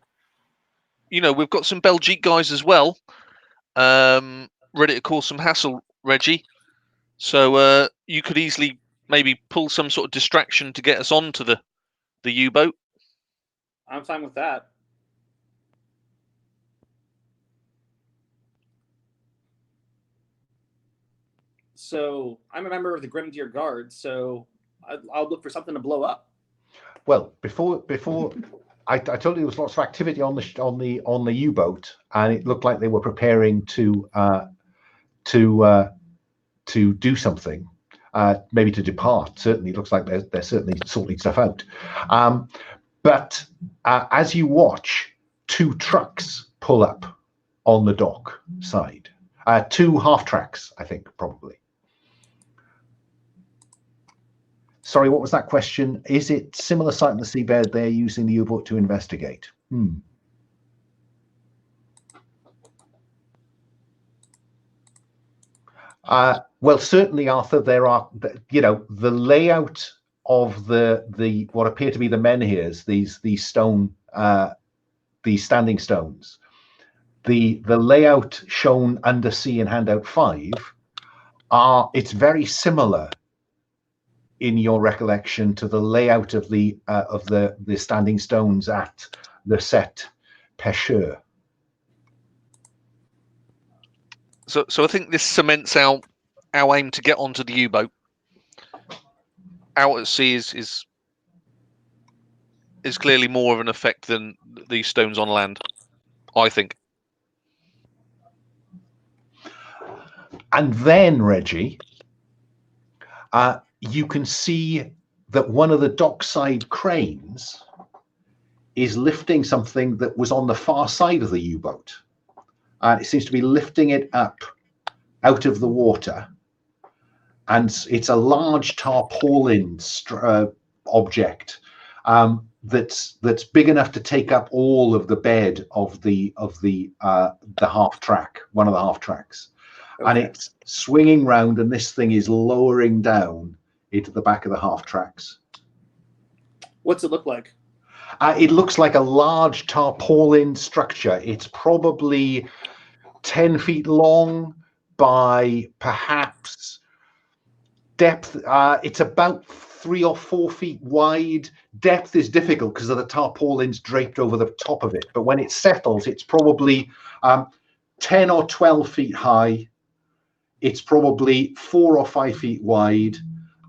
we've got some Belgique guys as well, ready to cause some hassle, Reggie. So you could easily maybe pull some sort of distraction to get us onto the U-boat. I'm fine with that. So I'm a member of the Grenadier Guard, so I'll look for something to blow up. Well, before I told you there was lots of activity on the U-boat, and it looked like they were preparing to do something, maybe to depart. Certainly, it looks like they're certainly sorting stuff out. But as you watch, 2 trucks pull up on the dock side. 2 half-tracks, I think, probably. Sorry, what was that question? Is it similar site on the seabed they're using the U-boat to investigate? Well, certainly, Arthur, there are, the layout of the what appear to be the menhirs, these stone, these standing stones. The layout shown under C in Handout 5 it's very similar in your recollection to the layout of the standing stones at the set Pêcheur. So I think this cements our aim to get onto the U-boat. Out at sea is clearly more of an effect than these stones on land, I think. And then, Reggie, you can see that one of the dockside cranes is lifting something that was on the far side of the U-boat. It seems to be lifting it up out of the water. And it's a large tarpaulin object that's big enough to take up all of the bed of the half track, one of the half tracks. Okay. And it's swinging round, and this thing is lowering down into the back of the half tracks. What's it look like? It looks like a large tarpaulin structure. It's probably 10 feet long by perhaps depth. It's about 3 or 4 feet wide. Depth is difficult because of the tarpaulins draped over the top of it. But when it settles, it's probably 10 or 12 feet high. It's probably 4 or 5 feet wide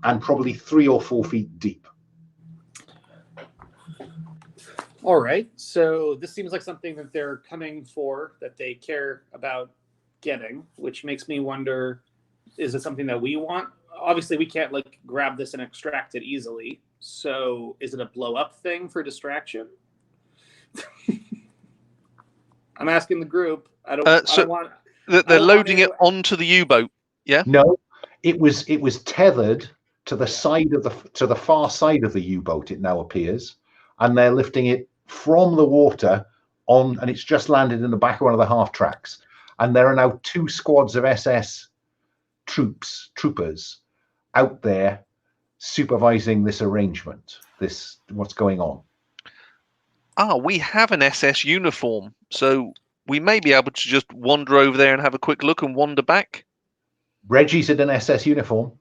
and probably 3 or 4 feet deep. All right. So this seems like something that they're coming for, that they care about getting, which makes me wonder, is it something that we want? Obviously, we can't grab this and extract it easily. So is it a blow up thing for distraction? I'm asking the group. I don't want. They're loading it onto the U-boat. Yeah. No, it was tethered to the side of the far side of the U-boat. It now appears, and they're lifting it from the water on, and it's just landed in the back of one of the half tracks. And there are now 2 squads of SS troopers out there supervising this arrangement. What's going on? We have an SS uniform, so we may be able to just wander over there and have a quick look and wander back. Reggie's in an SS uniform.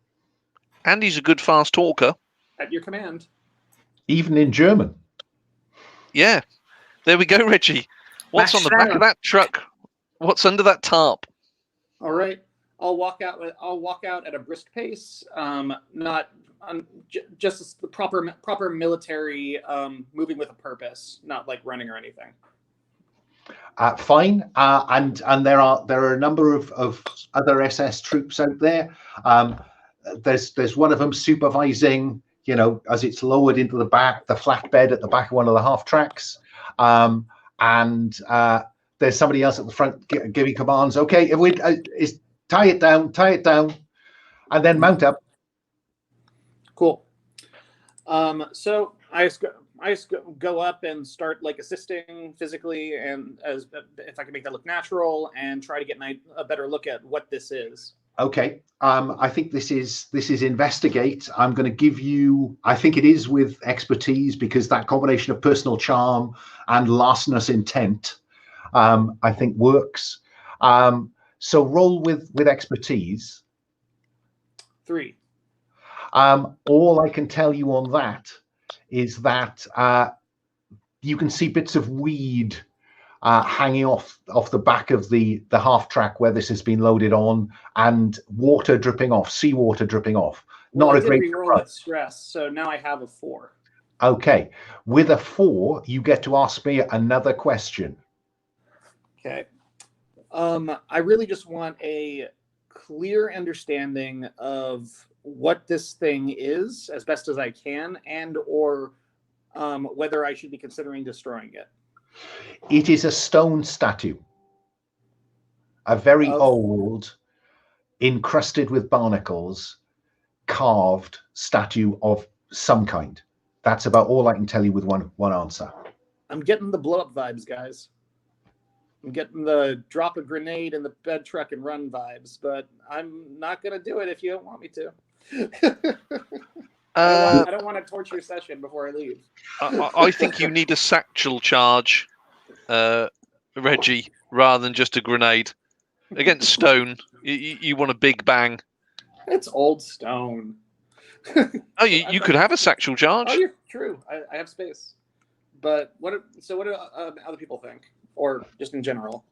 And he's a good fast talker. At your command. Even in German. Yeah. There we go, Reggie. What's on the back of that truck? What's under that tarp? All right. I'll walk out at a brisk pace, just the proper military, moving with a purpose, not like running or anything. Fine, and there are a number of other SS troops out there. There's one of them supervising, as it's lowered into the flatbed at the back of one of the half tracks, and there's somebody else at the front giving commands. Okay, tie it down, and then mount up. Cool. So I just go up and start like assisting physically, and if I can make that look natural, and try to get a better look at what this is. Okay. I think this is investigate. I'm going to give you. I think it is with expertise, because that combination of personal charm and larcenous intent, I think works. So roll with expertise. 3. All I can tell you on that is that you can see bits of weed hanging off the back of the half track where this has been loaded on, and water dripping off, seawater dripping off. Well, Not I a great reroll with stress, so now I have a 4. Okay. With a 4, you get to ask me another question. Okay. I really just want a clear understanding of what this thing is as best as I can, and/or whether I should be considering destroying it. It is a stone statue, a very old, encrusted with barnacles, carved statue of some kind. That's about all I can tell you with one answer. I'm getting the blow-up vibes, guys. I'm getting the drop a grenade in the bed truck and run vibes, but I'm not going to do it if you don't want me to. I don't want a torture session before I leave. I think you need a satchel charge, Reggie, rather than just a grenade. Against stone, you want a big bang. It's old stone. Oh, you could have a satchel charge. Oh, you're true. I have space. But what do other people think? Or just in general?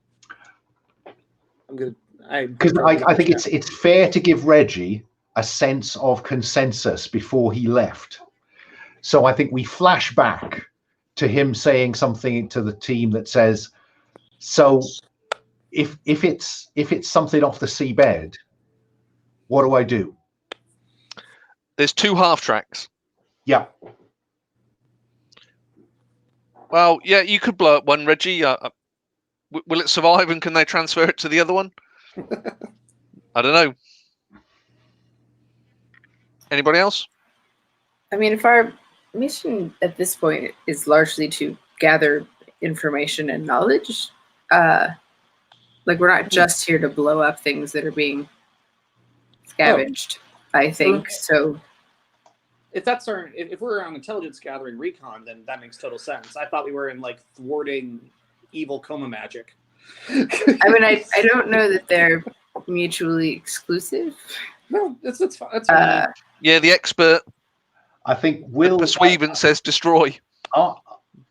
I'm good. Because I think it's fair to give Reggie a sense of consensus before he left. So I think we flash back to him saying something to the team that says, so if it's something off the seabed, what do I do? There's 2 half tracks. Yeah. Well, yeah, you could blow up one, Reggie. Will it survive, and can they transfer it to the other one? I don't know. Anybody else? I mean, if our mission at this point is largely to gather information and knowledge, like we're not just here to blow up things that are being scavenged, I think. So if we're on intelligence gathering recon, then that makes total sense. I thought we were in like thwarting evil coma magic. I mean, I don't know that they're mutually exclusive. No, that's fine. Yeah, the expert. I think Will. The persuadant says destroy.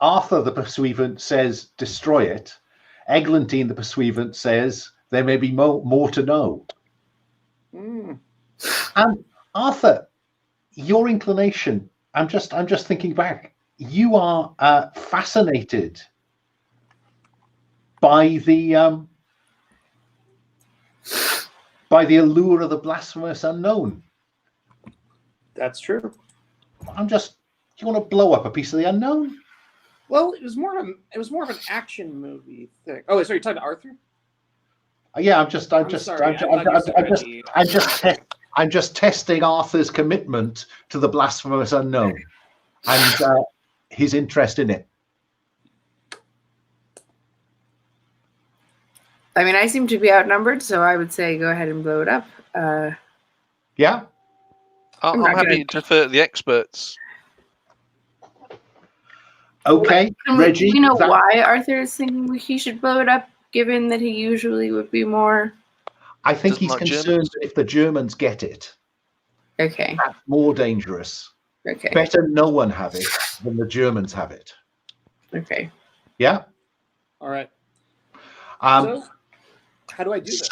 Arthur, the persuadant, says destroy it. Eglantine, the persuadant, says there may be more to know. Mm. And Arthur, your inclination. I'm just thinking back. You are fascinated by the allure of the blasphemous unknown. That's true. You want to blow up a piece of the unknown? Well, it was more of an action movie thing. Oh, sorry, you're talking to Arthur? Yeah, I'm just testing Arthur's commitment to the blasphemous unknown and his interest in it. I mean, I seem to be outnumbered, so I would say go ahead and blow it up. Yeah? I'm happy to defer to the experts. Okay, Reggie. Do you know why Arthur is thinking he should blow it up, given that he usually would be more? I think Doesn't he's like concerned Germans? that if the Germans get it, Okay. that's more dangerous. Okay. Better no one have it than the Germans have it. Okay. Yeah. All right. Um, So, how do I do this?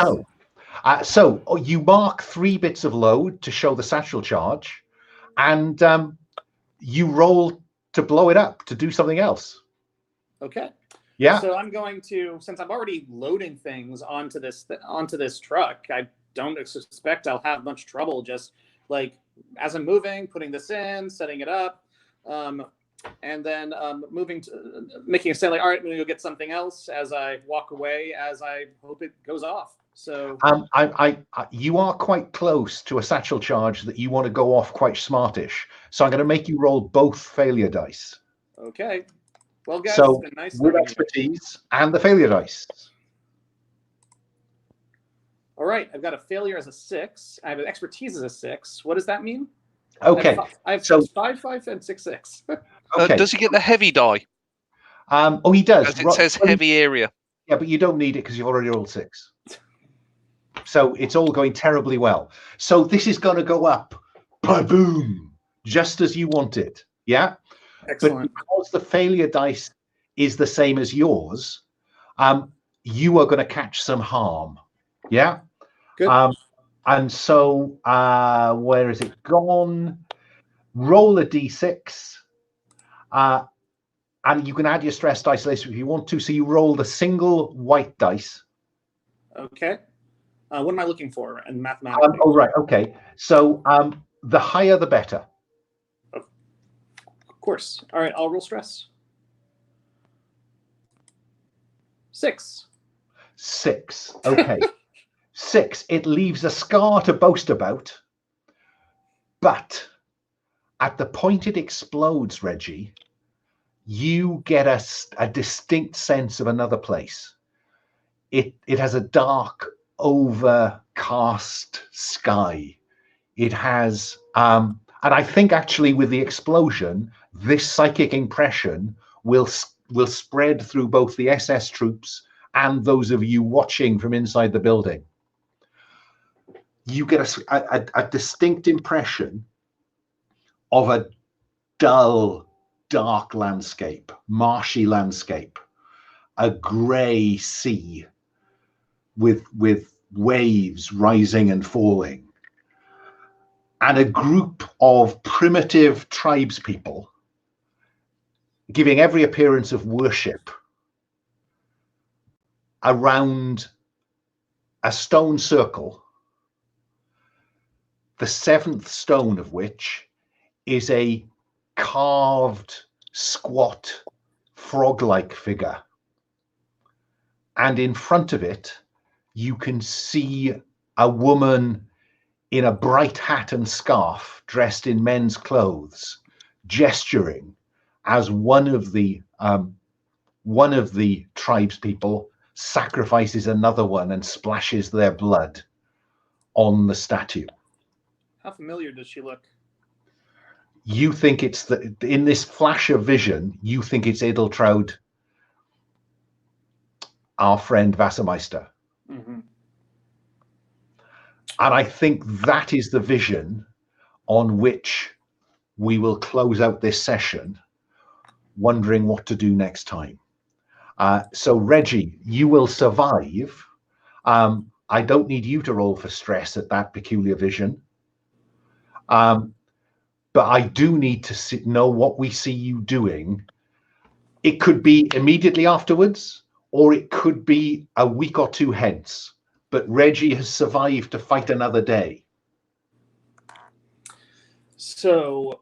So you mark 3 bits of load to show the satchel charge, and you roll to blow it up to do something else. Okay. Yeah. So I'm going to, since I'm already loading things onto this truck, I don't suspect I'll have much trouble just like as I'm moving, putting this in, setting it up, and then moving to making a sound like, all right, I'm going to go get something else as I walk away, as I hope it goes off. So you are quite close to a satchel charge that you want to go off quite smartish. So I'm going to make you roll both failure dice. Okay. Well, guys, so it's been nice with expertise and the failure dice. All right, I've got a failure as a 6. I have an expertise as a 6. What does that mean? Okay. I have so 5, 5, and 6, 6. Okay. Does he get the heavy die? Oh, he does. As it says heavy area. Yeah, but you don't need it because you've already rolled 6. So it's all going terribly well. So this is going to go up, boom, just as you want it. Yeah. Excellent. But because the failure dice is the same as yours, you are going to catch some harm. Yeah. Good. And so where is it gone? Roll a d6. And you can add your stress dice later if you want to. So you roll the single white dice. Okay. What am I looking for in mathematics? Oh, right. Okay. So the higher, the better. Of course. All right. I'll roll stress. 6. 6. Okay. 6. It leaves a scar to boast about. But at the point it explodes, Reggie, you get a distinct sense of another place. It has a dark, overcast sky. It has, and I think actually with the explosion, this psychic impression will spread through both the SS troops and those of you watching from inside the building. You get a distinct impression of a dull, dark landscape, marshy landscape, a grey sea with waves rising and falling, and a group of primitive tribespeople giving every appearance of worship around a stone circle, the 7th stone of which is a carved, squat, frog-like figure. And in front of it, you can see a woman in a bright hat and scarf, dressed in men's clothes, gesturing as one of the tribespeople sacrifices another one and splashes their blood on the statue. How familiar does she look? You think it's in this flash of vision, you think it's Edeltraud, our friend Wassermeister. Mm-hmm. And I think that is the vision on which we will close out this session, wondering what to do next time. So Reggie, you will survive. I don't need you to roll for stress at that peculiar vision. But I do need to know what we see you doing. It could be immediately afterwards, or it could be a week or 2 hence. But Reggie has survived to fight another day. So,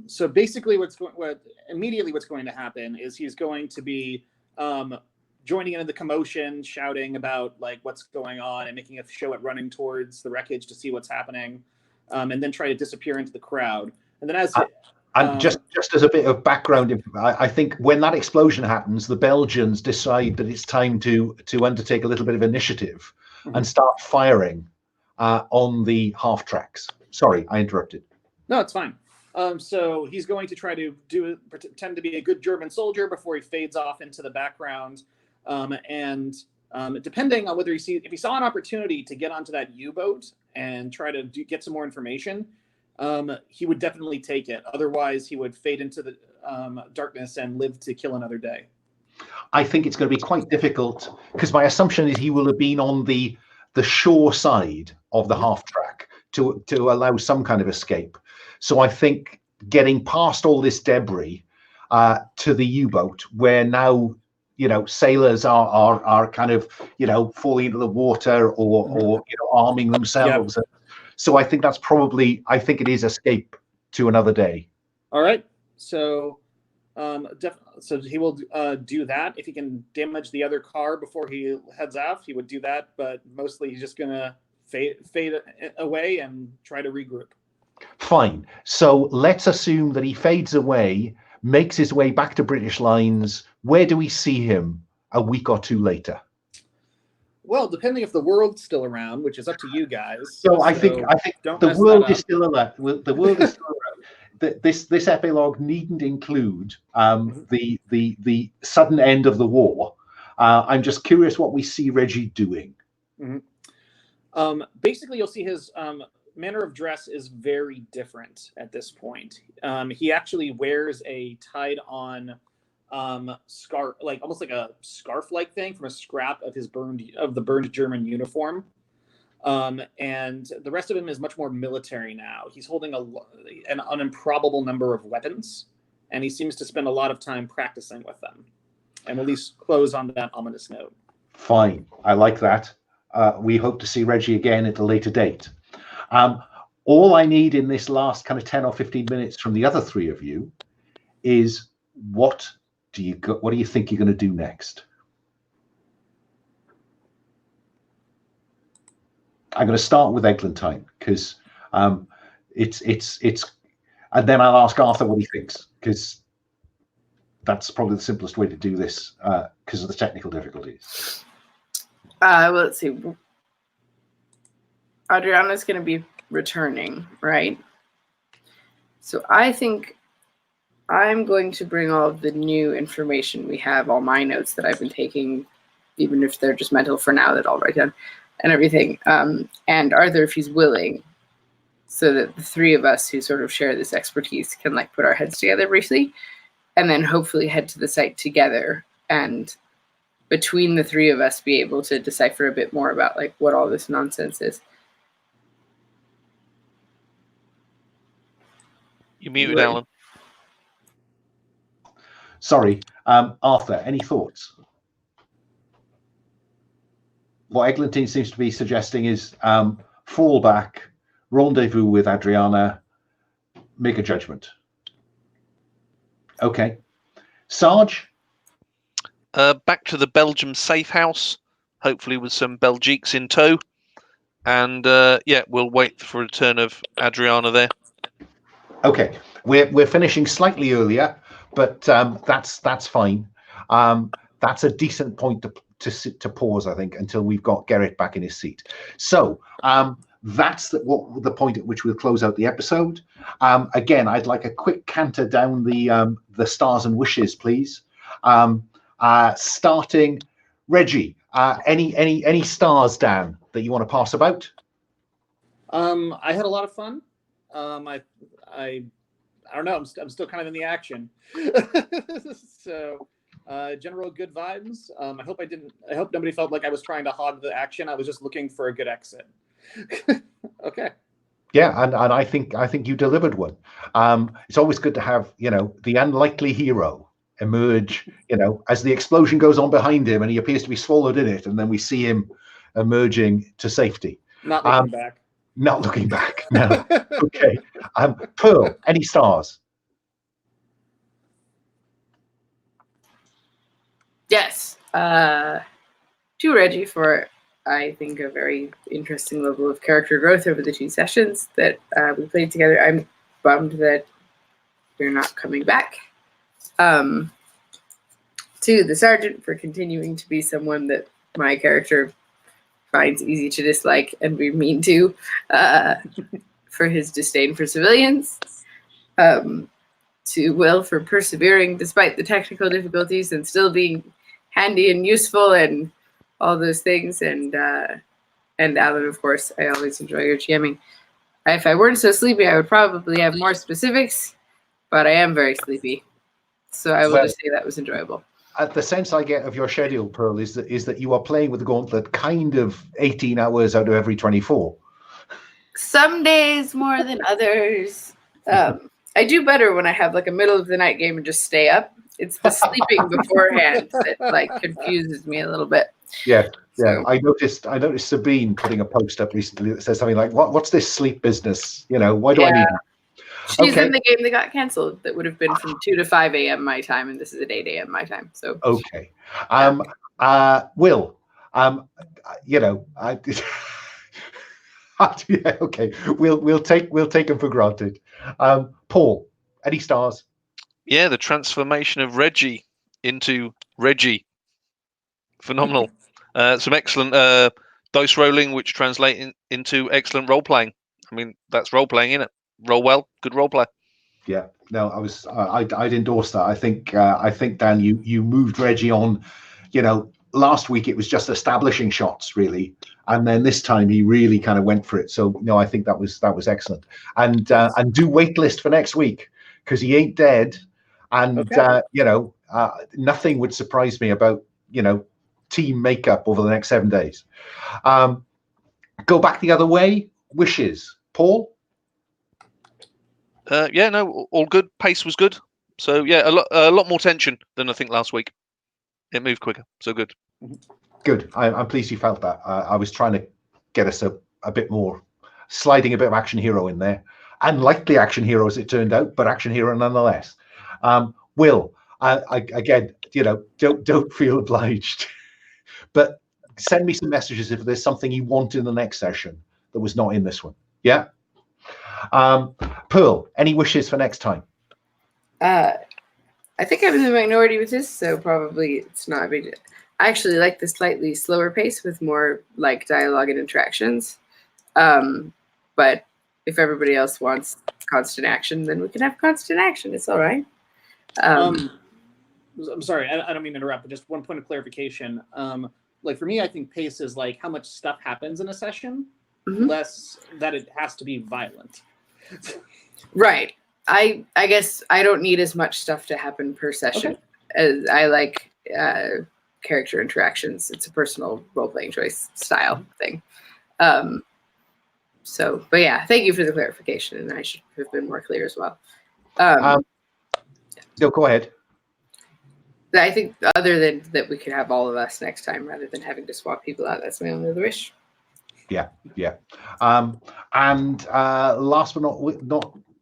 so basically, what's going to happen is he's going to be joining in the commotion, shouting about like what's going on, and making a show at running towards the wreckage to see what's happening, and then try to disappear into the crowd. And then as and just as a bit of background, I think when that explosion happens, the Belgians decide that it's time to undertake a little bit of initiative and start firing on the half tracks. Sorry, I interrupted. No, it's fine. So he's going to try to pretend to be a good German soldier before he fades off into the background. Depending on whether if he saw an opportunity to get onto that U-boat and try to get some more information, he would definitely take it. Otherwise, he would fade into the darkness and live to kill another day. I think it's going to be quite difficult because my assumption is he will have been on the shore side of the half track to allow some kind of escape. So I think getting past all this debris to the U-boat, where now sailors are kind of falling into the water or arming themselves. Yep. So I think that's probably it is escape to another day. All right. So so he will do that. If he can damage the other car before he heads off, he would do that. But mostly he's just gonna fade away and try to regroup. Fine. So let's assume that he fades away, makes his way back to British lines. Where do we see him a week or two later? Well, depending if the world's still around, which is up to you guys. So I think the world is still around. The world is still around. This epilogue needn't include the sudden end of the war. I'm just curious what we see Reggie doing. Mm-hmm. Basically, you'll see his manner of dress is very different at this point. He actually wears a tied-on scarf, like almost like a scarf-like thing from a scrap of the burned German uniform. And the rest of him is much more military now. He's holding an improbable number of weapons, and he seems to spend a lot of time practicing with them. And we'll at least close on that ominous note. Fine. I like that. We hope to see Reggie again at a later date. All I need in this last kind of 10 or 15 minutes from the other three of you is what do you think you're going to do next? I'm going to start with Eglantine because it's and then I'll ask Arthur what he thinks because that's probably the simplest way to do this because of the technical difficulties. Well, let's see. Adriana's going to be returning, right? So I think I'm going to bring all of the new information we have, all my notes that I've been taking, even if they're just mental for now that I'll write down, and everything. And Arthur, if he's willing, so that the three of us who sort of share this expertise can like put our heads together briefly, and then hopefully head to the site together, and between the three of us be able to decipher a bit more about like what all this nonsense is. You muted, Alan. Sorry, Arthur, any thoughts? What Eglantine seems to be suggesting is fall back, rendezvous with Adriana, make a judgment. Okay. Sarge? Back to the Belgium safe house, hopefully with some Belgiques in tow. And yeah, we'll wait for a return of Adriana there. Okay, we're finishing slightly earlier, but that's fine. That's a decent point to pause, I think, until we've got Gerrit back in his seat. So that's the point at which we'll close out the episode. Again, I'd like a quick canter down the stars and wishes, please. Starting, Reggie. Any stars, Dan, that you want to pass about? I had a lot of fun. I don't know. I'm still kind of in the action. So, general good vibes. I hope nobody felt like I was trying to hog the action. I was just looking for a good exit. Okay. Yeah, and I think you delivered one. It's always good to have the unlikely hero emerge. As the explosion goes on behind him, and he appears to be swallowed in it, and then we see him emerging to safety. Not looking back. Not looking back. No. Okay. Pearl, any stars? Yes. To Reggie for, I think, a very interesting level of character growth over the 2 sessions that we played together. I'm bummed that you're not coming back. To the Sergeant for continuing to be someone that my character finds easy to dislike and be mean to, for his disdain for civilians. to Will for persevering despite the technical difficulties and still being handy and useful and all those things. And Alan, of course, I always enjoy your GMing. If I weren't so sleepy, I would probably have more specifics, but I am very sleepy. So I will just say that was enjoyable. The sense I get of your schedule, Pearl, is that you are playing with the Gauntlet kind of 18 hours out of every 24. Some days more than others. I do better when I have like a middle of the night game and just stay up. It's the sleeping beforehand that like confuses me a little bit. Yeah. So, I noticed Sabine putting a post up recently that says something like, "What's this sleep business? Why do I need that?" She's in the game that got canceled. That would have been from 2 to 5 a.m. my time, and this is at 8 a.m. my time. So okay. Will, yeah, okay. We'll take them for granted. Paul, any stars? Yeah, the transformation of Reggie into Reggie. Phenomenal. Some excellent dice rolling, which translate into excellent role playing. I mean, that's role playing, isn't it? Roll well, good role play. Yeah. No, I'd endorse that. I think Dan, you moved Reggie on. Last week it was just establishing shots really, and then this time he really kind of went for it. So no, I think that was excellent. And do waitlist for next week because he ain't dead, and Okay. nothing would surprise me about team makeup over the next 7 days. Go back the other way. Wishes, Paul. Yeah, no, all good. Pace was good. So yeah, a lot more tension than I think last week. It moved quicker, so good. Good. I'm pleased you felt that. I was trying to get us a bit more, sliding a bit of action hero in there. Unlikely action hero as it turned out, but action hero nonetheless. Will, again, don't feel obliged, but send me some messages if there's something you want in the next session that was not in this one. Yeah. Pearl, any wishes for next time? I think I'm in the minority with this, so probably it's not a big deal. I actually like the slightly slower pace with more like dialogue and interactions. But if everybody else wants constant action, then we can have constant action. It's all right. I'm sorry, I don't mean to interrupt, but just one point of clarification. Like for me, I think pace is like how much stuff happens in a session, less that it has to be violent. Right. I guess I don't need as much stuff to happen per session as I like character interactions. It's a personal role-playing choice style thing. But yeah, thank you for the clarification, and I should have been more clear as well. No, go ahead. I think other than that, we could have all of us next time rather than having to swap people out. That's my only other wish. Yeah. And last but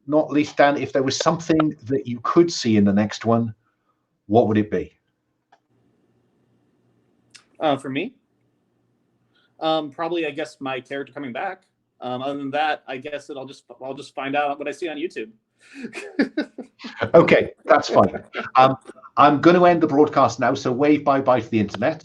not least, Dan, if there was something that you could see in the next one, what would it be? For me, probably I guess my character coming back. Other than that, I guess that I'll just find out what I see on YouTube. Okay, that's fine. I'm going to end the broadcast now, so wave bye-bye to the internet.